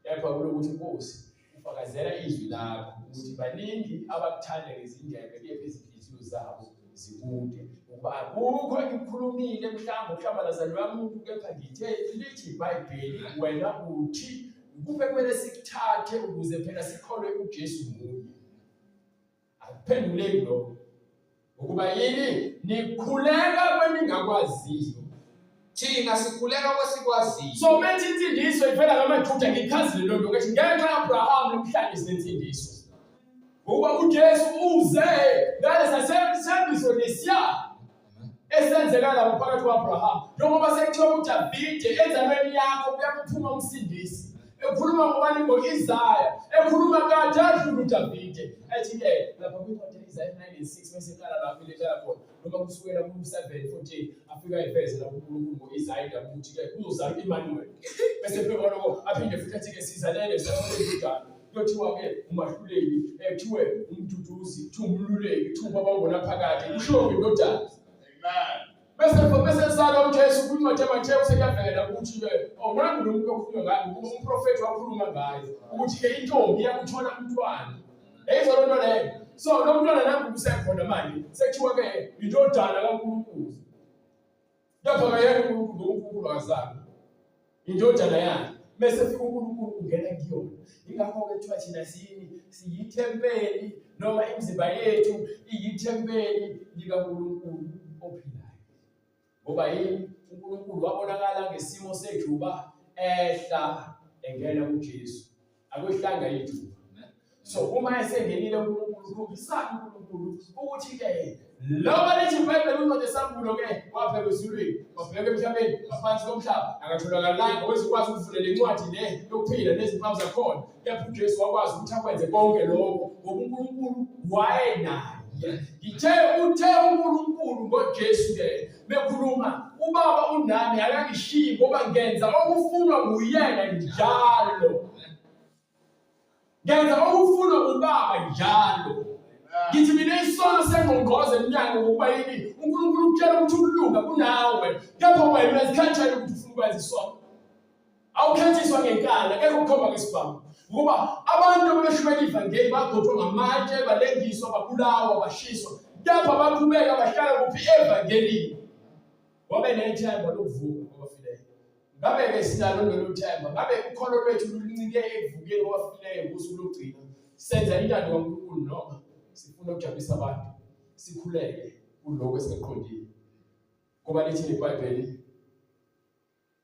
kepha kulokuthi Nkosi ufakazela izwi lakho ukuthi baningi abakuthanda ngezindebe kepha izinhliziyo zabo zikude ukuba akukho engikukhulumile mhlawumbe bazali bamuntu kepha ngithe lithi iBhayibheli wena uthi kuphe kumele sikuthathe ukuze phela sikholwe uJesu munye akuphenduleki lokho ukuba yini nikhuleka kweningakwaziyo thina sikhuleka kwesikwaziyo. So methi insindiso iphela ngamaJuda ngikhazile lo nto ngithi ngenxa Abraham namhlanje sinensindiso ukuba uJesu uze ngale sasembiso lesiya esenzeka lapho phakathi kwa-Abraham njengoba sekuthiwa uDavide enzalweni yakho kuyakuphuma umsindisi ekhuluma ngobani ngo-Isaya ekhuluma kade adlula uDavide ethi-ke lapha kwincwadi Isaya 9:6 bese qala lapho iletha khona noma kusukela ku-7:14 afika iveze lapho uNkulunkulu ngo-Isaya indaba ukuthi-ke kuzozalwa Immanuel bese phela lokho aphinde futhi athi-ke sizalele sasolezidala kuthiwa-ke umahluleli kuthiwe umduduzi kuthiwa umluleki kuthiwa ubabangona phakathi kushiwo ngindodana bese sala uJesu kwincwadi yaMathewu sekuyavela ukuthi-ke nangu lo muntu okhulunywa ngayo umprofethi wakhuluma ngayo ukuthi-ke intombi yakuthola umntwana yayizwa loo nto leyo. So lo mntwana nangu kusekhona manje sekuthiwa-ke indodana kaNkulunkulu kepha yena uNkulunkulu akazange indodana yakhe bese fika uNkulunkulu ungena kuyona. Ingakho-ke kuthiwa thina siyithempeli noma imizimba yethu iyithempeli likaNkulunkulu ophilayo. Ngoba yini? uNkulunkulu wabonakala ngesimo sejuba ehla engena kuJesu. Akwehlanga ijuba. So uma esengenile uNkulunkulu kubisana uNkulunkulu ukuthi-ke loba lithi iBhayibheli uNcwadi yeSambulo-ke wapheka ezulwini, wabheka emhlabeni, ngaphansi komhlaba, akatholakala owezikwazi ukuvula le ncwadi le yokuphila nezimpawu zakhona. Kepha uJesu wakwazi ukuthi akwenze konke lokho ngoba uNkulunkulu wayenaye. Uthe uNkulunkulu ngoJesu-ke bekhuluma, uBaba unami akangishiyi ngoba ngenza okufunwa nguyena njalo. Ngenza okufunwa uBaba njalo. Ngithi mina isono sengqongqoze emnyango ngokuba yini uNkulunkulu ukutshela ukuthi ukulunga kunawe. Kepha wena uzikhathele ukuthi ufuna ukwenza isono. Awukhethiswa ngenkani, akekho ukukhomba ngesibhamu. Ngoba abantu abashumela ivangeli bagqotshwa ngamatshe, balengiswa, babulawa, bashiswa. Kepha baqhubeka bahlala kuphi evangelini. Wabe nethemba lokuvuka kwabafileyo. Ngabe-ke sinalo lolu themba. Ngabe ukholo lwethu luncike ekuvukeni kwabafileyo ngosuku lokugcina. Senza intando kaNkulunkulu noma sifuna ukujabulisa abantu, sikhuleke kuloko esingaqondile. Ngoba lithi iBhayibheli,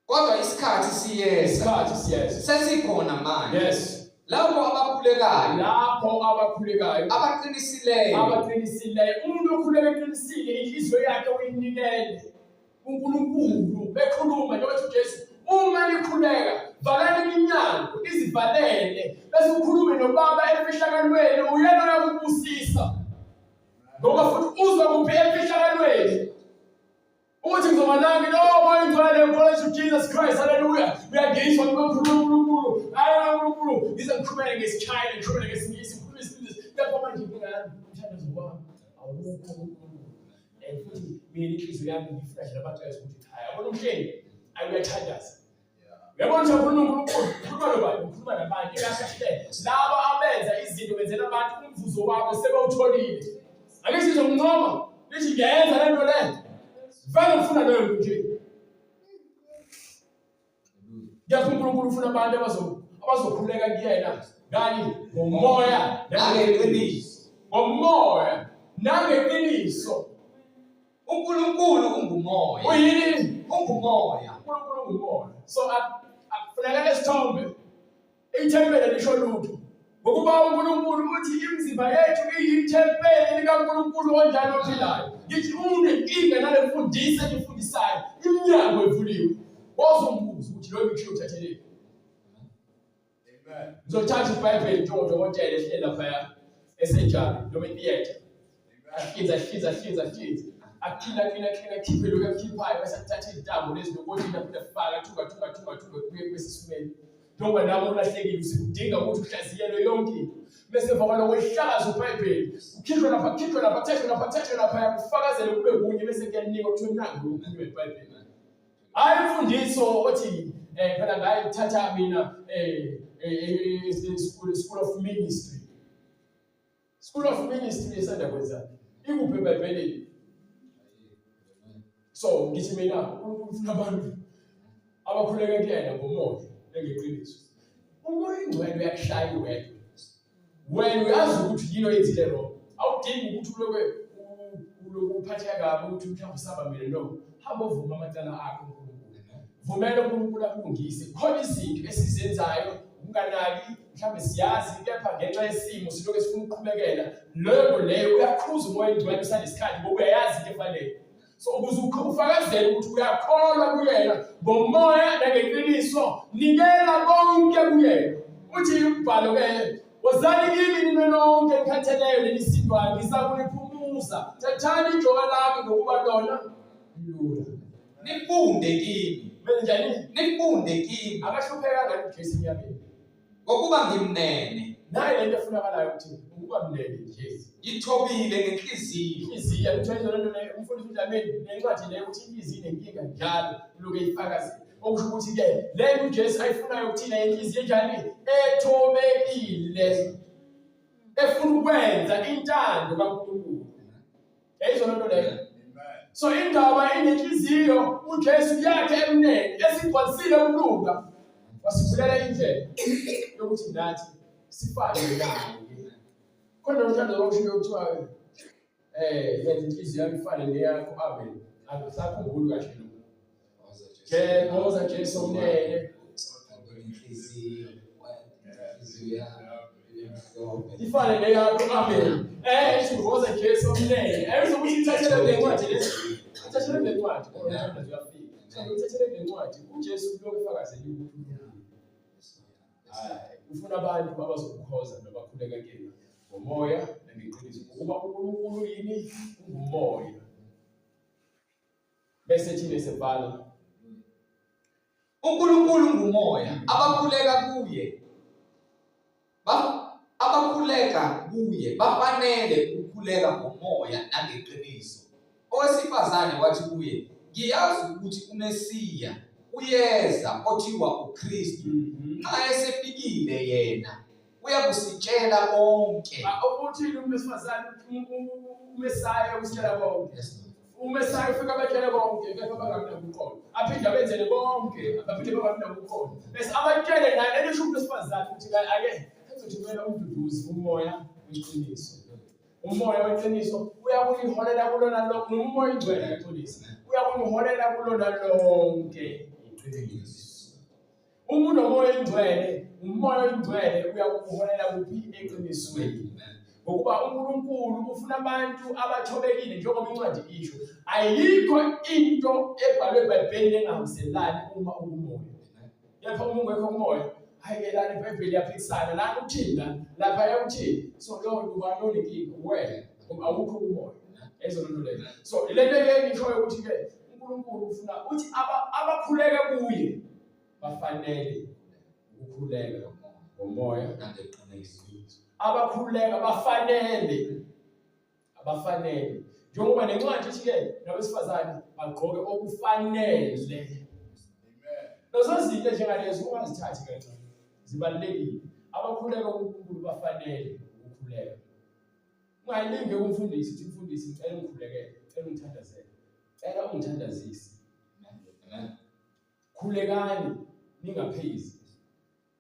kodwa isikhathi siyeza, sesikhona manje. Yes. Lapho abakhulekayo, abaqinisileyo, umuntu okhuleka eqinisile inhliziyo yakhe uyinikele uNkulunkulu. Bekhuluma njengoba uJesu, uma likhuleka valani iminyango, izivalele, bese ukhulume noBaba emfihlakalweni, uyena uyakubusisa. Ngoba futhi uzwa kuphi emfihlakalweni ukuthi ngizoba nangi lobo ingcwele ngeNkosi uJesus Christ, haleluya. Uyangizwa uNkulunkulu, hayi uNkulunkulu, ngize ngikhulumele ngesiChina, ngikhulumele ngesingisi, ngikhulume isingisi. Lapho manje ngingani umthandazo wami awukho uNkulunkulu. Futhi mina inhliziyo yami ngifuna nje labaxwayisa ukuthi hhayi, yabona umhleli, ayuyathandaza. Uyabona ukuthi uNkulunkulu ukhuluma nobani? Ukhuluma nabantu. Kahle laba abenza izinto benzela abantu umvuzo wabo sebewutholile. Ake sizomncoma lithi ngiyenza le nto le. Vele ngifuna leyo nto nje. Ngiyafuna uNkulunkulu ufuna abantu abazokhuleka kuyena ngani? Ngomoya nangeqiniso. Ngomoya nangeqiniso. uNkulunkulu ungumoya. Uyini? Ungumoya. uNkulunkulu ungumoya. So akufuneka lesithombe ithempeli lisho lutho. Ngokuba uNkulunkulu uthi imizimba yethu iyithempeli likaNkulunkulu onjalo ophilayo. Ngithi unenkinga nale mfundiso engifundisayo, iminyango evuliwe. Wozombuza ukuthi lo kusho uthatheleni. Amen. Ngizothatha iBhayibheli njengokotela ehleli lapha esenjalo noma etheater. Ahlinza. Akhiphe lokho akukhiphayo bese athathe izintambo lezi nokuthi lapho afaka thunga kuye kwesisumeni. Njengoba nami ulahlekile usikudinga ukuthi uhlaziyele yonke into. Bese emva kwalokho ihlaza uBhayibheli. Ukhishwe lapha, thethwe lapha, kufakazele kube kunye bese kuyanika ukuthi nangu ukukhuluma iBhayibheli. Hayi imfundiso othi phela ngaye thatha mina school of ministry. School of ministry esanda kwenza. Ikuphi eBhayibhelini? So ngithi mina uNkulunkulu ufuna abantu abakhuleka kuyena ngomoya ngeqiniso. Umoya ingcwele uyakushaya iwedwa. Wena uyazi ukuthi yini oyenzile wrong. Awudingi ukuthi uloku uphatheka kabi ukuthi mhlawumbe usaba mina no. Hamba uvuma amacala akho uNkulunkulu. Vumela uNkulunkulu akulungise. Khona izinto esizenzayo unganaki, mhlawumbe siyazi kepha ngenxa yesimo silokho sifuna ukuqhubekela. Leyo uyakhuza umoya ingcwele usanesikhathi ngoba uyayazi into efanele. So ukuze ufakazele ukuthi uyakholwa kuyena ngomoya nangeqiniso, nikela konke kuyena. Uthi umbhalo-ke, wozani kimi nina nonke nikhatheleyo nenisindwayo, ngizakuliphumuza. Thathani ijoka lami ngokuba lona lula. Nifunde kimi. Njani? Nifunde kimi. Akahlupheka ngani uJesu enyameni? Ngokuba ngimnene. Naye lento efunakalayo ukuthi ukuba mnene nje. Ngithobile ngenhliziyo. Inhliziyo uthola lento le umfundisi uDlamini nencwadi le ukuthi inhliziyo inenkinga njalo lokho eyifakaza. Okusho ukuthi-ke le uJesu ayifunayo ukuthina inhliziyo enjani? Ethobekile. Efuna ukwenza intando kaNkulunkulu. Yayizona lento leyo. So indaba inenhliziyo uJesu yakhe emnene esigcwalisile ukulunga. wasivulela indlela yokuthi nathi sifane naye. Khona umthando lokusho kuthiwa yenza inhliziyo yami ifane neyakho amen. Akusakhumbuli kahle lokho. Ngoza Jesu omnene. Ifane neyakho amen. Ngoza Jesu omnene. Ayizokuthi ithathele le ncwadi lezi. Ithathele le ncwadi. Ngoba uyafika. Ithathele le ncwadi. UJesu lokho efakazele ukuthi ufuna abantu abazokukhoza nobakhuleka kuyena ngomoya nangeqiniso ukuba uNkulunkulu yini ungumoya. Bese thina sebhala uNkulunkulu ngumoya, abakhuleka kuye bafanele ukukhuleka ngomoya nangeqiniso. Owesifazane wathi kuye, ngiyazi ukuthi uMesiya uyeza othiwa uKristu. Nxa esefikile yena uyakusitshela konke. Uthini umesifazane uMesaya usitshela konke? UMesaya ufika abatshela konke kepha bangakuqonda. Aphinde abenzele konke abaphinde bangakuqonda. Bese abatshele naye lesho umesifazane ukuthi ake kuzothumela umduduzi umoya weqiniso. Umoya weqiniso uyakuliholela kulona lonke umoya ingcwele weqiniso. Uyakuliholela kulona lonke iqiniso. Umuntu omoya ingcwele, umoya oyingcwele uyakuholela kuphi eqinisweni. Ngokuba uNkulunkulu ufuna abantu abathobekile njengoba incwadi isho. Ayikho into ebhalwe eBhayibhelini engahambiselani uma umoya. Yapha uma ungekho umoya, hayi lana iBhayibheli yaphikisana lana uthini lapha yakuthini. So lo nto ubani inkinga wena ngoba awukho umoya. Ezoluleka. So lento ke ngisho ukuthi ke uNkulunkulu ufuna uthi abakhuleka kuye bafanele ukukhuleka ngomoya nangeqiniso. Abakhuleka abafanele njengoba nencwadi ithi ke nabesifazane bagqoke okufanele. Amen. Lezo zinto njengalezo ungazithathi kancane zibalulekile. Abakhuleka uNkulunkulu bafanele ukukhuleka. Ungayilinge kumfundisi uthi umfundisi ngicela ungikhulekele, ngicela ungithandazele. Cela ungithandazise. Amen. Khulekani ningaphezi.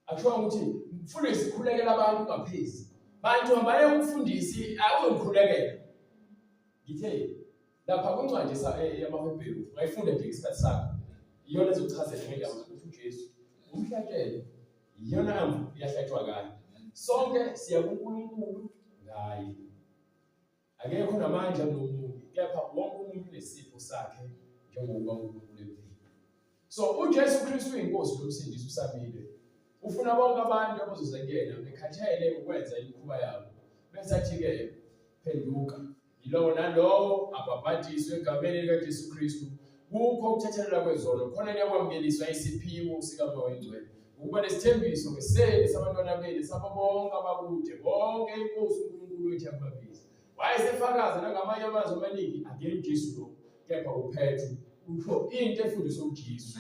Akusho ukuthi umfundisi khulekela abantu ungaphezi. Bantu hambane umfundisi awuzokhulekela. Ngithe lapha kwincwadi yamaHebheru ungayifunda nje isikhathi sakho. Iyona ezokuchazela ngendaba ukuthi uJesu umhlatshelo iyona amvu iyahlatshwa kahle. Sonke siya kuNkulunkulu ngaye. Akekho namandla nomuntu, kepha wonke umuntu unesipho sakhe njengoba uNkulunkulu ephila. So uJesu Kristu inkosi lomsindisi usamile. Ufuna bonke abantu abazoza kuyena bekhathele ukwenza imikhuba yabo. Bese athi-ke phenduka yilowo nalowo abhabhatiswe egameni likaJesu Kristu kukho ukuthethelelwa kwezono khona niyakwamukeliswa isiphiwo sikaMoya Oyingcwele. Ukuba nesithembiso ngeseli sabantwana benu sabo bonke abakude bonke inkosi uNkulunkulu wethu yababiza. Wayesefakaza nangamanye amazwi amaningi angena uJesu lo kepha uPetru usho into efundiswa uJesu.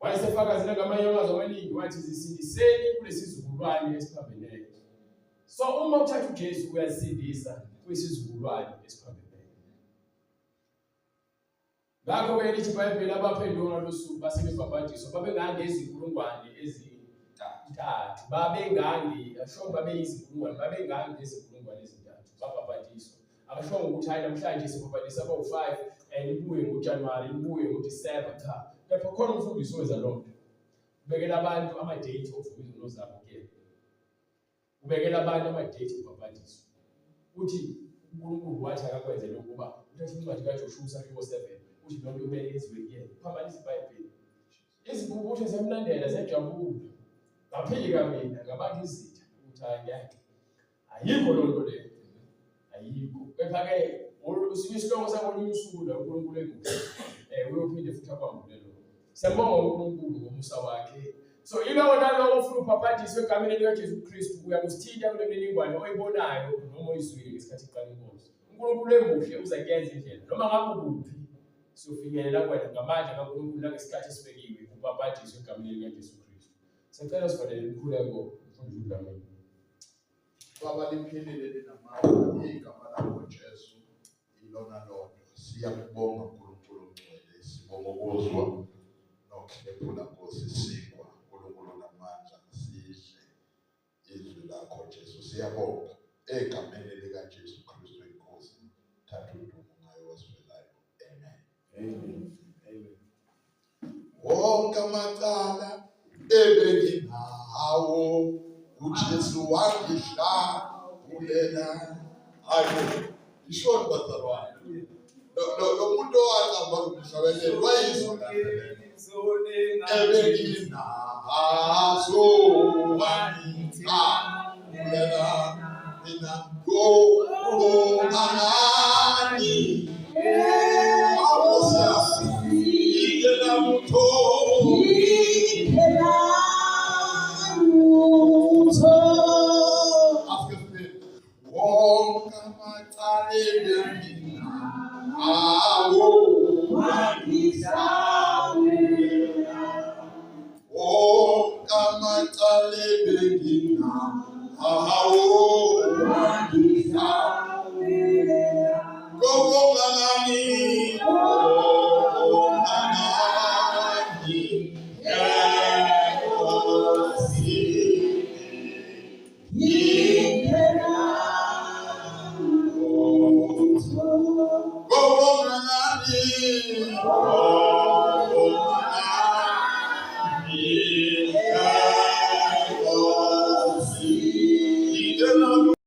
Wayesefakaza nangamanye amazwi amaningi wathi zisindiseni kulesizukulwane esiphambeneyo. So uma uthatha uJesu uyasindisa kwisizukulwane esiphambeneyo. Ngakho ke lithi iBhayibheli abaphenduka ngalosuku basebebhabhadiswa babengange izinkulungwane ezintathu. Asho babeyizinkulungwane, babengange izinkulungwane ezintathu babhabhadiswa. Akasho ukuthi hayi namhlanje sibhabhadisa aba-5 and ibuye ngoJanuwari, ibuye ngoDisemba cha. Kepha khona umfundisi owenza lonto. Ubekela abantu ama-date ovumelano zabo kuyena. Ubekela abantu ama-date okubhabhadiswa. Uthi uNkulunkulu wathi akakwenze lokhu kuba uthatha incwadi kaJoshua 7 uthi lonke kumele yenziwe kuyena. Phambanisa iBhayibheli. Izibhubutho ziyamlandela ziyajabula. Ngaphika mina ngabantu izitha ukuthi ngiyakhe. Ayikho lonto leyo. Ayikho. Kepha-ke usuke isihloko sakolunye usuku la uNkulunkulu emuhle. Uyophinde futhi akwambule lokho. Siyabonga uNkulunkulu ngomusa wakhe. So yilowo nalowo ufuna ubhabhadiswe egameni likaJesu Kristu uyakusithinta kule mininingwane oyibonayo noma oyizwile ngesikhathi iqala inkonzo. uNkulunkulu emuhle uza kuyenza indlela noma ngabe ukuphi siyofinyelela kwena ngamandla kaNkulunkulu nangesikhathi esibekiwe ubhabhadiswe egameni likaJesu Kristu. Sicela sivalele imikhuleko mfundisi uDlamini. Baba liphilile linamandla igama lakho Jesu ilona lodwa. Siyakubonga uNkulunkulu ngcwele, sibonga ukuzwa nokukhephula Nkosi sikho. lakho Jesu siyabonga egameni lika Jesu Kristu inkosi thatha udumo ngayo wasifelayo. Amen. Wonke amacala ebenginawo uJesu wangihlamulela. Hayi ishoni bazalwane. Lo muntu owaqamba umhlabelelo wayizwa ebenginazo wangihlamulela mina ngomangani Awo